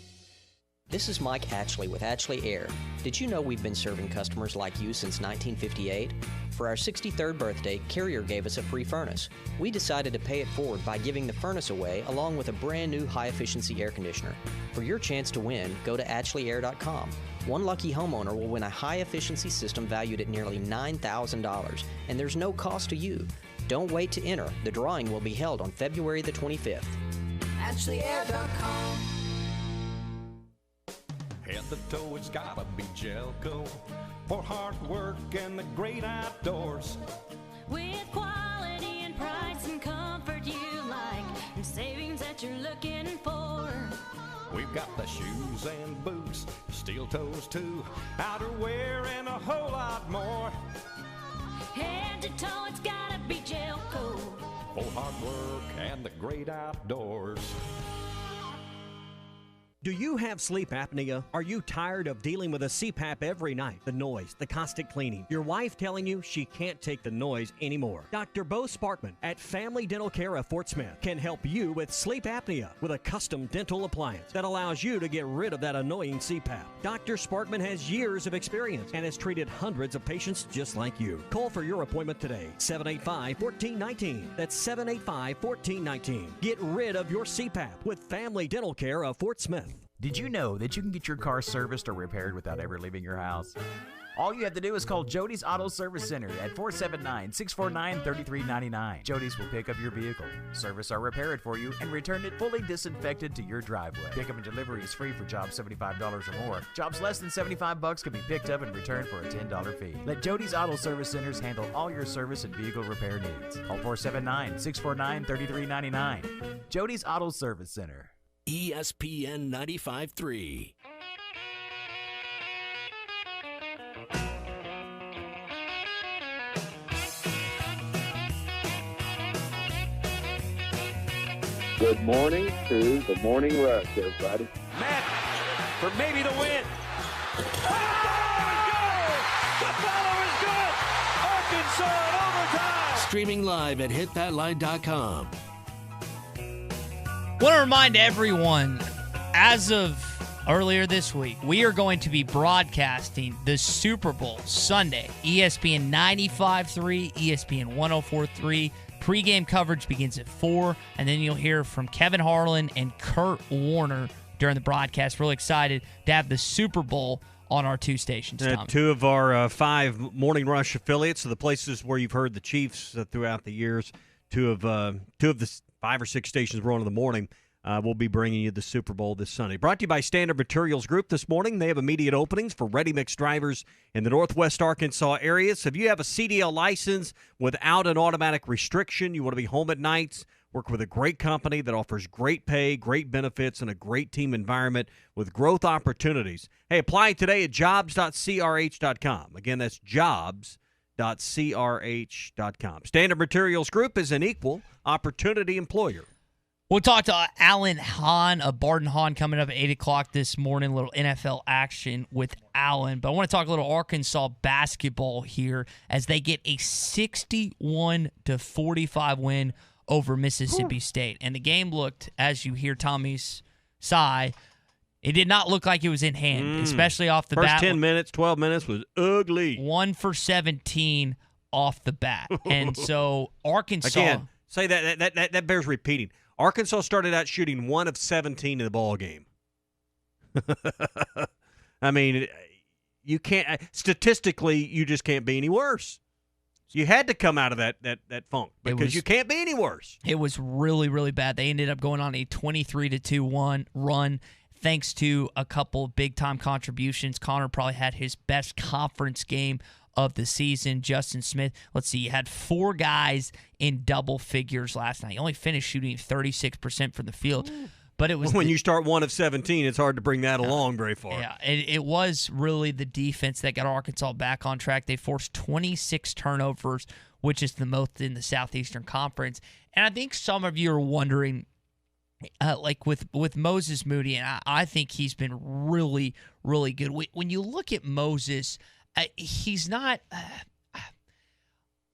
S5: This is Mike Hatchley with Hatchley Air. Did you know we've been serving customers like you since 1958? For our 63rd birthday, Carrier gave us a free furnace. We decided to pay it forward by giving the furnace away along with a brand new high-efficiency air conditioner. For your chance to win, go to AtchleyAir.com. One lucky homeowner will win a high-efficiency system valued at nearly $9,000, and there's no cost to you. Don't wait to enter. The drawing will be held on February the 25th.
S30: AtchleyAir.com.
S31: Head to toe, it's gotta be Gelco for hard work and the great outdoors.
S32: With quality and price and comfort you like, and savings that you're looking for.
S31: We've got the shoes and boots, steel toes too, outerwear and a whole lot more.
S32: Head to toe, it's gotta be Gelco
S31: For hard work and the great outdoors.
S11: Do you have sleep apnea? Are you tired of dealing with a CPAP every night? The noise, the constant cleaning. Your wife telling you she can't take the noise anymore. Dr. Bo Sparkman at Family Dental Care of Fort Smith can help you with sleep apnea with a custom dental appliance that allows you to get rid of that annoying CPAP. Dr. Sparkman has years of experience and has treated hundreds of patients just like you. Call for your appointment today. 785-1419. That's 785-1419. Get rid of your CPAP with Family Dental Care of Fort Smith.
S1: Did you know that you can get your car serviced or repaired without ever leaving your house? All you have to do is call Jody's Auto Service Center at 479-649-3399. Jody's will pick up your vehicle, service or repair it for you, and return it fully disinfected to your driveway. Pickup and delivery is free for jobs $75 or more. Jobs less than $75 can be picked up and returned for a $10 fee. Let Jody's Auto Service Centers handle all your service and vehicle repair needs. Call 479-649-3399. Jody's Auto Service Center.
S19: ESPN 95.3.
S2: Good morning to the Morning Rush, everybody.
S23: Matt for maybe the win. Oh, the follow is good. Arkansas in overtime.
S19: Streaming live at hitthatline.com.
S7: Want to remind everyone, as of earlier this week, we are going to be broadcasting the Super Bowl Sunday. ESPN 95.3, ESPN 104.3. Pre-game coverage begins at 4, and then you'll hear from Kevin Harlan and Kurt Warner during the broadcast. Really excited to have the Super Bowl on our two stations, Tommy.
S8: Two of our 5 Morning Rush affiliates, so the places where you've heard the Chiefs throughout the years. Two of the 5 or 6 stations we're on in the morning. We'll be bringing you the Super Bowl this Sunday. Brought to you by Standard Materials Group this morning. They have immediate openings for ready-mix drivers in the Northwest Arkansas area. So if you have a CDL license without an automatic restriction, you want to be home at nights, work with a great company that offers great pay, great benefits, and a great team environment with growth opportunities. Hey, apply today at jobs.crh.com. Again, that's jobs.crh.com. Standard Materials Group is an equal opportunity employer.
S7: We'll talk to Alan Hahn of Barton Hahn coming up at 8 o'clock this morning. A little NFL action with Alan. But I want to talk a little Arkansas basketball here as they get a 61-45 win over Mississippi State. And the game looked, as you hear Tommy's sigh, it did not look like it was in hand, especially off the bat.
S8: First 10 minutes, 12 minutes was ugly.
S7: 1 for 17 off the bat. And so Arkansas.
S8: Again, say that bears repeating. Arkansas started out shooting 1 of 17 in the ball game. I mean, you can't statistically. You just can't be any worse. You had to come out of that funk because you can't be any worse.
S7: It was really, really bad. They ended up going on a 23-2 run thanks to a couple of big-time contributions. Connor probably had his best conference game of the season. Justin Smith, let's see, you had 4 guys in double figures last night. You only finished shooting 36% from the field. But it was
S8: when you start 1 of 17, it's hard to bring that along very far.
S7: Yeah, it was really the defense that got Arkansas back on track. They forced 26 turnovers, which is the most in the Southeastern Conference. And I think some of you are wondering, like with Moses Moody, and I think he's been really, really good. When you look at Moses, he's not.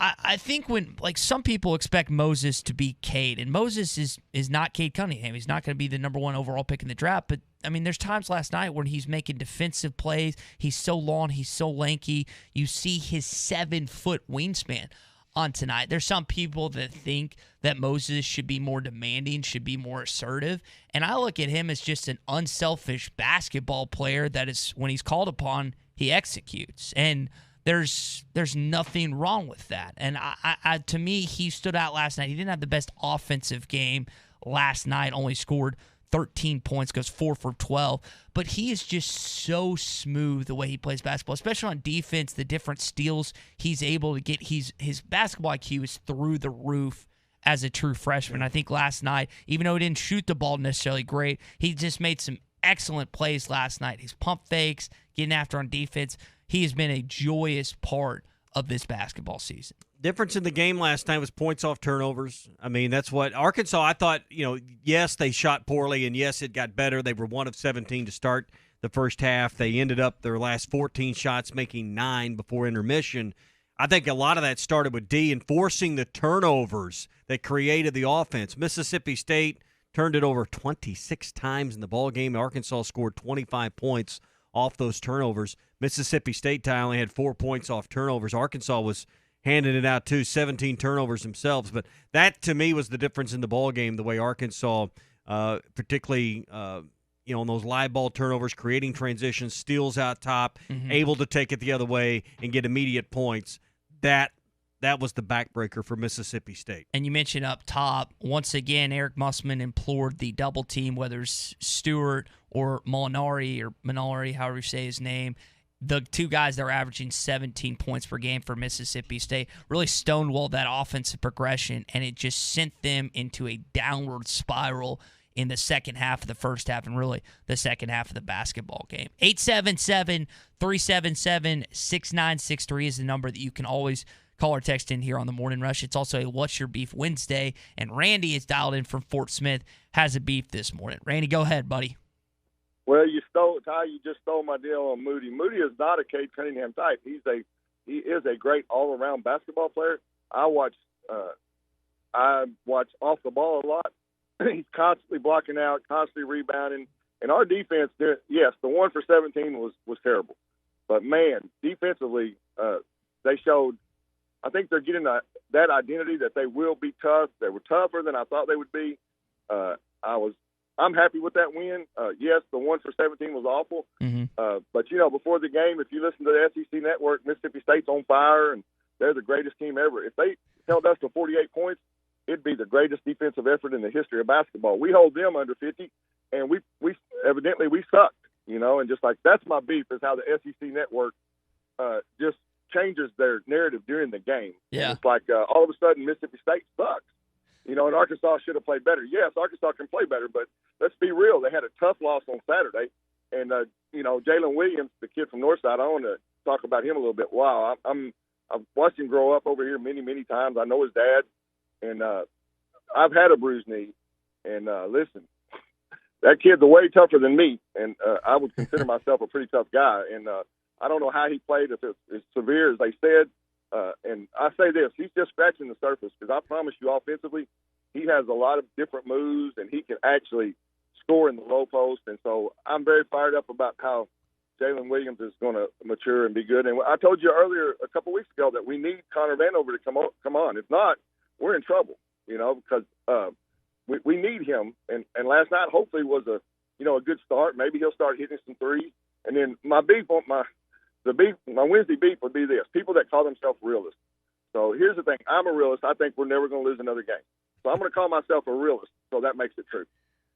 S7: I think when some people expect Moses to be Cade, and Moses is not Cade Cunningham. He's not going to be the number 1 overall pick in the draft. But I mean, there's times last night when he's making defensive plays. He's so long, he's so lanky. You see his 7-foot wingspan on tonight. There's some people that think that Moses should be more demanding, should be more assertive, and I look at him as just an unselfish basketball player that is, when he's called upon, he executes. And there's nothing wrong with that. And I to me, he stood out last night. He didn't have the best offensive game last night, only scored 13 points, goes 4 for 12. But he is just so smooth the way he plays basketball, especially on defense, the different steals he's able to get. His basketball IQ is through the roof as a true freshman. I think last night, even though he didn't shoot the ball necessarily great, he just made some excellent plays last night. His pump fakes, getting after on defense. He has been a joyous part of this basketball season.
S8: Difference in the game last night was points off turnovers. I mean, that's what Arkansas, I thought, yes, they shot poorly, and yes, it got better. They were 1 of 17 to start the first half. They ended up their last 14 shots making 9 before intermission. I think a lot of that started with D enforcing the turnovers that created the offense. Mississippi State turned it over 26 times in the ballgame. Arkansas scored 25 points off those turnovers. Mississippi State only had 4 points off turnovers. Arkansas was handing it out too, 17 turnovers themselves. But that, to me, was the difference in the ballgame, the way Arkansas, particularly on those live ball turnovers, creating transitions, steals out top, able to take it the other way and get immediate points. That was the backbreaker for Mississippi State.
S7: And you mentioned up top, once again, Eric Musselman implored the double team, whether it's Stewart or Molinari, however you say his name. The two guys that are averaging 17 points per game for Mississippi State really stonewalled that offensive progression, and it just sent them into a downward spiral in the second half of the first half and really the second half of the basketball game. 877-377-6963 is the number that you can always call or text in here on the Morning Rush. It's also a What's Your Beef Wednesday, and Randy is dialed in from Fort Smith, has a beef this morning. Randy, go ahead, buddy.
S3: Well, you just stole my deal on Moody. Moody is not a Cade Cunningham type. He is a great all-around basketball player. I watch off the ball a lot. He's constantly blocking out, constantly rebounding. And our defense, yes, the 1 for 17 was terrible. But, man, defensively, they showed – I think they're getting that identity that they will be tough. They were tougher than I thought they would be. I'm happy with that win. Yes, the 1 for 17 was awful. But, before the game, if you listen to the SEC Network, Mississippi State's on fire, and they're the greatest team ever. If they held us to 48 points, it'd be the greatest defensive effort in the history of basketball. We hold them under 50, and we evidently we sucked, and just like that's my beef is how the SEC Network just changes their narrative during the game.
S7: Yeah.
S3: And it's like all of a sudden Mississippi State sucks, and Arkansas should have played better. Yes, Arkansas can play better, but let's be real. They had a tough loss on Saturday, and Jalen Williams, the kid from Northside, I want to talk about him a little bit. Wow, I've watched him grow up over here many, many times. I know his dad. And I've had a bruised knee. And listen, that kid's way tougher than me. And I would consider myself a pretty tough guy. And I don't know how he played, if it's as severe as they said. And I say this, he's just scratching the surface because I promise you offensively, he has a lot of different moves and he can actually score in the low post. And so I'm very fired up about how Jalen Williams is going to mature and be good. And I told you earlier, a couple weeks ago, that we need Connor Vanover to come on. If not, we're in trouble, because we need him. And last night hopefully was a good start. Maybe he'll start hitting some threes. And then my Wednesday beef would be this: people that call themselves realists. So here's the thing: I'm a realist. I think we're never going to lose another game. So I'm going to call myself a realist. So that makes it true.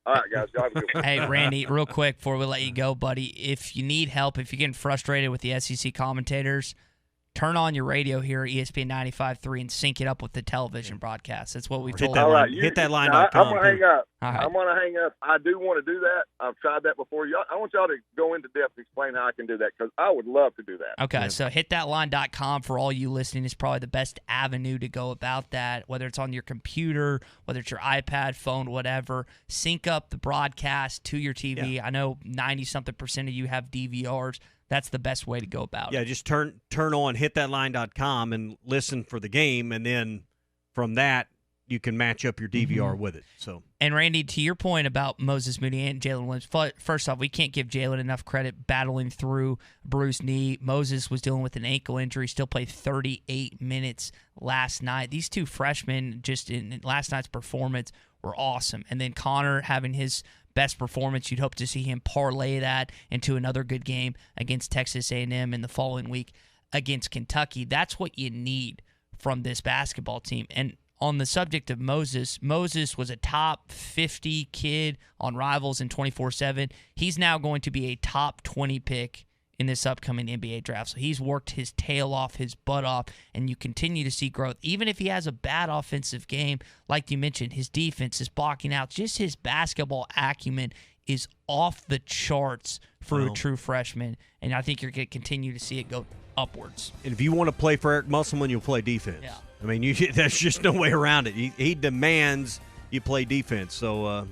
S3: All right, guys. Y'all have a good one.
S7: Hey, Randy, real quick before we let you go, buddy, if you need help, if you're getting frustrated with the SEC commentators, turn on your radio here at ESPN 95.3 and sync it up with the television broadcast. That's what we've told you.
S3: All right,
S8: hit that line.
S3: I'm going to hang up.
S7: All right.
S3: I'm going to hang up. I do want to do that. I've tried that before. I want y'all to go into depth and explain how I can do that because I would love to do that.
S7: Okay, so hitthatline.com for all you listening is probably the best avenue to go about that, whether it's on your computer, whether it's your iPad, phone, whatever. Sync up the broadcast to your TV. Yeah. I know 90-something% of you have DVRs. That's the best way to go about it.
S8: Yeah, just turn on hitthatline.com and listen for the game, and then from that you can match up your DVR with it. So,
S7: and Randy, to your point about Moses Moody and Jalen Williams, first off, we can't give Jalen enough credit battling through a bruised knee. Moses was dealing with an ankle injury, still played 38 minutes last night. These two freshmen, just in last night's performance, were awesome. And then Connor having his best performance, you'd hope to see him parlay that into another good game against Texas A&M in the following week against Kentucky. That's what you need from this basketball team. And on the subject of Moses was a top 50 kid on Rivals in 24/7. He's now going to be a top 20 pick in this upcoming NBA draft. So he's worked his tail off, his butt off, and you continue to see growth. Even if he has a bad offensive game, like you mentioned, his defense is blocking out. Just his basketball acumen is off the charts for a true freshman, and I think you're going to continue to see it upwards.
S8: And if you want to play for Eric Musselman, you'll play defense.
S7: Yeah.
S8: I mean, there's just no way around it. He demands you play defense. So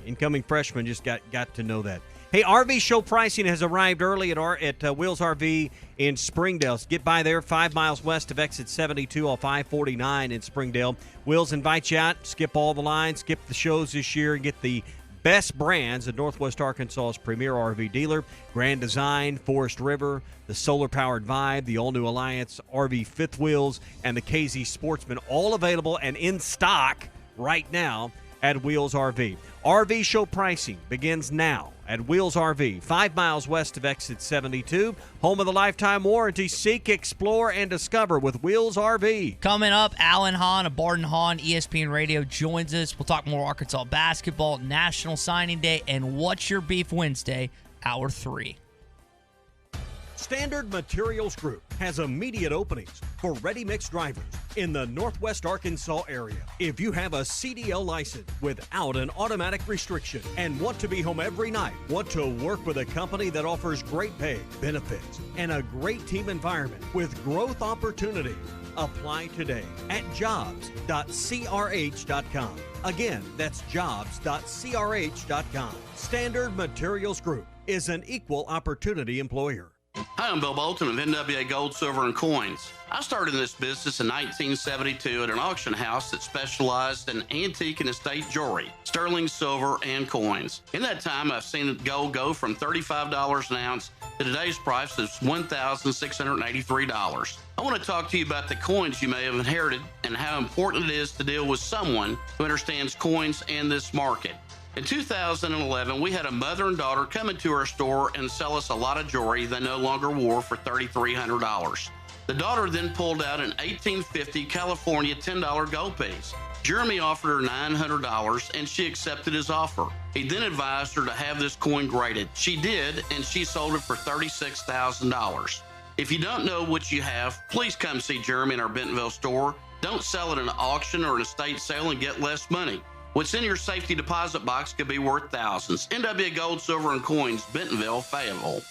S8: incoming freshman just got to know that. Hey, RV show pricing has arrived early at Wheels RV in Springdale. So get by there, 5 miles west of exit 72 off I-49 in Springdale. Wheels invites you out, skip all the lines, skip the shows this year, and get the best brands at Northwest Arkansas's premier RV dealer. Grand Design, Forest River, the solar-powered Vibe, the all-new Alliance RV fifth wheels, and the KZ Sportsman, all available and in stock right now at Wheels RV. RV show pricing begins now at Wheels RV, 5 miles west of exit 72, home of the lifetime warranty. Seek, explore, and discover with Wheels RV.
S7: Coming up, Alan Hahn of Barton Hahn, ESPN Radio, joins us. We'll talk more Arkansas basketball, National Signing Day, and What's Your Beef Wednesday, Hour 3.
S11: Standard Materials Group has immediate openings for ready-mix drivers in the Northwest Arkansas area. If you have a CDL license without an automatic restriction and want to be home every night, want to work with a company that offers great pay, benefits, and a great team environment with growth opportunities, apply today at jobs.crh.com. Again, that's jobs.crh.com. Standard Materials Group is an equal opportunity employer.
S4: Hi, I'm Bill Bolton of NWA Gold, Silver, and Coins. I started in this business in 1972 at an auction house that specialized in antique and estate jewelry, sterling silver, and coins. In that time, I've seen gold go from $35 an ounce to today's price of $1,683. I want to talk to you about the coins you may have inherited and how important it is to deal with someone who understands coins and this market. In 2011, we had a mother and daughter come into our store and sell us a lot of jewelry they no longer wore for $3,300. The daughter then pulled out an 1850 California $10 gold piece. Jeremy offered her $900 and she accepted his offer. He then advised her to have this coin graded. She did, and she sold it for $36,000. If you don't know what you have, please come see Jeremy in our Bentonville store. Don't sell it in an auction or an estate sale and get less money. What's in your safety deposit box could be worth thousands. NWA Gold, Silver, and Coins, Bentonville, Fayetteville.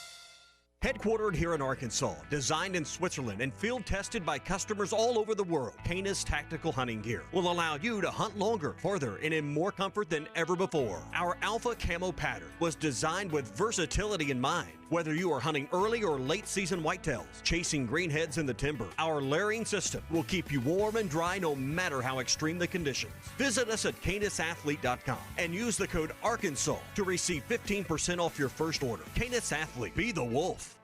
S11: Headquartered here in Arkansas, designed in Switzerland, and field tested by customers all over the world, Canis Tactical Hunting Gear will allow you to hunt longer, farther, and in more comfort than ever before. Our Alpha Camo pattern was designed with versatility in mind. Whether you are hunting early or late season whitetails, chasing greenheads in the timber, our layering system will keep you warm and dry no matter how extreme the conditions. Visit us at canisathlete.com and use the code Arkansas to receive 15% off your first order. Canis Athlete, be the wolf.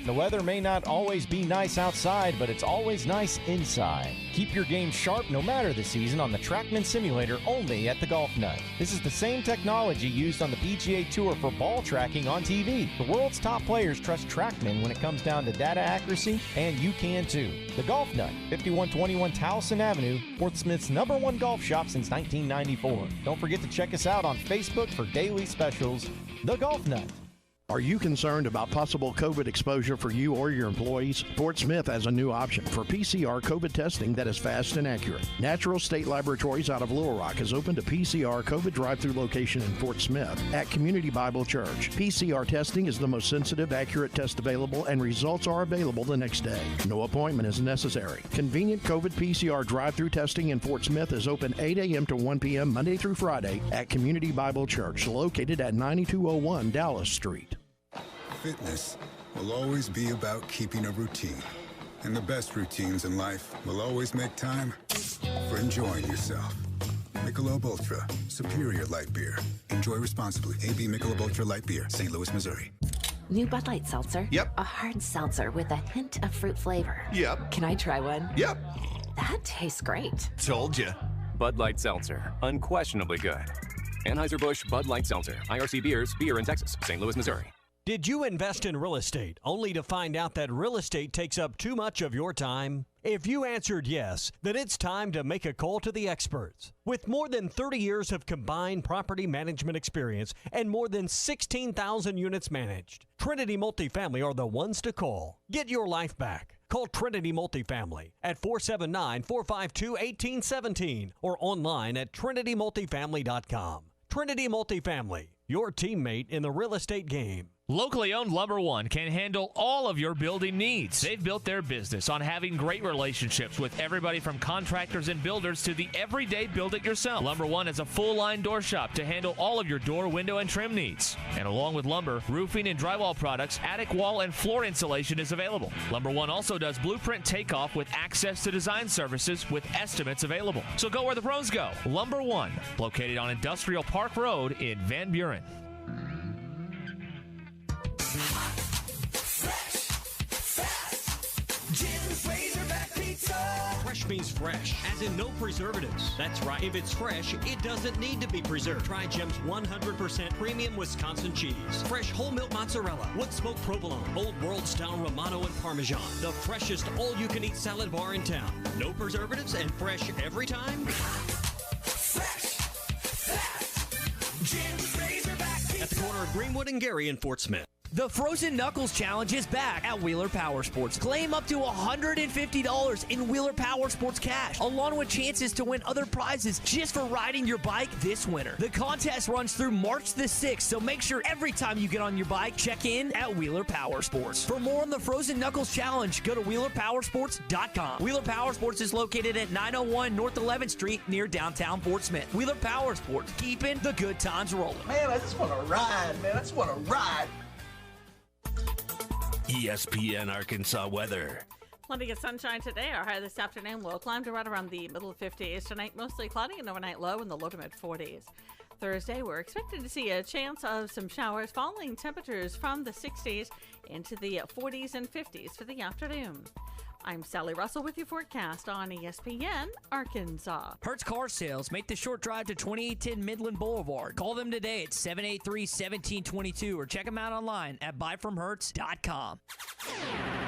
S6: The weather may not always be nice outside, but it's always nice inside. Keep your game sharp no matter the season on the TrackMan Simulator only at the Golf Nut. This is the same technology used on the PGA Tour for ball tracking on TV. The world's top players trust TrackMan when it comes down to data accuracy, and you can too. The Golf Nut, 5121 Towson Avenue, Fort Smith's #1 golf shop since 1994. Don't forget to check us out on Facebook for daily specials. The Golf Nut.
S9: Are you concerned about possible COVID exposure for you or your employees? Fort Smith has a new option for PCR COVID testing that is fast and accurate. Natural State Laboratories out of Little Rock has opened a PCR COVID drive-thru location in Fort Smith at Community Bible Church. PCR testing is the most sensitive, accurate test available, and results are available the next day. No appointment is necessary. Convenient COVID PCR drive-thru testing in Fort Smith is open 8 a.m. to 1 p.m. Monday through Friday at Community Bible Church, located at 9201 Dallas Street.
S10: Fitness will always be about keeping a routine. And the best routines in life will always make time for enjoying yourself. Michelob Ultra, superior light beer. Enjoy responsibly. AB Michelob Ultra Light Beer, St. Louis, Missouri.
S12: New Bud Light Seltzer?
S10: Yep.
S12: A hard seltzer with a hint of fruit flavor.
S10: Yep.
S12: Can I try one?
S10: Yep.
S12: That tastes great.
S13: Told you. Bud Light Seltzer. Unquestionably good. Anheuser-Busch Bud Light Seltzer. IRC Beers. Beer in Texas. St. Louis, Missouri.
S11: Did you invest in real estate only to find out that real estate takes up too much of your time? If you answered yes, then it's time to make a call to the experts. With more than 30 years of combined property management experience and more than 16,000 units managed, Trinity Multifamily are the ones to call. Get your life back. Call Trinity Multifamily at 479-452-1817 or online at trinitymultifamily.com. Trinity Multifamily, your teammate in the real estate game.
S14: Locally owned Lumber One can handle all of your building needs. They've built their business on having great relationships with everybody from contractors and builders to the everyday build-it-yourself. Lumber One has a full-line door shop to handle all of your door, window, and trim needs. And along with lumber, roofing and drywall products, attic wall and floor insulation is available. Lumber One also does blueprint takeoff with access to design services with estimates available. So go where the pros go. Lumber One, located on Industrial Park Road in Van Buren.
S11: Fresh means fresh, as in no preservatives. That's right. If it's fresh, it doesn't need to be preserved. Try Jim's 100% premium Wisconsin cheese. Fresh whole milk mozzarella, wood smoked provolone, old world style Romano and Parmesan. The freshest all-you-can-eat salad bar in town. No preservatives and fresh every time. Jim's Razorback Pizza. At the corner of Greenwood and Gary in Fort Smith.
S15: The Frozen Knuckles Challenge is back at Wheeler Power Sports. Claim up to $150 in Wheeler Power Sports cash, along with chances to win other prizes just for riding your bike this winter. The contest runs through March the 6th, so make sure every time you get on your bike, check in at Wheeler Power Sports. For more on the Frozen Knuckles Challenge, go to WheelerPowersports.com. Wheeler Power Sports is located at 901 North 11th Street near downtown Fort Smith. Wheeler Power Sports, keeping the good times rolling.
S16: Man, I just want to ride, man. I just want to ride.
S19: ESPN Arkansas weather.
S17: Plenty of sunshine today. Our high this afternoon will climb to right around the middle 50s. Tonight, mostly cloudy and overnight low in the low to mid 40s. Thursday, we're expected to see a chance of some showers, falling temperatures from the 60s into the 40s and 50s for the afternoon. I'm Sally Russell with your forecast on ESPN Arkansas.
S15: Hertz Car Sales. Make the short drive to 2810 Midland Boulevard. Call them today at 783-1722 or check them out online at buyfromhertz.com.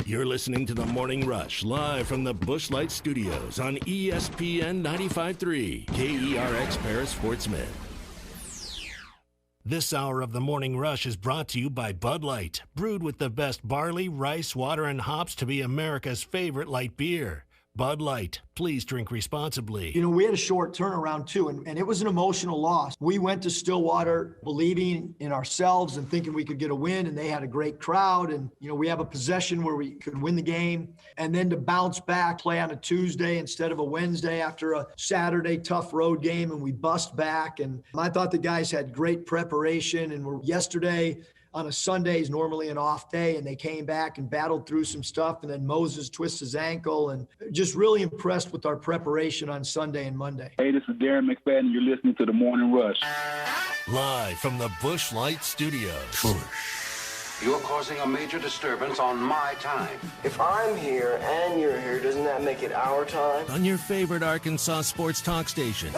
S19: You're listening to The Morning Rush live from the Bushlight Studios on ESPN 95.3 KERX Paris Fort Smith. This hour of The Morning Rush is brought to you by Bud Light, brewed with the best barley, rice, water, and hops to be America's favorite light beer. Bud Light, please drink responsibly.
S18: You know, we had a short turnaround too, and it was an emotional loss. We went to Stillwater believing in ourselves and thinking we could get a win, and they had a great crowd. And, you know, we have a possession where we could win the game. And then to bounce back, play on a Tuesday instead of a Wednesday after a Saturday tough road game, and we bust back. And I thought the guys had great preparation, and yesterday on a Sunday is normally an off day, and they came back and battled through some stuff, and then Moses twists his ankle, and just really impressed with our preparation on Sunday and Monday.
S20: Hey, this is Darren McFadden, and you're listening to The Morning Rush.
S19: Live from the Bushlight Studios.
S21: You're causing a major disturbance on my time.
S22: If I'm here and you're here, doesn't that make it our time?
S19: On your favorite Arkansas sports talk station.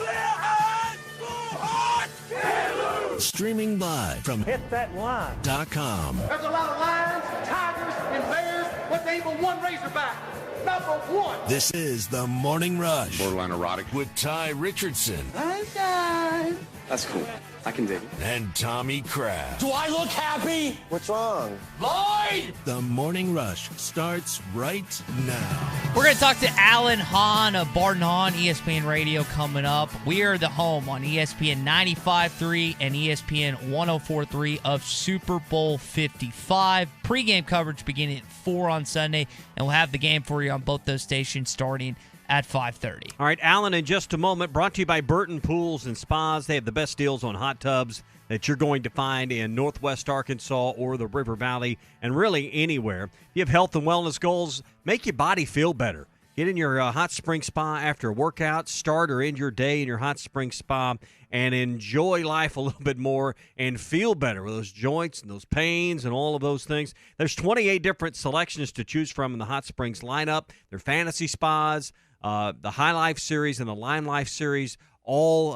S19: Streaming live from
S22: HitThatLine.com.
S24: There's a lot of lions, tigers, and bears, but there ain't but one Razorback. Number one.
S19: This is The Morning Rush.
S21: Borderline erotic.
S19: With Ty Richardson.
S22: Okay. That's cool. I can dig it.
S19: And Tommy Kraft.
S24: Do I look happy?
S22: What's wrong?
S24: Lloyd!
S19: The Morning Rush starts right now.
S7: We're going to talk to Alan Hahn of Barton Hahn, ESPN Radio, coming up. We are the home on ESPN 95.3 and ESPN 104.3 of Super Bowl 55. Pre-game coverage beginning at 4 on Sunday, and we'll have the game for you on both those stations starting at 5:30.
S8: All right, Alan, in just a moment, brought to you by Burton Pools and Spas. They have the best deals on hot tubs that you're going to find in Northwest Arkansas or the River Valley, and really anywhere. If you have health and wellness goals, make your body feel better. Get in your hot spring spa after a workout, start or end your day in your hot spring spa, and enjoy life a little bit more and feel better with those joints and those pains and all of those things. There's 28 different selections to choose from in the Hot Springs lineup. They're fantasy spas. The High Life series and the Lime Life series all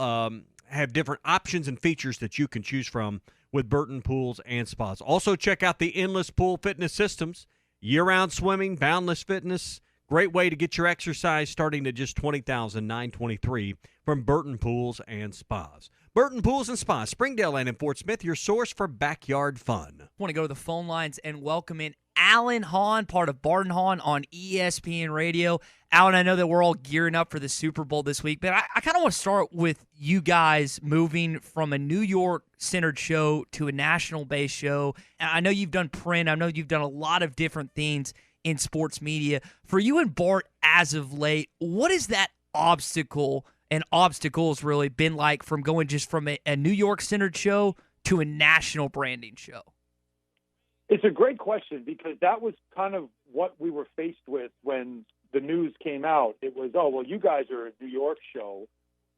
S8: have different options and features that you can choose from with Burton Pools and Spas. Also, check out the Endless Pool Fitness Systems, year-round swimming, boundless fitness. Great way to get your exercise starting at just $20,923 from Burton Pools and Spas. Burton Pools and Spas, Springdale and in Fort Smith, your source for backyard fun.
S15: I want to go to the phone lines and welcome in
S7: Alan Hahn, part of Barton Hahn on ESPN Radio. Alan, I know that we're all gearing up for the Super Bowl this week, but I kind of want to start with you guys moving from a New York-centered show to a national-based show. I know you've done print. I know you've done a lot of different things in sports media. For you and Bart, as of late, what is that obstacle and obstacles really been like from going just from a New York-centered show to a national branding show?
S1: It's a great question because that was kind of what we were faced with when the news came out. It was, oh, well, you guys are a New York show.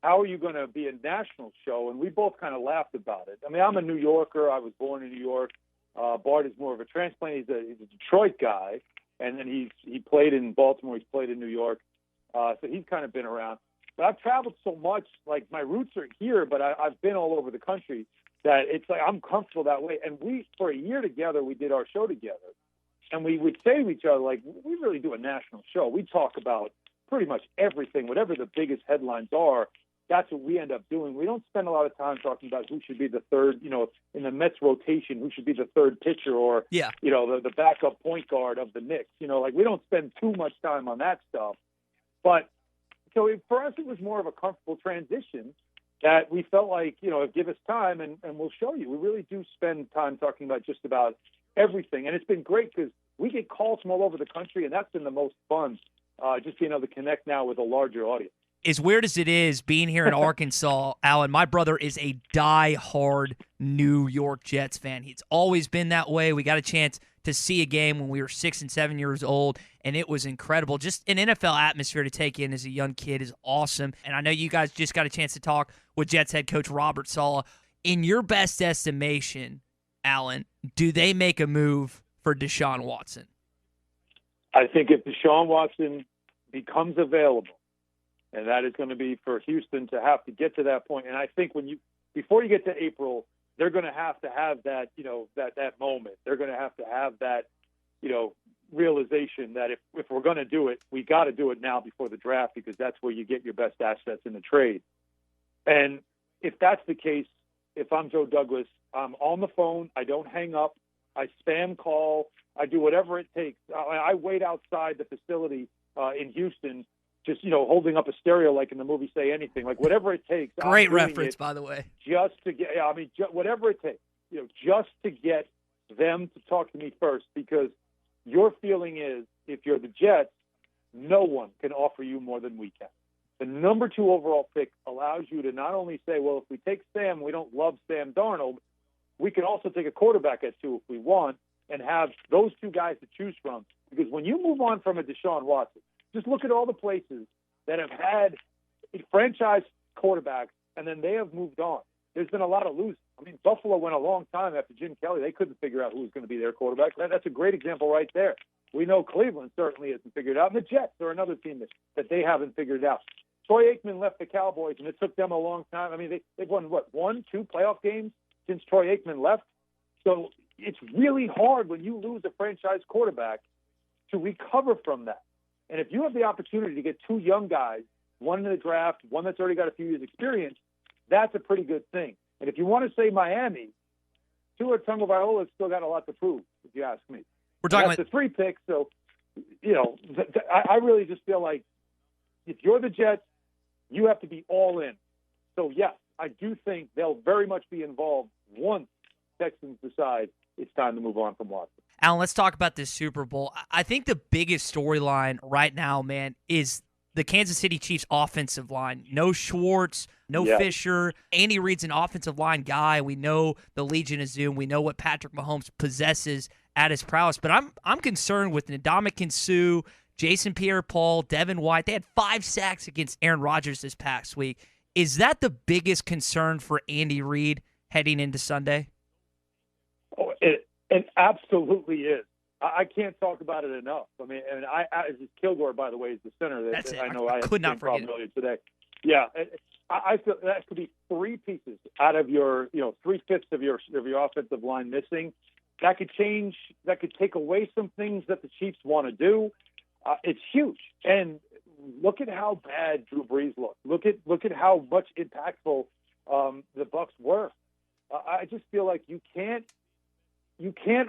S1: How are you going to be a national show? And we both kind of laughed about it. I mean, I'm a New Yorker. I was born in New York. Bart is more of a transplant. He's a Detroit guy. And then he played in Baltimore. He's played in New York. So he's kind of been around. But I've traveled so much, like my roots are here, but I've been all over the country that it's like I'm comfortable that way. And for a year together, we did our show together. And we would say to each other, like, we really do a national show. We talk about pretty much everything, whatever the biggest headlines are. That's what we end up doing. We don't spend a lot of time talking about who should be the third, in the Mets rotation, who should be the third pitcher or, the backup point guard of the Knicks. We don't spend too much time on that stuff. But so for us, it was more of a comfortable transition that we felt like, give us time and we'll show you. We really do spend time talking about just about everything. And it's been great because we get calls from all over the country, and that's been the most fun, just being able to connect now with a larger audience.
S7: As weird as it is, being here in Arkansas, Alan, my brother is a die-hard New York Jets fan. He's always been that way. We got a chance to see a game when we were 6 and 7 years old, and it was incredible. Just an NFL atmosphere to take in as a young kid is awesome. And I know you guys just got a chance to talk with Jets head coach Robert Saleh. In your best estimation, Alan, do they make a move for Deshaun Watson?
S1: I think if Deshaun Watson becomes available, and that is going to be for Houston to have to get to that point. And I think before you get to April, they're going to have that, that moment. They're going to have that, realization that if we're going to do it, we got to do it now before the draft because that's where you get your best assets in the trade. And if that's the case, if I'm Joe Douglas, I'm on the phone. I don't hang up. I spam call. I do whatever it takes. I wait outside the facility in Houston, just, holding up a stereo like in the movie Say Anything, like whatever it takes.
S7: Great reference, by the way.
S1: Just to get, whatever it takes, just to get them to talk to me first, because your feeling is if you're the Jets, no one can offer you more than we can. The number 2 overall pick allows you to not only say, well, if we take Sam, we don't love Sam Darnold, we can also take a quarterback at 2 if we want and have those 2 guys to choose from. Because when you move on from a Deshaun Watson, just look at all the places that have had franchise quarterbacks, and then they have moved on. There's been a lot of losing. I mean, Buffalo went a long time after Jim Kelly. They couldn't figure out who was going to be their quarterback. That's a great example right there. We know Cleveland certainly hasn't figured it out, and the Jets are another team that they haven't figured it out. Troy Aikman left the Cowboys, and it took them a long time. I mean, they've won, 1, 2 playoff games since Troy Aikman left? So it's really hard when you lose a franchise quarterback to recover from that. And if you have the opportunity to get 2 young guys, one in the draft, one that's already got a few years experience, that's a pretty good thing. And if you want to say Miami, Tua Tagovailoa's still got a lot to prove, if you ask me.
S7: We're talking
S1: about the 3 picks, so, I really just feel like if you're the Jets, you have to be all in. So, yes, I do think they'll very much be involved once Texans decide it's time to move on from Watson.
S7: Alan, let's talk about this Super Bowl. I think the biggest storyline right now, man, is the Kansas City Chiefs offensive line. No Schwartz, no Fisher. Andy Reid's an offensive line guy. We know the Legion of Zoom. We know what Patrick Mahomes possesses at his prowess. But I'm concerned with Ndamukong Suh, Jason Pierre-Paul, Devin White. They had 5 sacks against Aaron Rodgers this past week. Is that the biggest concern for Andy Reid heading into Sunday?
S1: Oh, it absolutely is. I can't talk about it enough. I mean, Kilgore, by the way, is the center.
S7: That's it.
S1: I know
S7: I could not forget
S1: earlier today. Yeah, I feel that could be 3 pieces out of your, 3/5 of your offensive line missing. That could change. That could take away some things that the Chiefs want to do. It's huge. And look at how bad Drew Brees looked. Look at how much impactful the Bucs were. I just feel like you can't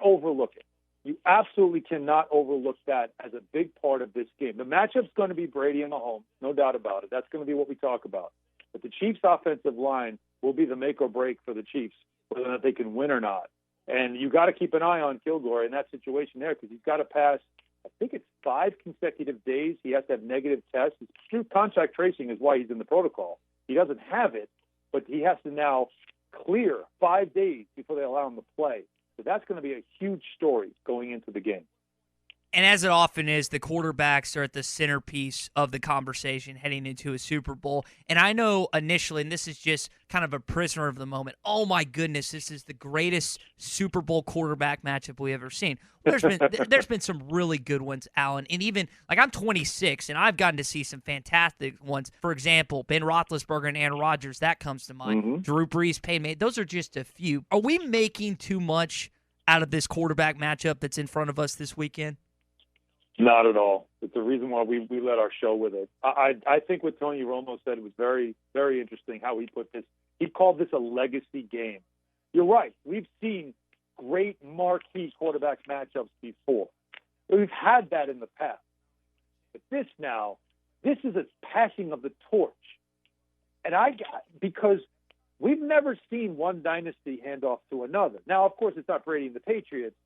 S1: overlook it. You absolutely cannot overlook that as a big part of this game. The matchup's going to be Brady and Mahomes, no doubt about it. That's going to be what we talk about. But the Chiefs' offensive line will be the make or break for the Chiefs, whether or not they can win or not. And you got to keep an eye on Kilgore in that situation there, because he's got to pass, I think it's 5 consecutive days. He has to have negative tests. True contact tracing is why he's in the protocol. He doesn't have it, but he has to now clear 5 days before they allow him to play. So that's going to be a huge story going into the game.
S7: And as it often is, the quarterbacks are at the centerpiece of the conversation heading into a Super Bowl. And I know initially, and this is just kind of a prisoner of the moment, oh my goodness, this is the greatest Super Bowl quarterback matchup we've ever seen. There's been some really good ones, Alan. And even, like, I'm 26, and I've gotten to see some fantastic ones. For example, Ben Roethlisberger and Aaron Rodgers, that comes to mind.
S1: Mm-hmm.
S7: Drew Brees, Peyton Manning, those are just a few. Are we making too much out of this quarterback matchup that's in front of us this weekend?
S1: Not at all. It's the reason why we led our show with it. I think what Tony Romo said was very, very interesting, how he put this. He called this a legacy game. You're right. We've seen great marquee quarterback matchups before. We've had that in the past. But this is a passing of the torch. And because we've never seen one dynasty hand off to another. Now, of course, it's not Brady and the Patriots,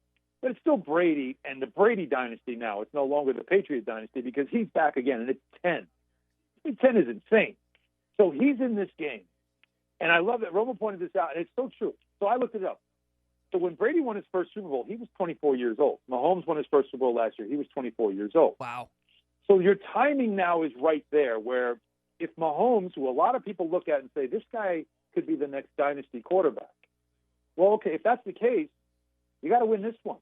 S1: but it's still Brady and the Brady dynasty now. It's no longer the Patriots dynasty because he's back again, and it's 10. 10 is insane. So he's in this game. And I love that. Romo pointed this out, and it's so true. So I looked it up. So when Brady won his first Super Bowl, he was 24 years old. Mahomes won his first Super Bowl last year. He was 24 years old.
S7: Wow.
S1: So your timing now is right there, where if Mahomes, who a lot of people look at and say, this guy could be the next dynasty quarterback. Well, okay, if that's the case, you got to win this one.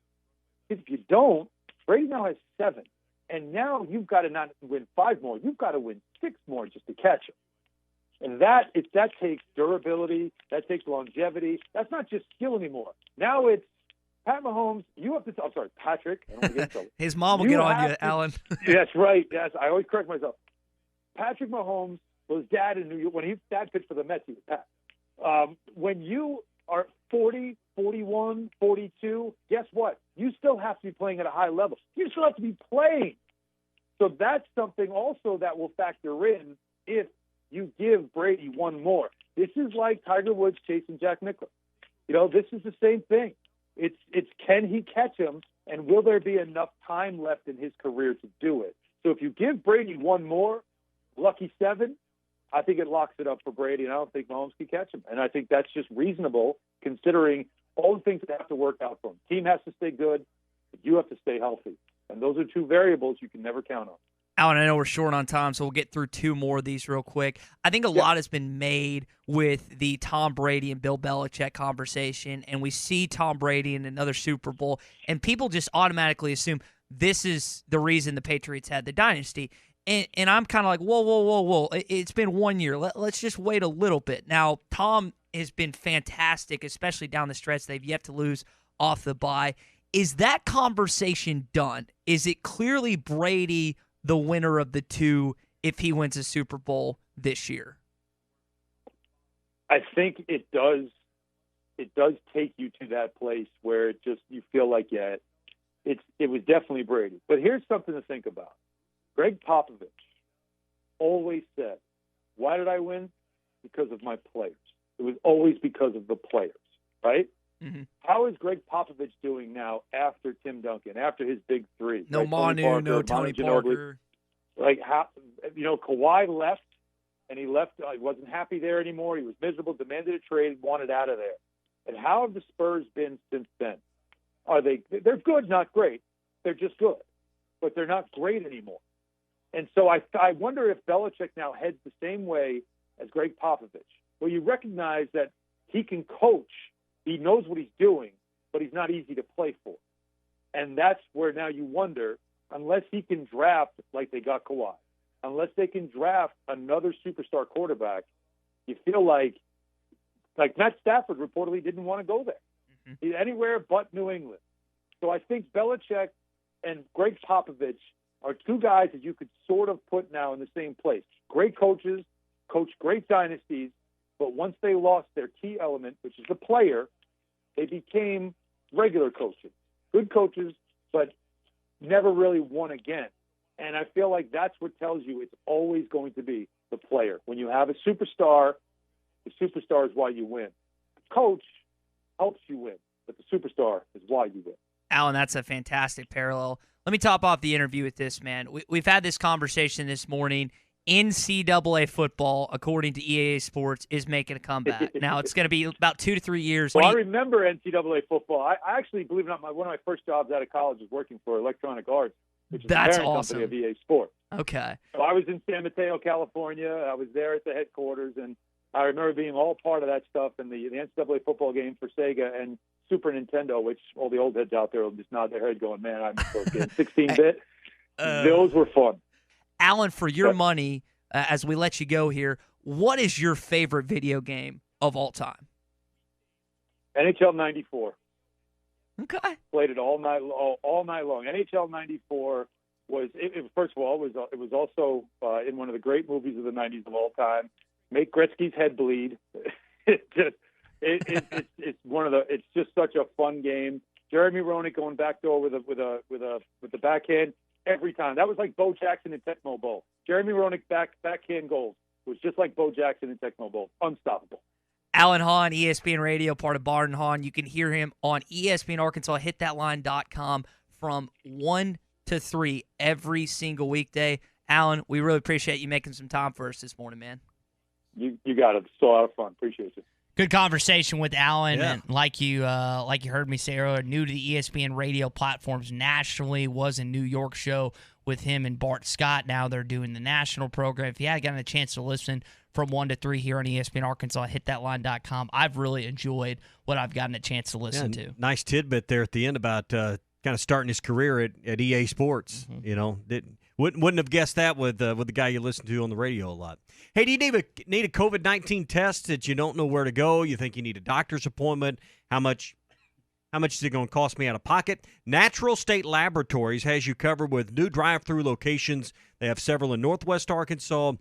S1: If you don't, Brady now has 7. And now you've got to not win 5 more. You've got to win 6 more just to catch him. And that takes durability. That takes longevity. That's not just skill anymore. Now it's Pat Mahomes. You have to – I'm sorry, Patrick. I don't want to get in trouble.
S7: His mom will get on you, Alan.
S1: That's right. Yes, I always correct myself. Patrick Mahomes was dad in New York. When his dad pitched for the Mets, he was Pat. When you are 40, 41, 42, guess what? You still have to be playing at a high level. You still have to be playing. So that's something also that will factor in if you give Brady one more. This is like Tiger Woods chasing Jack Nicklaus. This is the same thing. It's can he catch him, and will there be enough time left in his career to do it? So if you give Brady one more, lucky 7, I think it locks it up for Brady, and I don't think Mahomes can catch him. And I think that's just reasonable considering all the things that have to work out for him. Team has to stay good, but you have to stay healthy. And those are 2 variables you can never count on.
S7: Alan, I know we're short on time, so we'll get through 2 more of these real quick. I think a lot has been made with the Tom Brady and Bill Belichick conversation, and we see Tom Brady in another Super Bowl, and people just automatically assume this is the reason the Patriots had the dynasty. And I'm kind of like, whoa. It's been 1 year. Let's just wait a little bit. Now, Tom has been fantastic, especially down the stretch. They've yet to lose off the bye. Is that conversation done? Is it clearly Brady the winner of the 2 if he wins a Super Bowl this year?
S1: I think it does. It does take you to that place where it just you feel like, it was definitely Brady. But here's something to think about. Greg Popovich always said, why did I win? Because of my players. It was always because of the players, right?
S7: Mm-hmm.
S1: How is Greg Popovich doing now after Tim Duncan, after his big 3?
S7: No Manu, no Tony Parker.
S1: Like how Kawhi left, and he left. He wasn't happy there anymore. He was miserable, demanded a trade, wanted out of there. And how have the Spurs been since then? They're good, not great. They're just good, but they're not great anymore. And so I wonder if Belichick now heads the same way as Greg Popovich, where you recognize that he can coach, he knows what he's doing, but he's not easy to play for. And that's where now you wonder, unless he can draft like they got Kawhi, unless they can draft another superstar quarterback, you feel like Matt Stafford reportedly didn't want to go there. Mm-hmm. Anywhere but New England. So I think Belichick and Greg Popovich are 2 guys that you could sort of put now in the same place. Great coaches, coached great dynasties, but once they lost their key element, which is the player, they became regular coaches. Good coaches, but never really won again. And I feel like that's what tells you it's always going to be the player. When you have a superstar, the superstar is why you win. The coach helps you win, but the superstar is why you win.
S7: Alan, that's a fantastic parallel. Let me top off the interview with this, man. We've had this conversation this morning. NCAA football, according to EAA Sports, is making a comeback. Now, it's going to be about 2 to 3 years.
S1: Well, I remember NCAA football. I actually, believe it or not, one of my first jobs out of college was working for Electronic Arts, which is the parent company of EA Sports.
S7: Okay.
S1: So I was in San Mateo, California. I was there at the headquarters, and I remember being all part of that stuff and the NCAA football game for Sega and Super Nintendo, which all the old heads out there will just nod their head going, man, I miss those games. 16-bit. Those were fun.
S7: Alan, for your money, as we let you go here, what is your favorite video game of all time?
S1: NHL 94.
S7: Okay.
S1: Played it all night long. NHL 94 was, first of all, it was also in one of the great movies of the 90s of all time. Make Gretzky's head bleed. It's one of the. It's just such a fun game. Jeremy Roenick going back door with the backhand every time. That was like Bo Jackson in Tecmo Bowl. Jeremy Roenick backhand goals was just like Bo Jackson in Tecmo Bowl. Unstoppable.
S7: Alan Hahn, ESPN Radio, part of Bard and Hahn. You can hear him on ESPN Arkansas, hitthatline.com from 1 to 3 every single weekday. Alan, we really appreciate you making some time for us this morning, man.
S1: You got it. It's so a lot of fun. Appreciate you.
S7: Good conversation with Alan, and like you heard me say earlier, new to the ESPN radio platforms nationally, was a New York show with him and Bart Scott. Now they're doing the national program. If you haven't gotten a chance to listen from 1 to 3 here on ESPN Arkansas, hitthatline.com. I've really enjoyed what I've gotten a chance to listen to.
S8: Nice tidbit there at the end about kind of starting his career at EA Sports. Mm-hmm. You know, wouldn't have guessed that with the guy you listen to on the radio a lot. Hey, do you need a COVID-19 test that you don't know where to go? You think you need a doctor's appointment? How much is it going to cost me out of pocket? Natural State Laboratories has you covered with new drive-through locations. They have several in Northwest Arkansas.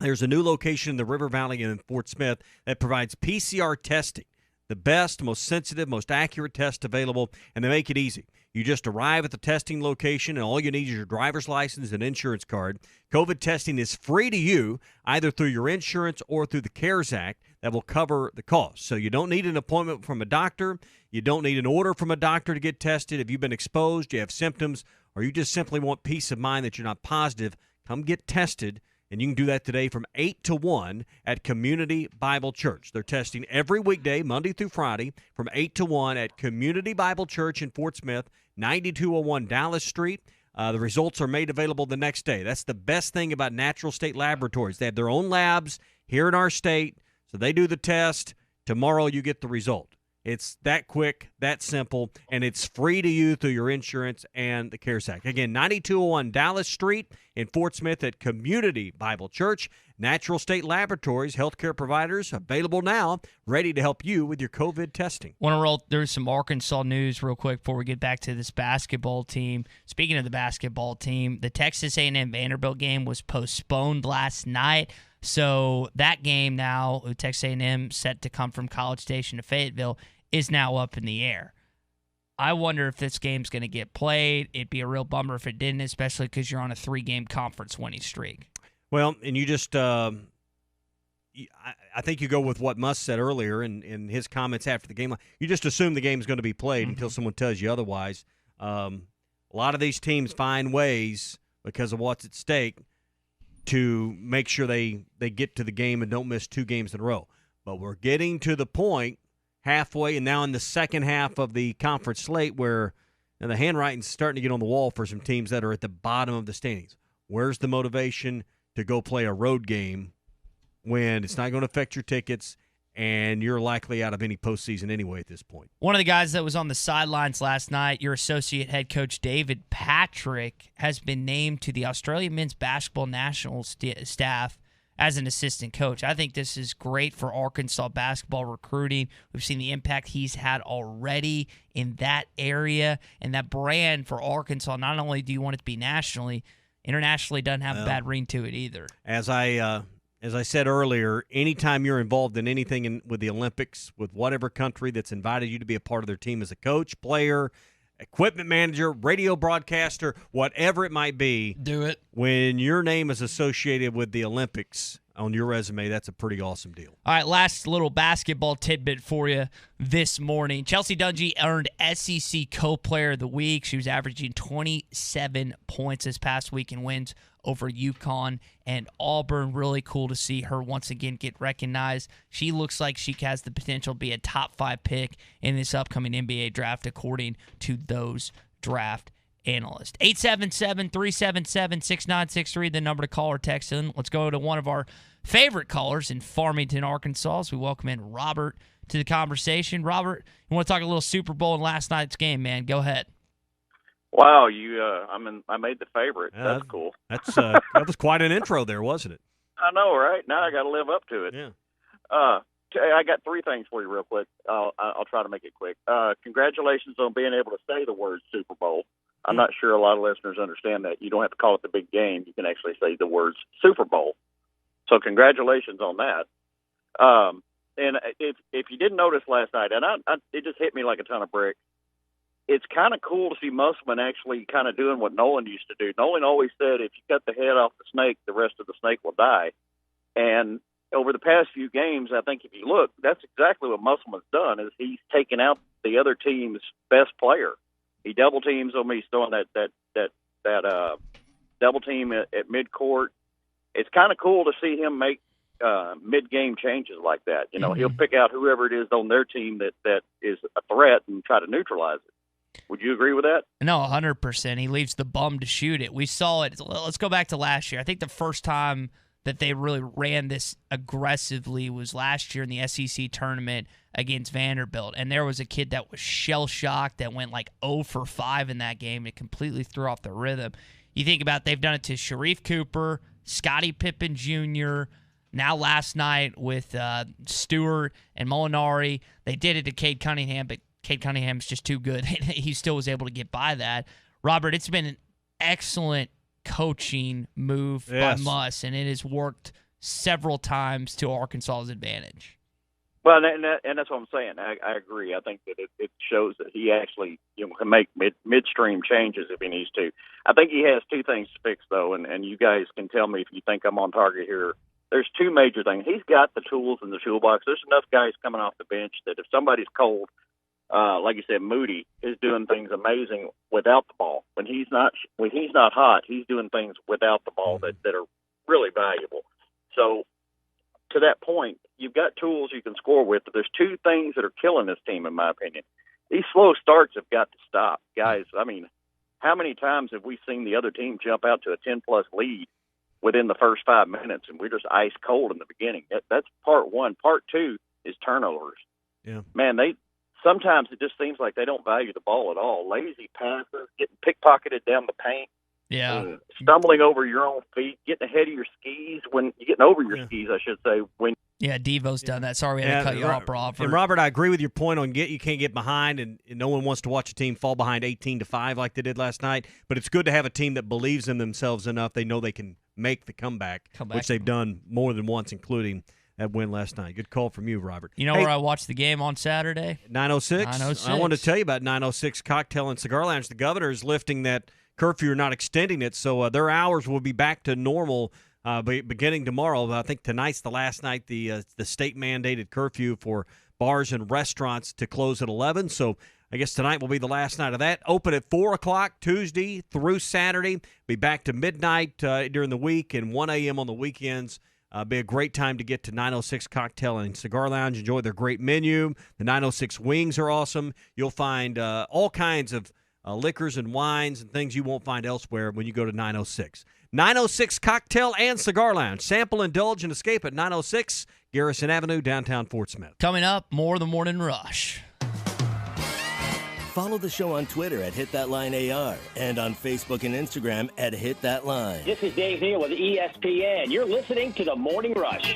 S8: There's a new location in the River Valley and in Fort Smith that provides PCR testing, the best, most sensitive, most accurate test available, and they make it easy. You just arrive at the testing location, and all you need is your driver's license and insurance card. COVID testing is free to you, either through your insurance or through the CARES Act that will cover the cost. So you don't need an appointment from a doctor. You don't need an order from a doctor to get tested. If you've been exposed, you have symptoms, or you just simply want peace of mind that you're not positive, come get tested. And you can do that today from 8 to 1 at Community Bible Church. They're testing every weekday, Monday through Friday, from 8 to 1 at Community Bible Church in Fort Smith, 9201 Dallas Street. The results are made available the next day. That's the best thing about Natural State Laboratories. They have their own labs here in our state, so they do the test. Tomorrow you get the result. It's that quick, that simple, and it's free to you through your insurance and the CARES Act. Again, 9201 Dallas Street in Fort Smith at Community Bible Church. Natural State Laboratories, healthcare providers available now, ready to help you with your COVID testing.
S7: Want to roll through some Arkansas news real quick before we get back to this basketball team. Speaking of the basketball team, the Texas A&M Vanderbilt game was postponed last night. So that game now, Texas A&M set to come from College Station to Fayetteville, is now up in the air. I wonder if this game's going to get played. It'd be a real bummer if it didn't, especially because you're on a 3-game conference winning streak.
S8: Well, and you just I think you go with what Musk said earlier in his comments after the game. You just assume the game's going to be played until someone tells you otherwise. A lot of these teams find ways, because of what's at stake, to make sure they get to the game and don't miss 2 games in a row. But we're getting to the point halfway and now in the second half of the conference slate where the handwriting's starting to get on the wall for some teams that are at the bottom of the standings. Where's the motivation to go play a road game when it's not going to affect your tickets and you're likely out of any postseason anyway at this point?
S7: One of the guys that was on the sidelines last night, your associate head coach David Patrick, has been named to the Australian men's basketball national staff as an assistant coach. I think this is great for Arkansas basketball recruiting. We've seen the impact he's had already in that area, and that brand for Arkansas, not only do you want it to be nationally, internationally doesn't have a bad ring to it either.
S8: As I said earlier, anytime you're involved in anything with the Olympics, with whatever country that's invited you to be a part of their team as a coach, player, equipment manager, radio broadcaster, whatever it might be.
S7: Do it.
S8: When your name is associated with the Olympics on your resume, that's a pretty awesome deal.
S7: All right, last little basketball tidbit for you this morning. Chelsea Dungy earned SEC Co-Player of the Week. She was averaging 27 points this past week in wins over UConn and Auburn. Really cool to see her once again get recognized. She looks like she has the potential to be a top 5 pick in this upcoming NBA draft, according to those draft analysts. 877-377-6963, the number to call or text in. Let's go to one of our favorite callers in Farmington, Arkansas, as we welcome in Robert to the conversation. Robert, you want to talk a little Super Bowl and last night's game, man? Go ahead.
S2: Wow, I made the favorite.
S8: Yeah,
S2: that's cool.
S8: That was quite an intro there, wasn't it?
S2: I know, right? Now I got to live up to it.
S8: Yeah.
S2: I got 3 things for you real quick. I'll try to make it quick. Congratulations on being able to say the word Super Bowl. I'm not sure a lot of listeners understand that. You don't have to call it the big game. You can actually say the words Super Bowl. So congratulations on that. And if you didn't notice last night, and it just hit me like a ton of bricks, it's kind of cool to see Musselman actually kind of doing what Nolan used to do. Nolan always said, if you cut the head off the snake, the rest of the snake will die. And over the past few games, I think if you look, that's exactly what Musselman's done, is he's taken out the other team's best player. He double teams them. He's throwing that double team at midcourt. It's kind of cool to see him make mid-game changes like that. You know, he'll pick out whoever it is on their team that is a threat and try to neutralize it. Would you agree with that?
S7: No, 100%. He leaves the bum to shoot it. We saw it. Let's go back to last year. I think the first time that they really ran this aggressively was last year in the SEC tournament against Vanderbilt. And there was a kid that was shell-shocked that went like 0 for 5 in that game. It completely threw off the rhythm. You think about they've done it to Sharif Cooper, Scottie Pippen Jr., now last night with Stewart and Molinari. They did it to Cade Cunningham, but Cade Cunningham's just too good. He still was able to get by that. Robert, it's been an excellent coaching move by Muss, and it has worked several times to Arkansas's advantage.
S2: Well, and that's what I'm saying. I agree. I think that it shows that he actually can make midstream changes if he needs to. I think he has 2 things to fix, though, and you guys can tell me if you think I'm on target here. There's 2 major things. He's got the tools in the toolbox. There's enough guys coming off the bench that if somebody's cold, like you said, Moody is doing things amazing without the ball. When he's not hot, he's doing things without the ball that are really valuable. So to that point, you've got tools you can score with, but there's 2 things that are killing this team, in my opinion. These slow starts have got to stop. Guys, I mean, how many times have we seen the other team jump out to a 10-plus lead within the first 5 minutes, and we're just ice cold in the beginning? That's part 1. Part 2 is turnovers.
S8: Yeah.
S2: Man, sometimes it just seems like they don't value the ball at all. Lazy passes, getting pickpocketed down the paint.
S7: Yeah.
S2: Stumbling over your own feet, getting ahead of your skis getting over your skis, I should say.
S7: Yeah, Devo's done that. Sorry we had to cut you off, Robert.
S8: And Robert, I agree with your point on you can't get behind, and no one wants to watch a team fall behind 18-5 like they did last night. But it's good to have a team that believes in themselves enough they know they can make the comeback. Which they've done more than once, including that win last night. Good call from you, Robert.
S7: You know where I watched the game on Saturday?
S8: 906?
S7: 906.
S8: I want to tell you about 906 Cocktail and Cigar Lounge. The governor is lifting that curfew, not extending it, so their hours will be back to normal beginning tomorrow. I think tonight's the last night, the state-mandated curfew for bars and restaurants to close at 11, so I guess tonight will be the last night of that. Open at 4 o'clock Tuesday through Saturday. Be back to midnight during the week and 1 a.m. on the weekends. Be a great time to get to 906 Cocktail and Cigar Lounge. Enjoy their great menu. The 906 wings are awesome. You'll find all kinds of liquors and wines and things you won't find elsewhere when you go to 906. 906 Cocktail and Cigar Lounge. Sample, indulge, and escape at 906 Garrison Avenue, downtown Fort Smith.
S7: Coming up, more of the Morning Rush.
S3: Follow the show on Twitter at HitThatLineAR and on Facebook and Instagram at HitThatLine.
S5: This is Dave Neal with ESPN. You're listening to The Morning Rush.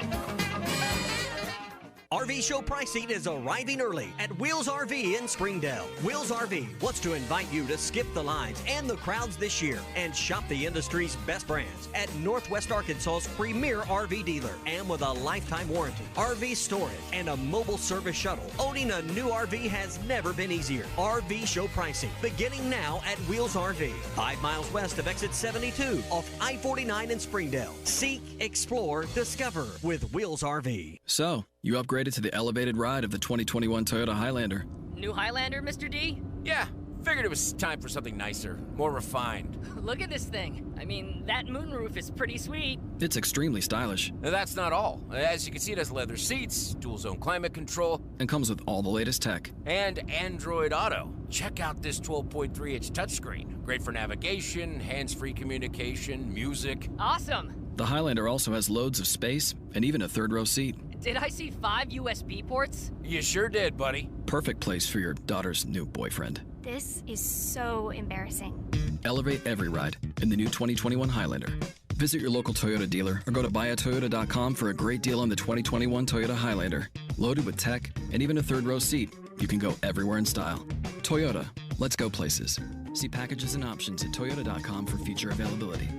S11: RV show pricing is arriving early at Wheels RV in Springdale. Wheels RV wants to invite you to skip the lines and the crowds this year and shop the industry's best brands at Northwest Arkansas's premier RV dealer. And with a lifetime warranty, RV storage, and a mobile service shuttle, owning a new RV has never been easier. RV show pricing beginning now at Wheels RV, 5 miles west of exit 72 off I-49 in Springdale. Seek, explore, discover with Wheels RV.
S4: So, you upgraded to the elevated ride of the 2021 Toyota Highlander.
S5: New Highlander, Mr. D?
S6: Yeah, figured it was time for something nicer, more refined.
S5: Look at this thing. I mean, that moonroof is pretty sweet.
S4: It's extremely stylish.
S6: That's not all. As you can see, it has leather seats, dual-zone climate control,
S4: and comes with all the latest tech.
S6: And Android Auto. Check out this 12.3-inch touchscreen. Great for navigation, hands-free communication, music.
S5: Awesome.
S4: The Highlander also has loads of space and even a third-row seat.
S5: Did I see 5 USB ports?
S6: You sure did, buddy.
S4: Perfect place for your daughter's new boyfriend.
S23: This is so embarrassing.
S4: Elevate every ride in the new 2021 Highlander. Visit your local Toyota dealer or go to buyatoyota.com for a great deal on the 2021 Toyota Highlander. Loaded with tech and even a third-row seat, you can go everywhere in style. Toyota, let's go places. See packages and options at toyota.com for feature availability.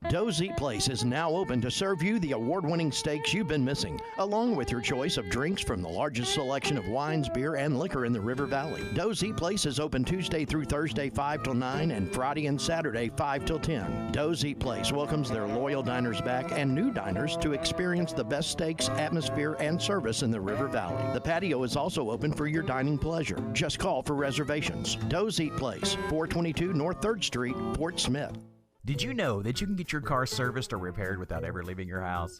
S9: Doe's Eat Place is now open to serve you the award-winning steaks you've been missing, along with your choice of drinks from the largest selection of wines, beer, and liquor in the River Valley. Doe's Eat Place is open Tuesday through Thursday 5 till 9 and Friday and Saturday 5 till 10. Doe's Eat Place welcomes their loyal diners back and new diners to experience the best steaks, atmosphere, and service in the River Valley. The patio is also open for your dining pleasure. Just call for reservations. Doe's Eat Place, 422 North 3rd Street, Fort Smith.
S25: Did you know that you can get your car serviced or repaired without ever leaving your house?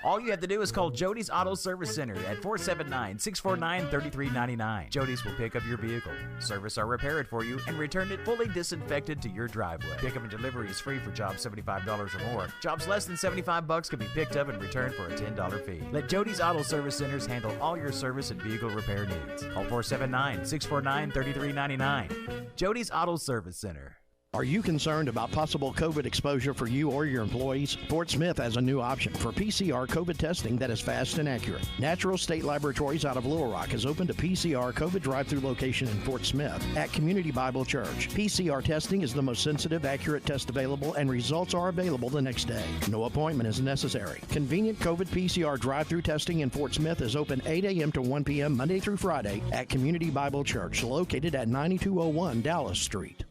S25: All you have to do is call Jody's Auto Service Center at 479-649-3399. Jody's will pick up your vehicle, service or repair it for you, and return it fully disinfected to your driveway. Pickup and delivery is free for jobs $75 or more. Jobs less than $75 can be picked up and returned for a $10 fee. Let Jody's Auto Service Centers handle all your service and vehicle repair needs. Call 479-649-3399. Jody's Auto Service Center.
S9: Are you concerned about possible COVID exposure for you or your employees? Fort Smith has a new option for PCR COVID testing that is fast and accurate. Natural State Laboratories out of Little Rock has opened a PCR COVID drive-thru location in Fort Smith at Community Bible Church. PCR testing is the most sensitive, accurate test available, and results are available the next day. No appointment is necessary. Convenient COVID PCR drive-thru testing in Fort Smith is open 8 a.m. to 1 p.m. Monday through Friday at Community Bible Church, located at 9201 Dallas Street.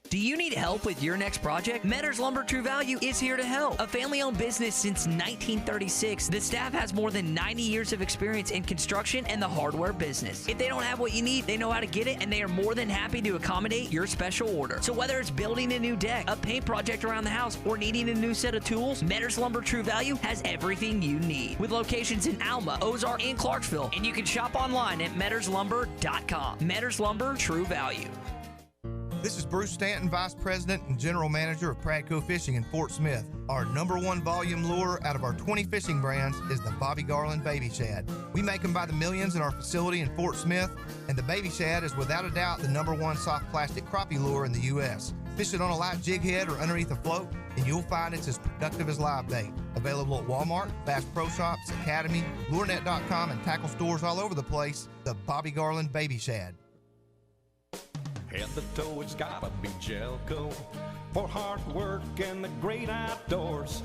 S15: Do you need help with your next project? Metters Lumber True Value is here to help. A family-owned business since 1936, the staff has more than 90 years of experience in construction and the hardware business. If they don't have what you need, they know how to get it, and they are more than happy to accommodate your special order. So whether it's building a new deck, a paint project around the house, or needing a new set of tools, Metters Lumber True Value has everything you need. With locations in Alma, Ozark, and Clarksville, and you can shop online at metterslumber.com. Metters Lumber True Value.
S26: This is Bruce Stanton, Vice President and General Manager of Pradco Fishing in Fort Smith. Our #1 volume lure out of our 20 fishing brands is the Bobby Garland Baby Shad. We make them by the millions in our facility in Fort Smith, and the Baby Shad is without a doubt the #1 soft plastic crappie lure in the U.S. Fish it on a light jig head or underneath a float, and you'll find it's as productive as live bait. Available at Walmart, Bass Pro Shops, Academy, LureNet.com, and tackle stores all over the place. The Bobby Garland Baby Shad.
S27: Head to toe, it's gotta be Gelco for hard work and the great outdoors.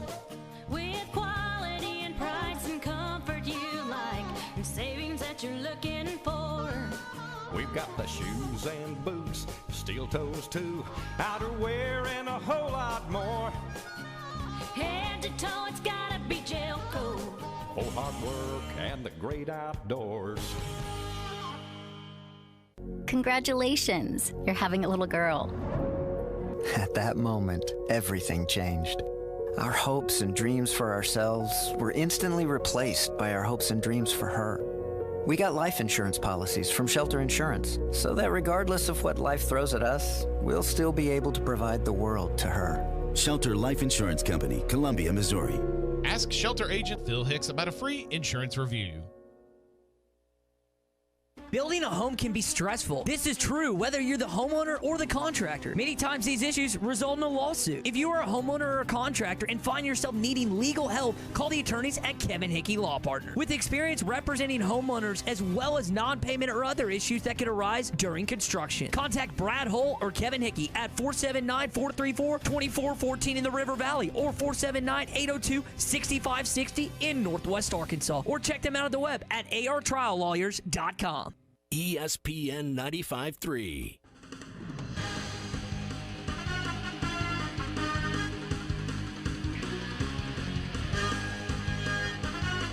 S28: With quality and price and comfort you like, and savings that you're looking for.
S27: We've got the shoes and boots, steel toes too, outerwear and a whole lot more.
S28: Head to toe, it's gotta be Gelco
S27: for hard work and the great outdoors.
S29: Congratulations, you're having a little girl.
S30: At that moment, everything changed. Our hopes and dreams for ourselves were instantly replaced by our hopes and dreams for her. We got life insurance policies from Shelter Insurance, so that regardless of what life throws at us, we'll still be able to provide the world to her.
S31: Shelter Life Insurance Company, Columbia, Missouri.
S32: Ask Shelter agent Phil Hicks about a free insurance review.
S15: Building a home can be stressful. This is true whether you're the homeowner or the contractor. Many times these issues result in a lawsuit. If you are a homeowner or a contractor and find yourself needing legal help, call the attorneys at Kevin Hickey Law Partner. With experience representing homeowners as well as non-payment or other issues that could arise during construction. Contact Brad Hull or Kevin Hickey at 479-434-2414 in the River Valley or 479-802-6560 in Northwest Arkansas. Or check them out on the web at artriallawyers.com.
S19: ESPN 95.3.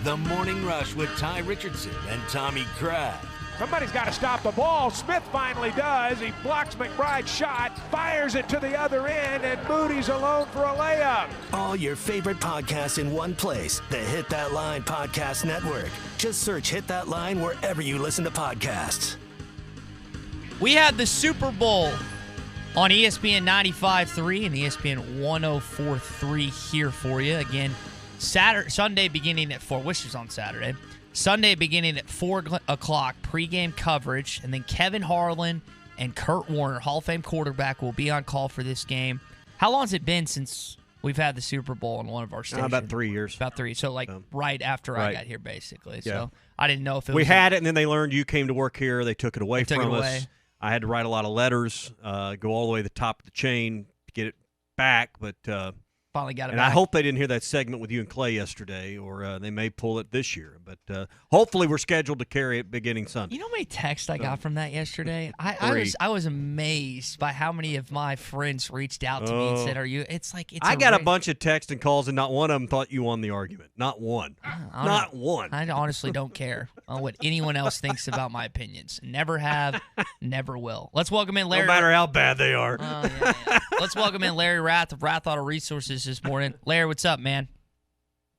S19: The Morning Rush with Ty Richardson and Tommy Kraft.
S10: Somebody's got to stop the ball. Smith finally does. He blocks McBride's shot, fires it to the other end, and Moody's alone for a layup.
S19: All your favorite podcasts in one place. The Hit That Line Podcast Network. Just search Hit That Line wherever you listen to podcasts.
S7: We had the Super Bowl on ESPN 95.3 and ESPN 104.3 here for you. Again, Sunday beginning at 4, which is on Saturday. Sunday beginning at 4 o'clock, pregame coverage, and then Kevin Harlan and Kurt Warner, Hall of Fame quarterback, will be on call for this game. How long has it been since we've had the Super Bowl on one of our stations?
S8: About 3 years.
S7: About 3. So, right after I got here, basically. Yeah. So, I didn't know if it was...
S8: We had it, and then they learned you came to work here. They took it away from us. I had to write a lot of letters, go all the way to the top of the chain to get it back, but...
S7: Finally got it
S8: and
S7: back.
S8: I hope they didn't hear that segment with you and Clay yesterday, or they may pull it this year. But hopefully we're scheduled to carry it beginning Sunday.
S7: You know how many texts I got from that yesterday? I was amazed by how many of my friends reached out to me and said, "Are you?" It's like
S8: I got a bunch of texts and calls, and not one of them thought you won the argument. Not one. Not one.
S7: I honestly don't care what anyone else thinks about my opinions. Never have, never will. Let's welcome in Larry.
S8: No matter how bad they are.
S7: Let's welcome in Larry Rath of Rath Auto Resources this morning. Larry, what's up, man?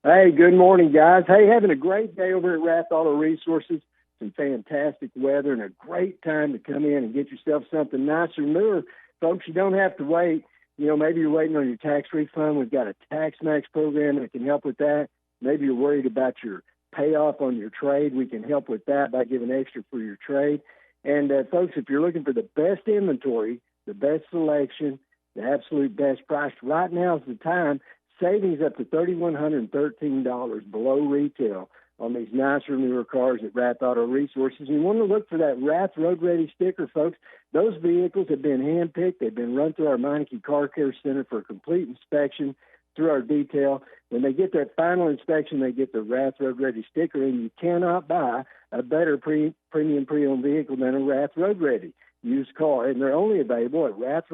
S12: Hey, good morning, guys. Hey, having a great day over at Rath Auto Resources. Some fantastic weather and a great time to come in and get yourself something nicer and newer. Folks, you don't have to wait. You know, maybe you're waiting on your tax refund. We've got a Tax Max program that can help with that. Maybe you're worried about your payoff on your trade. We can help with that by giving extra for your trade. And, folks, if you're looking for the best inventory, the best selection, the absolute best price, right now is the time. Savings up to $3,113 below retail on these nicer, newer cars at Rath Auto Resources. You want to look for that Rath Road Ready sticker, folks. Those vehicles have been handpicked. They've been run through our Meineke Car Care Center for a complete inspection through our detail. When they get that final inspection, they get the Rath Road Ready sticker, and you cannot buy a better premium pre-owned vehicle than a Rath Road Ready used car. And they're only available at Rath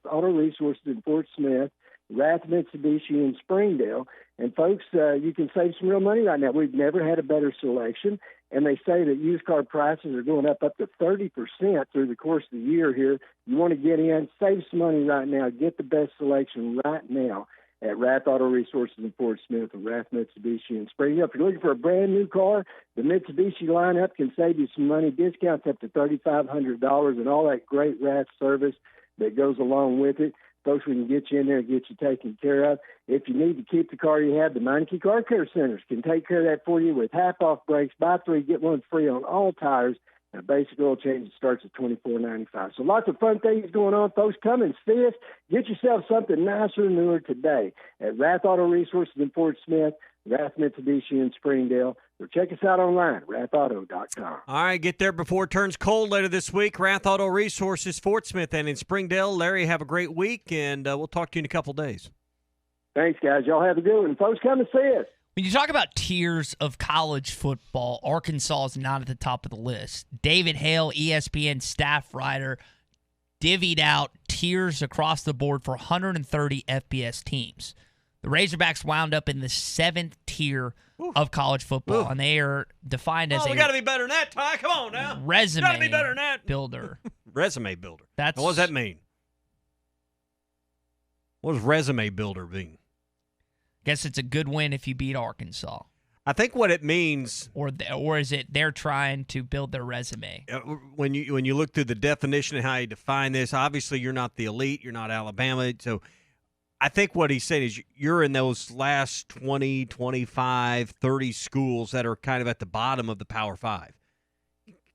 S12: Auto Resources in Fort Smith, Rath Mitsubishi in Springdale. And folks, you can save some real money right now. We've never had a better selection. And they say that used car prices are going up to 30% through the course of the year here. You want to get in, save some money right now, get the best selection right now at Rath Auto Resources in Fort Smith and Rath Mitsubishi in Springdale. If you're looking for a brand new car, the Mitsubishi lineup can save you some money, discounts up to $3,500 and all that great Rath service that goes along with it. Folks, we can get you in there and get you taken care of. If you need to keep the car you have, the Meineke Car Care Centers can take care of that for you with half-off brakes, buy 3, get 1 free on all tires, and a basic oil change starts at $24.95. So lots of fun things going on, folks. Come and see us. Get yourself something nicer and newer today at Rath Auto Resources in Fort Smith, Rath Mitsubishi in Springdale, or check us out online at rathauto.com.
S8: All right, get there before it turns cold later this week. Rath Auto Resources, Fort Smith, and in Springdale. Larry, have a great week, and we'll talk to you in a couple days.
S12: Thanks, guys. Y'all have a good one. Folks, come and see us.
S7: When you talk about tiers of college football, Arkansas is not at the top of the list. David Hale, ESPN staff writer, divvied out tiers across the board for 130 FBS teams. The Razorbacks wound up in the 7th tier of college football, and they are defined as
S8: we got to be better than that, Ty. Come on now.
S7: Resume
S8: got to be better than that.
S7: Builder.
S8: Resume builder.
S7: What
S8: does that mean? What does resume builder mean?
S7: Guess it's a good win if you beat Arkansas.
S8: I think what it means,
S7: or is it they're trying to build their resume?
S8: When you look through the definition and how you define this, obviously you're not the elite, you're not Alabama. So I think what he's saying is you're in those last 20, 25, 30 schools that are kind of at the bottom of the Power 5.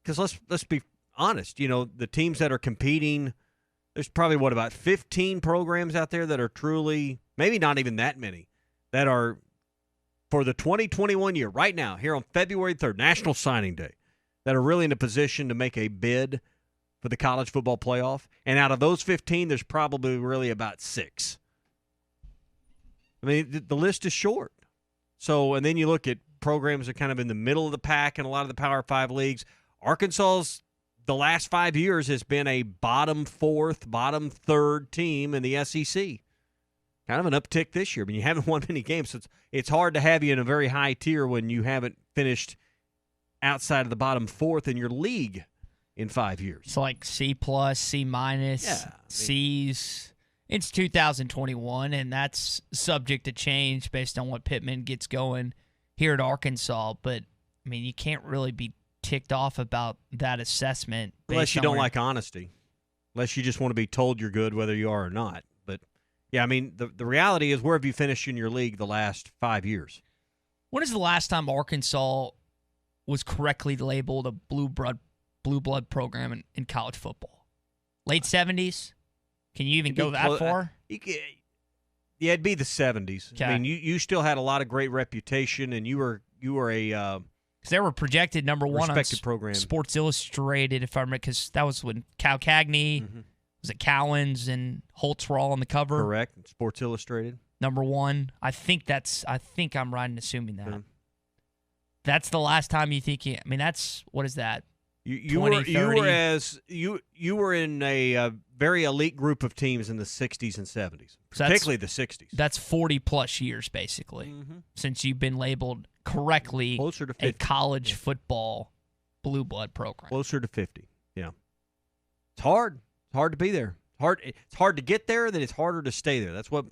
S8: because let's be honest, the teams that are competing, there's probably about 15 programs out there that are truly, maybe not even that many, that are for the 2021 year right now, here on February 3rd, National Signing Day, that are really in a position to make a bid for the college football playoff. And out of those 15, there's probably really about 6. I mean, the list is short. So, and then you look at programs that are kind of in the middle of the pack in a lot of the Power 5 leagues. Arkansas's, the last 5 years, has been a bottom 4th, bottom 3rd team in the SEC. Kind of an uptick this year. I mean, you haven't won many games, so it's hard to have you in a very high tier when you haven't finished outside of the bottom 4th in your league in 5 years.
S7: So like C+, C-, C's. It's 2021, and that's subject to change based on what Pittman gets going here at Arkansas. But, I mean, you can't really be ticked off about that assessment.
S8: Unless you don't like honesty. Unless you just want to be told you're good whether you are or not. But, yeah, I mean, the reality is, where have you finished in your league the last 5 years?
S7: When is the last time Arkansas was correctly labeled a blue blood program in college football? Late 70s? Can you even go that far?
S8: Yeah, it'd be the 70s.
S7: Okay.
S8: I mean, you still had a lot of great reputation, and you were a
S7: because they were projected number one
S8: respected
S7: on
S8: program.
S7: Sports Illustrated, if I remember, because that was when Cal Cagney, was it Cowens and Holtz were all on the cover.
S8: Correct. Sports Illustrated.
S7: Number one. I think I'm right in assuming that. That's the last time you think I mean, that's, what is that?
S8: You were in a very elite group of teams in the 60s and 70s, particularly the 60s.
S7: That's 40-plus years, basically, since you've been labeled correctly
S8: closer to 50.
S7: A college football blue blood program.
S8: Closer to 50, yeah. It's hard. It's hard to be there. It's hard to get there, then it's harder to stay there. That's what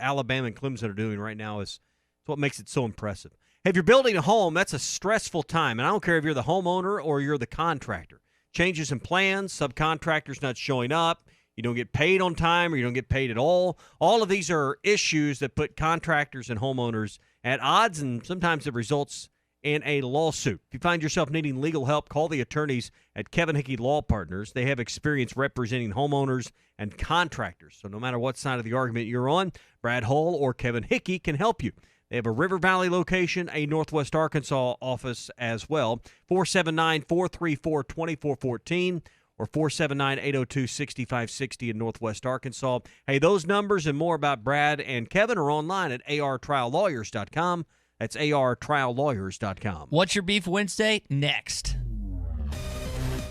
S8: Alabama and Clemson are doing right now. It's what makes it so impressive. If you're building a home, that's a stressful time, and I don't care if you're the homeowner or you're the contractor. Changes in plans, subcontractors not showing up, you don't get paid on time, or you don't get paid at all. All of these are issues that put contractors and homeowners at odds, and sometimes it results in a lawsuit. If you find yourself needing legal help, call the attorneys at Kevin Hickey Law Partners. They have experience representing homeowners and contractors. So no matter what side of the argument you're on, Brad Hull or Kevin Hickey can help you. They have a River Valley location, a Northwest Arkansas office as well. 479-434-2414 or 479-802-6560 in Northwest Arkansas. Hey, those numbers and more about Brad and Kevin are online at artriallawyers.com. That's artriallawyers.com.
S7: What's your Beef Wednesday? Next.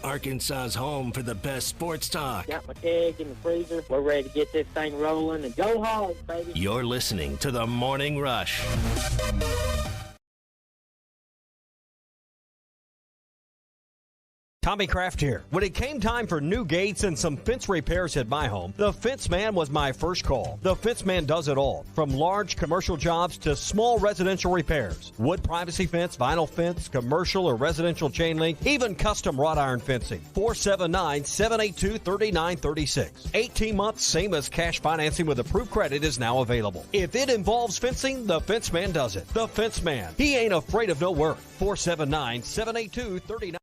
S19: Arkansas's home for the best sports talk.
S1: Got my keg in the freezer. We're ready to get this thing rolling and go Hogs, baby.
S19: You're listening to The Morning Rush.
S11: Tommy Kraft here. When it came time for new gates and some fence repairs at my home, the Fence Man was my first call. The Fence Man does it all, from large commercial jobs to small residential repairs. Wood privacy fence, vinyl fence, commercial or residential chain link, even custom wrought iron fencing. 479-782-3936. 18 months, same as cash financing with approved credit is now available. If it involves fencing, the Fence Man does it. The Fence Man. He ain't afraid of no work. 479-782-3936.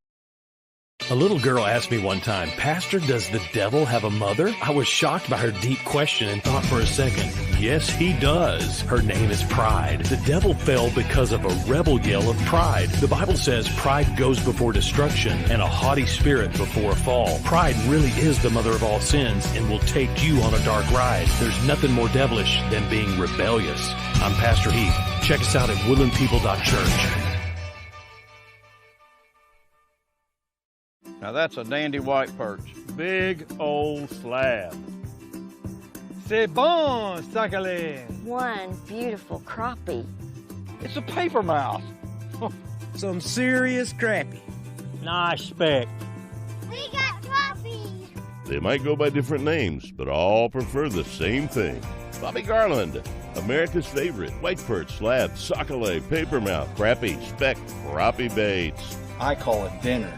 S2: A little girl asked me one time, "Pastor, does the devil have a mother?" I was shocked by her deep question and thought for a second. Yes, he does. Her name is pride. The devil fell because of a rebel yell of pride. The Bible says pride goes before destruction and a haughty spirit before a fall. Pride really is the mother of all sins and will take you on a dark ride. There's nothing more devilish than being rebellious. I'm Pastor Heath. Check us out at woodlandpeople.church.
S13: Now that's a dandy white perch. Big old slab. C'est bon, sacalé.
S14: One beautiful crappie.
S13: It's a paper mouse.
S16: Some serious crappie.
S13: Nice speck.
S14: We got crappies.
S17: They might go by different names, but all prefer the same thing. Bobby Garland, America's favorite white perch, slab, sacalé, paper mouth, crappie, speck, crappie baits.
S16: I call it dinner.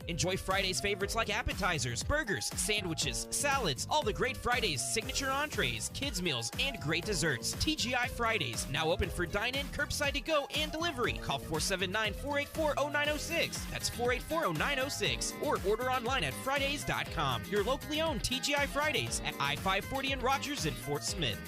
S3: Enjoy Friday's favorites like appetizers, burgers, sandwiches, salads, all the great Friday's signature entrees, kids' meals, and great desserts. TGI Fridays, now open for dine-in, curbside to go, and delivery. Call 479-484-0906. That's 484-0906. Or order online at Fridays.com. Your locally owned TGI Fridays at I-540 in Rogers and Fort Smith.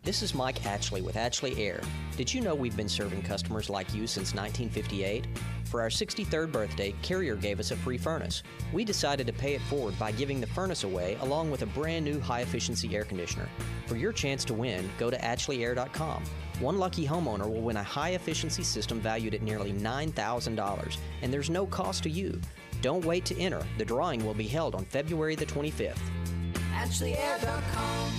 S4: This is Mike Atchley with Atchley Air. Did you know we've been serving customers like you since 1958? For our 63rd birthday, Carrier gave us a free furnace. We decided to pay it forward by giving the furnace away along with a brand new high-efficiency air conditioner. For your chance to win, go to AtchleyAir.com. One lucky homeowner will win a high-efficiency system valued at nearly $9,000, and there's no cost to you. Don't wait to enter. The drawing will be held on February the 25th.
S5: AtchleyAir.com.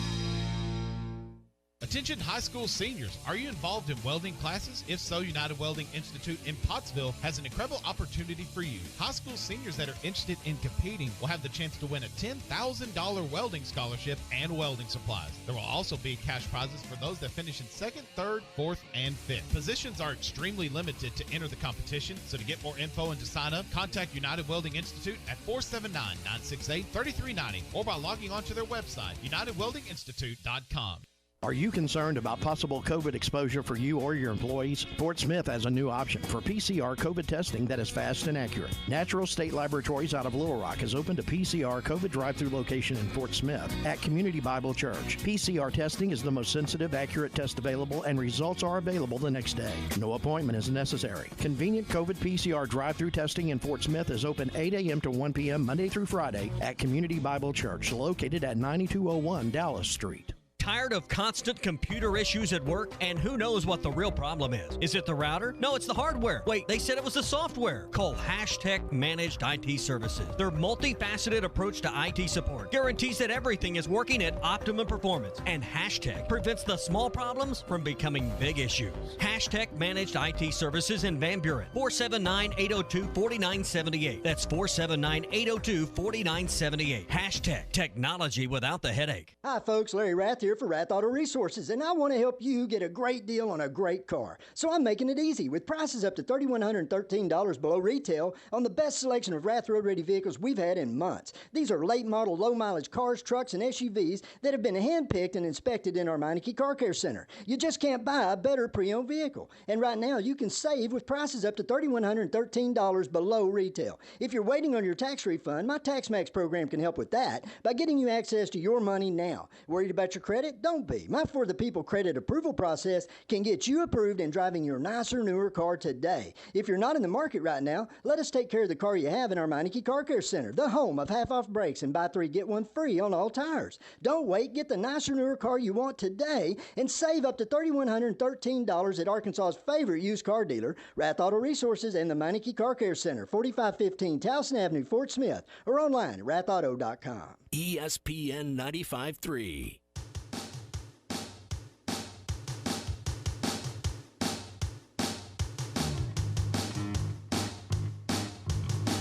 S6: Attention high school seniors, are you involved in welding classes? If so, United Welding Institute in Pottsville has an incredible opportunity for you. High school seniors that are interested in competing will have the chance to win a $10,000 welding scholarship and welding supplies. There will also be cash prizes for those that finish in 2nd, 3rd, 4th, and 5th. Positions are extremely limited to enter the competition, so to get more info and to sign up, contact United Welding Institute at 479-968-3390 or by logging onto their website, UnitedWeldingInstitute.com.
S9: Are you concerned about possible COVID exposure for you or your employees? Fort Smith has a new option for PCR COVID testing that is fast and accurate. Natural State Laboratories out of Little Rock has opened a PCR COVID drive-thru location in Fort Smith at Community Bible Church. PCR testing is the most sensitive, accurate test available, and results are available the next day. No appointment is necessary. Convenient COVID PCR drive-thru testing in Fort Smith is open 8 a.m. to 1 p.m. Monday through Friday at Community Bible Church, located at 9201 Dallas Street.
S11: Tired of constant computer issues at work? And who knows what the real problem is? Is it the router? No, it's the hardware. Wait, they said it was the software. Call Hashtag Managed IT Services. Their multifaceted approach to IT support guarantees that everything is working at optimum performance. And Hashtag prevents the small problems from becoming big issues. Hashtag Managed IT Services in Van Buren. 479-802-4978. That's 479-802-4978. Hashtag Technology without the headache.
S18: Hi, folks. Larry Rath here for Rath Auto Resources, and I want to help you get a great deal on a great car. So I'm making it easy with prices up to $3,113 below retail on the best selection of Rath road-ready vehicles we've had in months. These are late-model, low-mileage cars, trucks, and SUVs that have been hand-picked and inspected in our Meineke Car Care Center. You just can't buy a better pre-owned vehicle. And right now, you can save with prices up to $3,113 below retail. If you're waiting on your tax refund, my TaxMax program can help with that by getting you access to your money now. Worried about your credit? Don't be. My For the People credit approval process can get you approved and driving your nicer, newer car today. If you're not in the market right now, let us take care of the car you have in our Meineke Car Care Center, the home of half-off brakes and buy 3, get 1 free on all tires. Don't wait. Get the nicer, newer car you want today and save up to $3,113 at Arkansas's favorite used car dealer, Rath Auto Resources and the Meineke Car Care Center, 4515 Towson Avenue, Fort Smith, or online at rathauto.com.
S19: ESPN 95.3.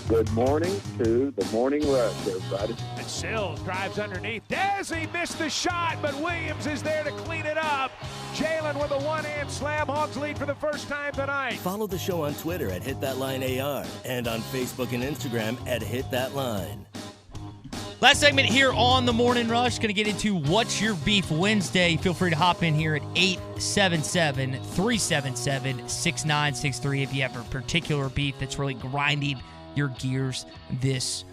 S20: Good morning to the Morning Rush, everybody.
S10: And Sills drives underneath. Desi missed the shot, but Williams is there to clean it up. Jalen with a one-hand slam. Hogs lead for the first time tonight.
S21: Follow the show on Twitter at HitThatLineAR and on Facebook and Instagram at HitThatLine.
S7: Last segment here on the Morning Rush. Going to get into What's Your Beef Wednesday. Feel free to hop in here at 877-377-6963 if you have a particular beef that's really grinding your gears this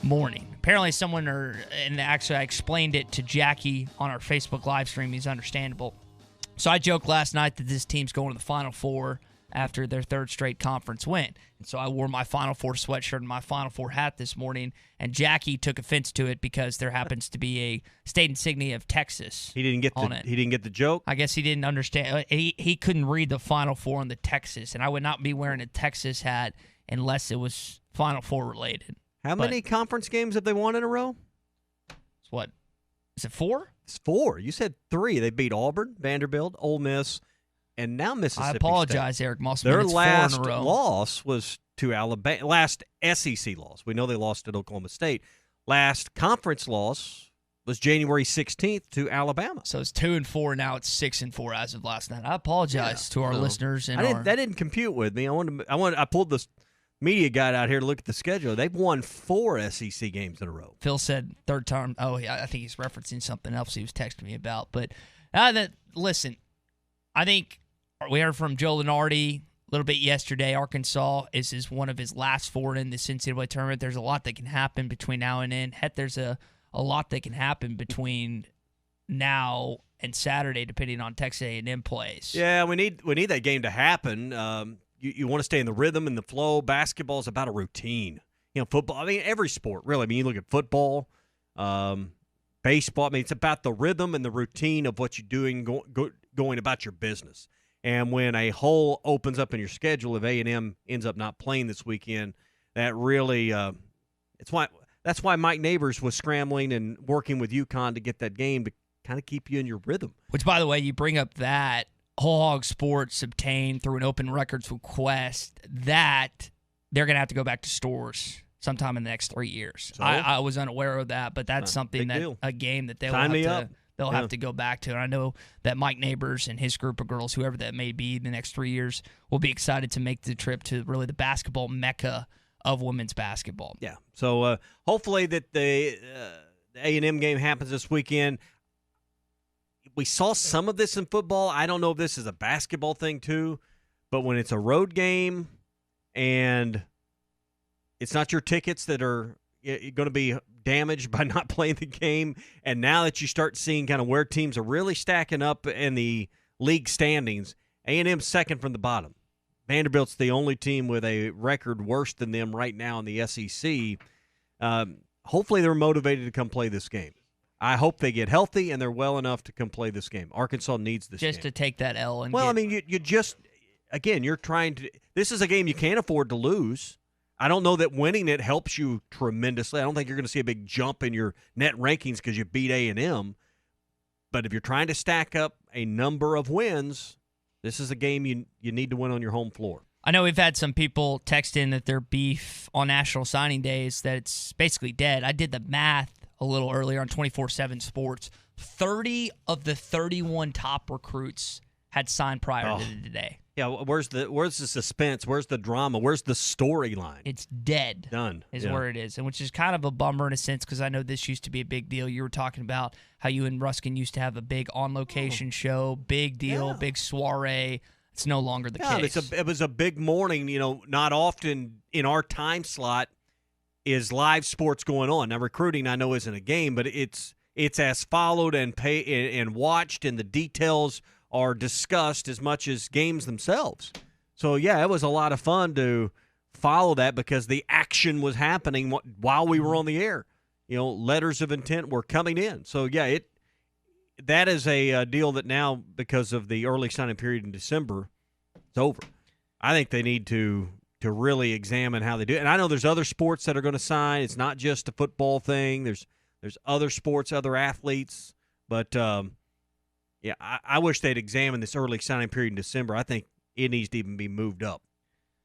S7: morning. Apparently someone, and actually I explained it to Jackie on our Facebook live stream. He's understandable. So I joked last night that this team's going to the Final Four after their 3rd straight conference win. And so I wore my Final Four sweatshirt and my Final Four hat this morning, and Jackie took offense to it because there happens to be a state insignia of Texas.
S8: He didn't get the joke.
S7: I guess he didn't understand. He couldn't read the Final Four on the Texas, and I would not be wearing a Texas hat unless it was Final Four related.
S8: How many conference games have they won in a row?
S7: It's what? Is it 4?
S8: It's 4. You said 3. They beat Auburn, Vanderbilt, Ole Miss, and now Mississippi
S7: I apologize,
S8: State.
S7: Eric Mossman.
S8: Their
S7: it's
S8: last
S7: 4 in a row.
S8: loss was to Alabama. Last SEC loss. We know they lost at Oklahoma State. Last conference loss was January 16th to Alabama.
S7: So it's 2-4. Now it's 6-4 as of last night. I apologize to our listeners. And
S8: that didn't compute with me. I pulled the media guy out here to look at the schedule. They've won 4 SEC games in a row.
S7: Phil said third time. Oh, yeah, I think he's referencing something else he was texting me about. But listen, I think we heard from Joe Lenardi a little bit yesterday. Arkansas is one of his last 4 in this NCAA tournament. There's a lot that can happen between now and then. Heck, there's a lot that can happen between now and Saturday, depending on Texas A&M plays.
S8: Yeah, we need that game to happen. You want to stay in the rhythm and the flow. Basketball is about a routine. Football. I mean, every sport really. I mean, you look at football, baseball. I mean, it's about the rhythm and the routine of what you're doing, going about your business. And when a hole opens up in your schedule, if A&M ends up not playing this weekend, that really that's why Mike Neighbors was scrambling and working with UConn to get that game to kind of keep you in your rhythm.
S7: Which, by the way, you bring up that Hogs Sports obtained through an open records request that they're going to have to go back to stores sometime in the next 3 years. So, I was unaware of that, but that's something a game that they'll have to go back to. And I know that Mike Neighbors and his group of girls, whoever that may be, the next 3 years, will be excited to make the trip to really the basketball mecca of women's basketball.
S8: Yeah. So hopefully that the A&M game happens this weekend. We saw some of this in football. I don't know if this is a basketball thing too, but when it's a road game and it's not your tickets that are going to be damaged by not playing the game, and now that you start seeing kind of where teams are really stacking up in the league standings, A&M's second from the bottom. Vanderbilt's the only team with a record worse than them right now in the SEC. Hopefully they're motivated to come play this game. I hope they get healthy and they're well enough to come play this game. Arkansas needs this
S7: just
S8: game.
S7: To take that L.
S8: I mean, you just, again, you're trying to – this is a game you can't afford to lose. I don't know that winning it helps you tremendously. I don't think you're going to see a big jump in your net rankings because you beat A&M. But if you're trying to stack up a number of wins, this is a game you need to win on your home floor.
S7: I know we've had some people text in that their beef on National Signing Days, that it's basically dead. I did the math a little earlier on 24/7 Sports. 30 of the 31 top recruits had signed prior to today.
S8: Yeah, where's the suspense? Where's the drama? Where's the storyline?
S7: It's dead.
S8: Done.
S7: Is where it is, and which is kind of a bummer in a sense because I know this used to be a big deal. You were talking about how you and Ruskin used to have a big on-location show, big deal, big soiree. It's no longer the case.
S8: It was a big morning. Not often in our time slot is live sports going on. Now, recruiting I know isn't a game, but it's as followed and watched, and the details are discussed as much as games themselves. So, yeah, it was a lot of fun to follow that because the action was happening while we were on the air. Letters of intent were coming in. So, yeah, that is a deal that now, because of the early signing period in December, it's over. I think they need to really examine how they do it. And I know there's other sports that are going to sign. It's not just a football thing. There's other sports, other athletes. But, yeah, I wish they'd examine this early signing period in December. I think it needs to even be moved up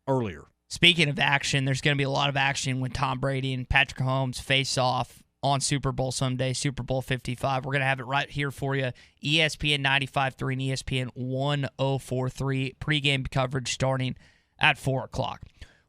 S8: earlier.
S7: Speaking of action, there's going to be a lot of action when Tom Brady and Patrick Mahomes face off on Super Bowl Sunday, Super Bowl 55. We're going to have it right here for you. ESPN 95.3 and ESPN 104.3 pregame coverage starting at 4 o'clock.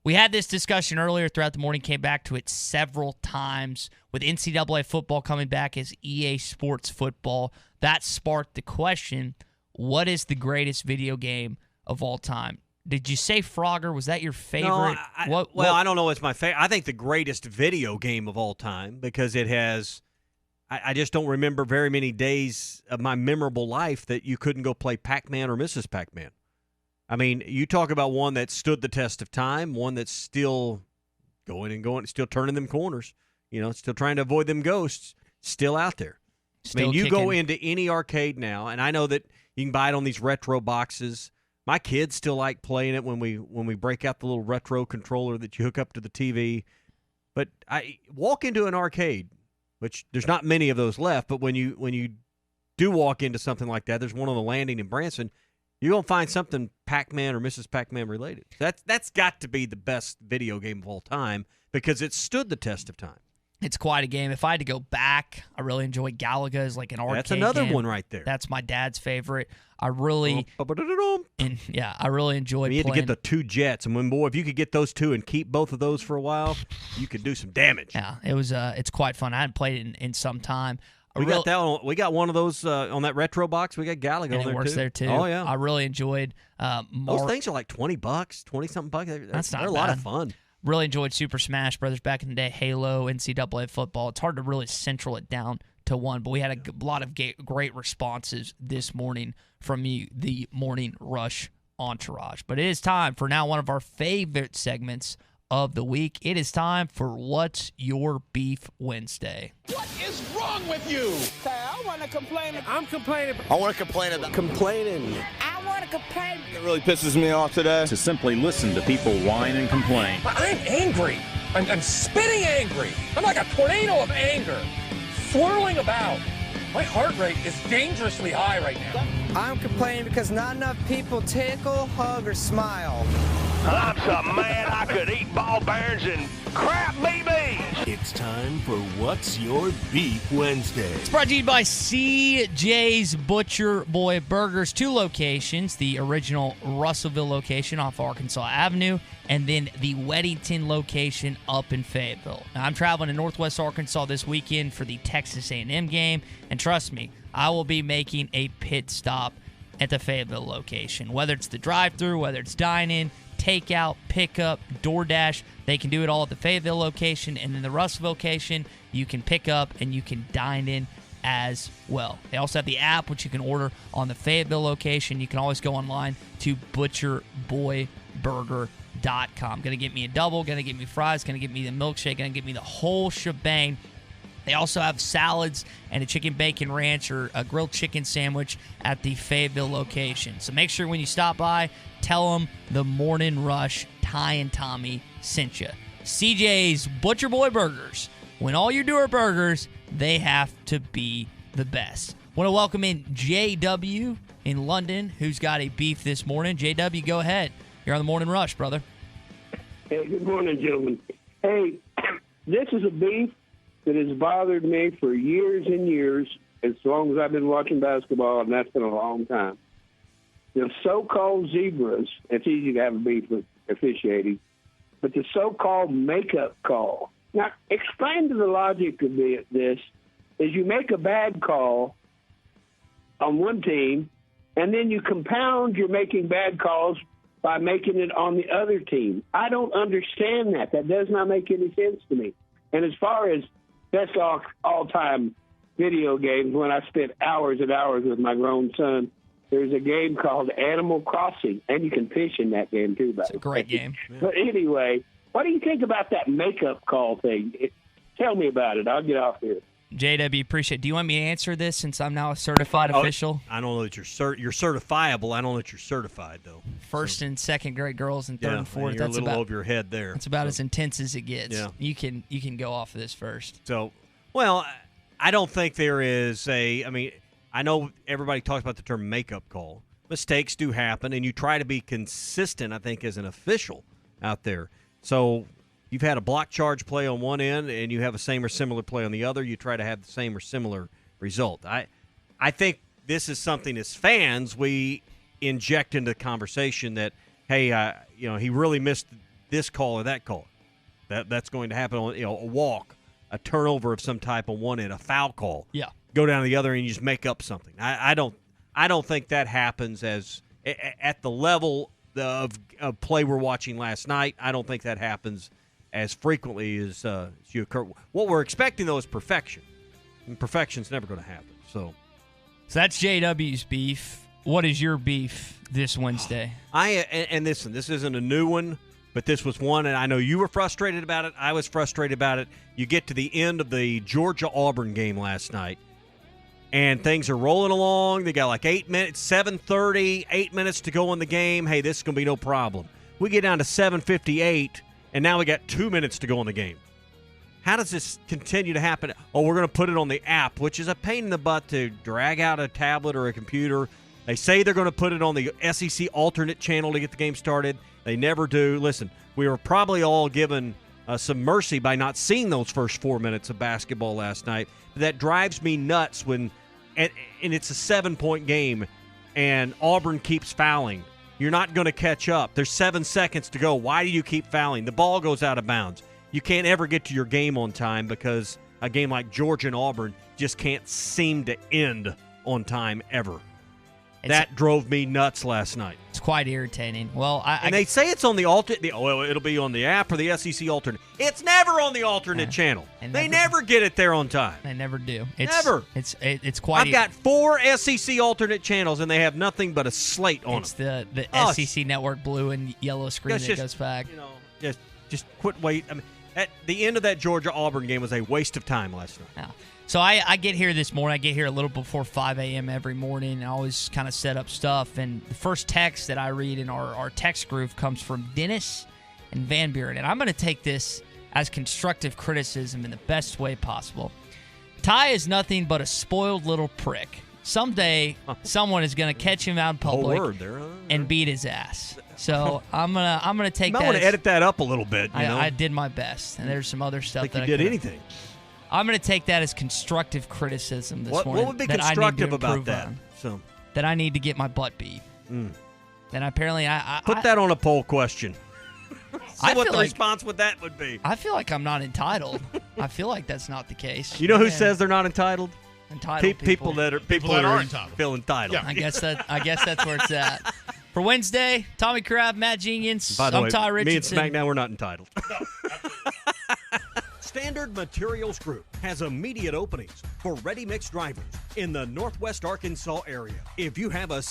S7: We had this discussion earlier throughout the morning, came back to it several times with NCAA football coming back as EA Sports Football. That sparked the question, what is the greatest video game of all time? Did you say Frogger? Was that your favorite?
S8: No, I don't know. It's my favorite. I think the greatest video game of all time because it has – I just don't remember very many days of my memorable life that you couldn't go play Pac-Man or Mrs. Pac-Man. I mean, you talk about one that stood the test of time, one that's still going, still turning them corners, still trying to avoid them ghosts, still out there.
S7: Still
S8: you
S7: kicking.
S8: Go into any arcade now, and I know that you can buy it on these retro boxes. My kids still like playing it when we break out the little retro controller that you hook up to the TV. But I walk into an arcade, which there's not many of those left, but when you do walk into something like that, there's one on the landing in Branson, you're going to find something Pac-Man or Mrs. Pac-Man related. That's got to be the best video game of all time because it stood the test of time.
S7: It's quite a game. If I had to go back, I really enjoy Galaga as like an arcade
S8: That's another
S7: game.
S8: one right there.
S7: That's my dad's favorite. I really enjoyed
S8: We had
S7: playing.
S8: to get the 2 jets, and if you could get those 2 and keep both of those for a while, you could do some damage.
S7: Yeah, it was. It's quite fun. I hadn't played it in some time.
S8: We got that one. We got one of those on that retro box. We got Galaga
S7: and
S8: on
S7: it
S8: there
S7: works
S8: too.
S7: there too.
S8: Oh yeah,
S7: I really enjoyed.
S8: Those things are like $20, 20-something bucks.
S7: That's not
S8: They're a lot of fun.
S7: Really enjoyed Super Smash Brothers back in the day, Halo, NCAA football. It's hard to really central it down to one, but we had a lot of great responses this morning from you, the Morning Rush entourage. But it is time for now one of our favorite segments of the week. It is time for What's Your Beef Wednesday.
S10: What is wrong with you? I want to complain. I'm complaining.
S16: I want to complain about complaining.
S14: I want to complain.
S16: It really pisses me off today.
S5: To simply listen to people whine and complain.
S10: I'm angry. I'm spitting angry. I'm like a tornado of anger, swirling about. My heart rate is dangerously high right now.
S22: I'm complaining because not enough people tickle, hug, or smile.
S5: I'm so mad I could eat ball bearings and crap BBs. It's time for What's Your Beef Wednesday.
S7: It's brought to you by CJ's Butcher Boy Burgers. 2 locations, the original Russellville location off Arkansas Avenue, and then the Weddington location up in Fayetteville. Now, I'm traveling to Northwest Arkansas this weekend for the Texas A&M game, and trust me, I will be making a pit stop at the Fayetteville location. Whether it's the drive-thru, whether it's dine-in, takeout, pickup, DoorDash, they can do it all at the Fayetteville location, and then the Russellville location, you can pick up and you can dine in as well. They also have the app, which you can order on the Fayetteville location. You can always go online to butcherboyburger.com. Gonna get me a double, gonna get me fries, gonna get me the milkshake, gonna get me the whole shebang. They also have salads and a chicken bacon ranch or a grilled chicken sandwich at the Fayetteville location. So make sure when you stop by, tell them the Morning Rush, Ty and Tommy sent you. CJ's Butcher Boy Burgers. When all you do are burgers, they have to be the best. Want to welcome in JW in London, who's got a beef this morning. JW, go ahead. You're on the Morning Rush, brother.
S23: Hey, good morning, gentlemen. Hey, this is a beef that has bothered me for years and years, as long as I've been watching basketball, and that's been a long time. The so-called zebras, it's easy to have a beef with officiating, but the so-called makeup call. Now, explain to the logic of this is you make a bad call on one team, and then you compound your making bad calls by making it on the other team. I don't understand that. That does not make any sense to me. And as far as best all-time video games, when I spent hours and hours with my grown son, there's a game called Animal Crossing, and you can fish in that game too.
S7: It's a great game.
S23: But anyway, what do you think about that makeup call thing? Tell me about it. I'll get off here.
S7: JW, appreciate it. Do you want me to answer this since I'm now a certified official?
S8: I don't know that you're certifiable. I don't know that you're certified, though.
S7: First and second grade girls and third and fourth.
S8: You're a little over your head there.
S7: That's about as intense as it gets.
S8: Yeah.
S7: You can go off of this first.
S8: So, well, I don't think there is I mean, I know everybody talks about the term makeup call. Mistakes do happen, and you try to be consistent, I think, as an official out there. So you've had a block charge play on one end, and you have a same or similar play on the other. You try to have the same or similar result. I think this is something as fans we inject into the conversation that, hey, he really missed this call or that call. That's going to happen on a walk, a turnover of some type on one end, a foul call.
S7: Yeah.
S8: Go down to the other and you just make up something. I don't think that happens as at the level of play we're watching last night. I don't think that happens as frequently as you occur. What we're expecting, though, is perfection. And perfection's never going to happen. So
S7: that's JW's beef. What is your beef this Wednesday?
S8: And listen, this isn't a new one, but this was one, and I know you were frustrated about it. I was frustrated about it. You get to the end of the Georgia-Auburn game last night, and things are rolling along. They got like 8 minutes, 7:30, 8 minutes to go in the game. Hey, this is going to be no problem. We get down to 7:58, and now we got 2 minutes to go in the game. How does this continue to happen? Oh, we're going to put it on the app, which is a pain in the butt to drag out a tablet or a computer. They say they're going to put it on the SEC alternate channel to get the game started. They never do. Listen, we were probably all given some mercy by not seeing those first 4 minutes of basketball last night. That drives me nuts when, and it's a 7-point game, and Auburn keeps fouling. You're not going to catch up. There's 7 seconds to go. Why do you keep fouling? The ball goes out of bounds. You can't ever get to your game on time because a game like Georgia and Auburn just can't seem to end on time ever. That drove me nuts last night.
S7: It's quite irritating. Well,
S8: they say it's on the alternate. It'll be on the app or the SEC alternate. It's never on the alternate channel. They never get it there on time.
S7: They never do.
S8: Never.
S7: It's quite.
S8: I've got 4 SEC alternate channels, and they have nothing but a slate on them.
S7: It's the SEC Network blue and yellow screen that goes back.
S8: Just quit wait. I mean, at the end of that Georgia-Auburn game was a waste of time last night.
S7: Yeah. So I get here this morning. I get here a little before 5 a.m. every morning, and I always kind of set up stuff. And the first text that I read in our text group comes from Dennis and Van Buren. And I'm going to take this as constructive criticism in the best way possible. Ty is nothing but a spoiled little prick. Someday, someone is going to catch him out in public and beat his ass. So I'm gonna take that.
S8: I want to edit that up a little bit.
S7: I did my best, and there's some other stuff that
S8: you did anything.
S7: I'm going to take that as constructive criticism this morning.
S8: What would be constructive about that?
S7: That I need to get my butt beat. Then apparently I
S8: put that on a poll question. See what the
S7: like,
S8: response with that would be.
S7: I feel like I'm not entitled. I feel like that's not the case.
S8: You know who says they're not entitled?
S7: Entitled
S8: people that are
S6: entitled.
S8: Feel entitled.
S7: Yeah. I guess that's where it's at. For Wednesday, Tommy Crab, Matt Jenkins, I'm Ty Richardson.
S8: Me and SmackDown, we're not entitled.
S11: Standard Materials Group has immediate openings for ready-mix drivers in the Northwest Arkansas area. If you have a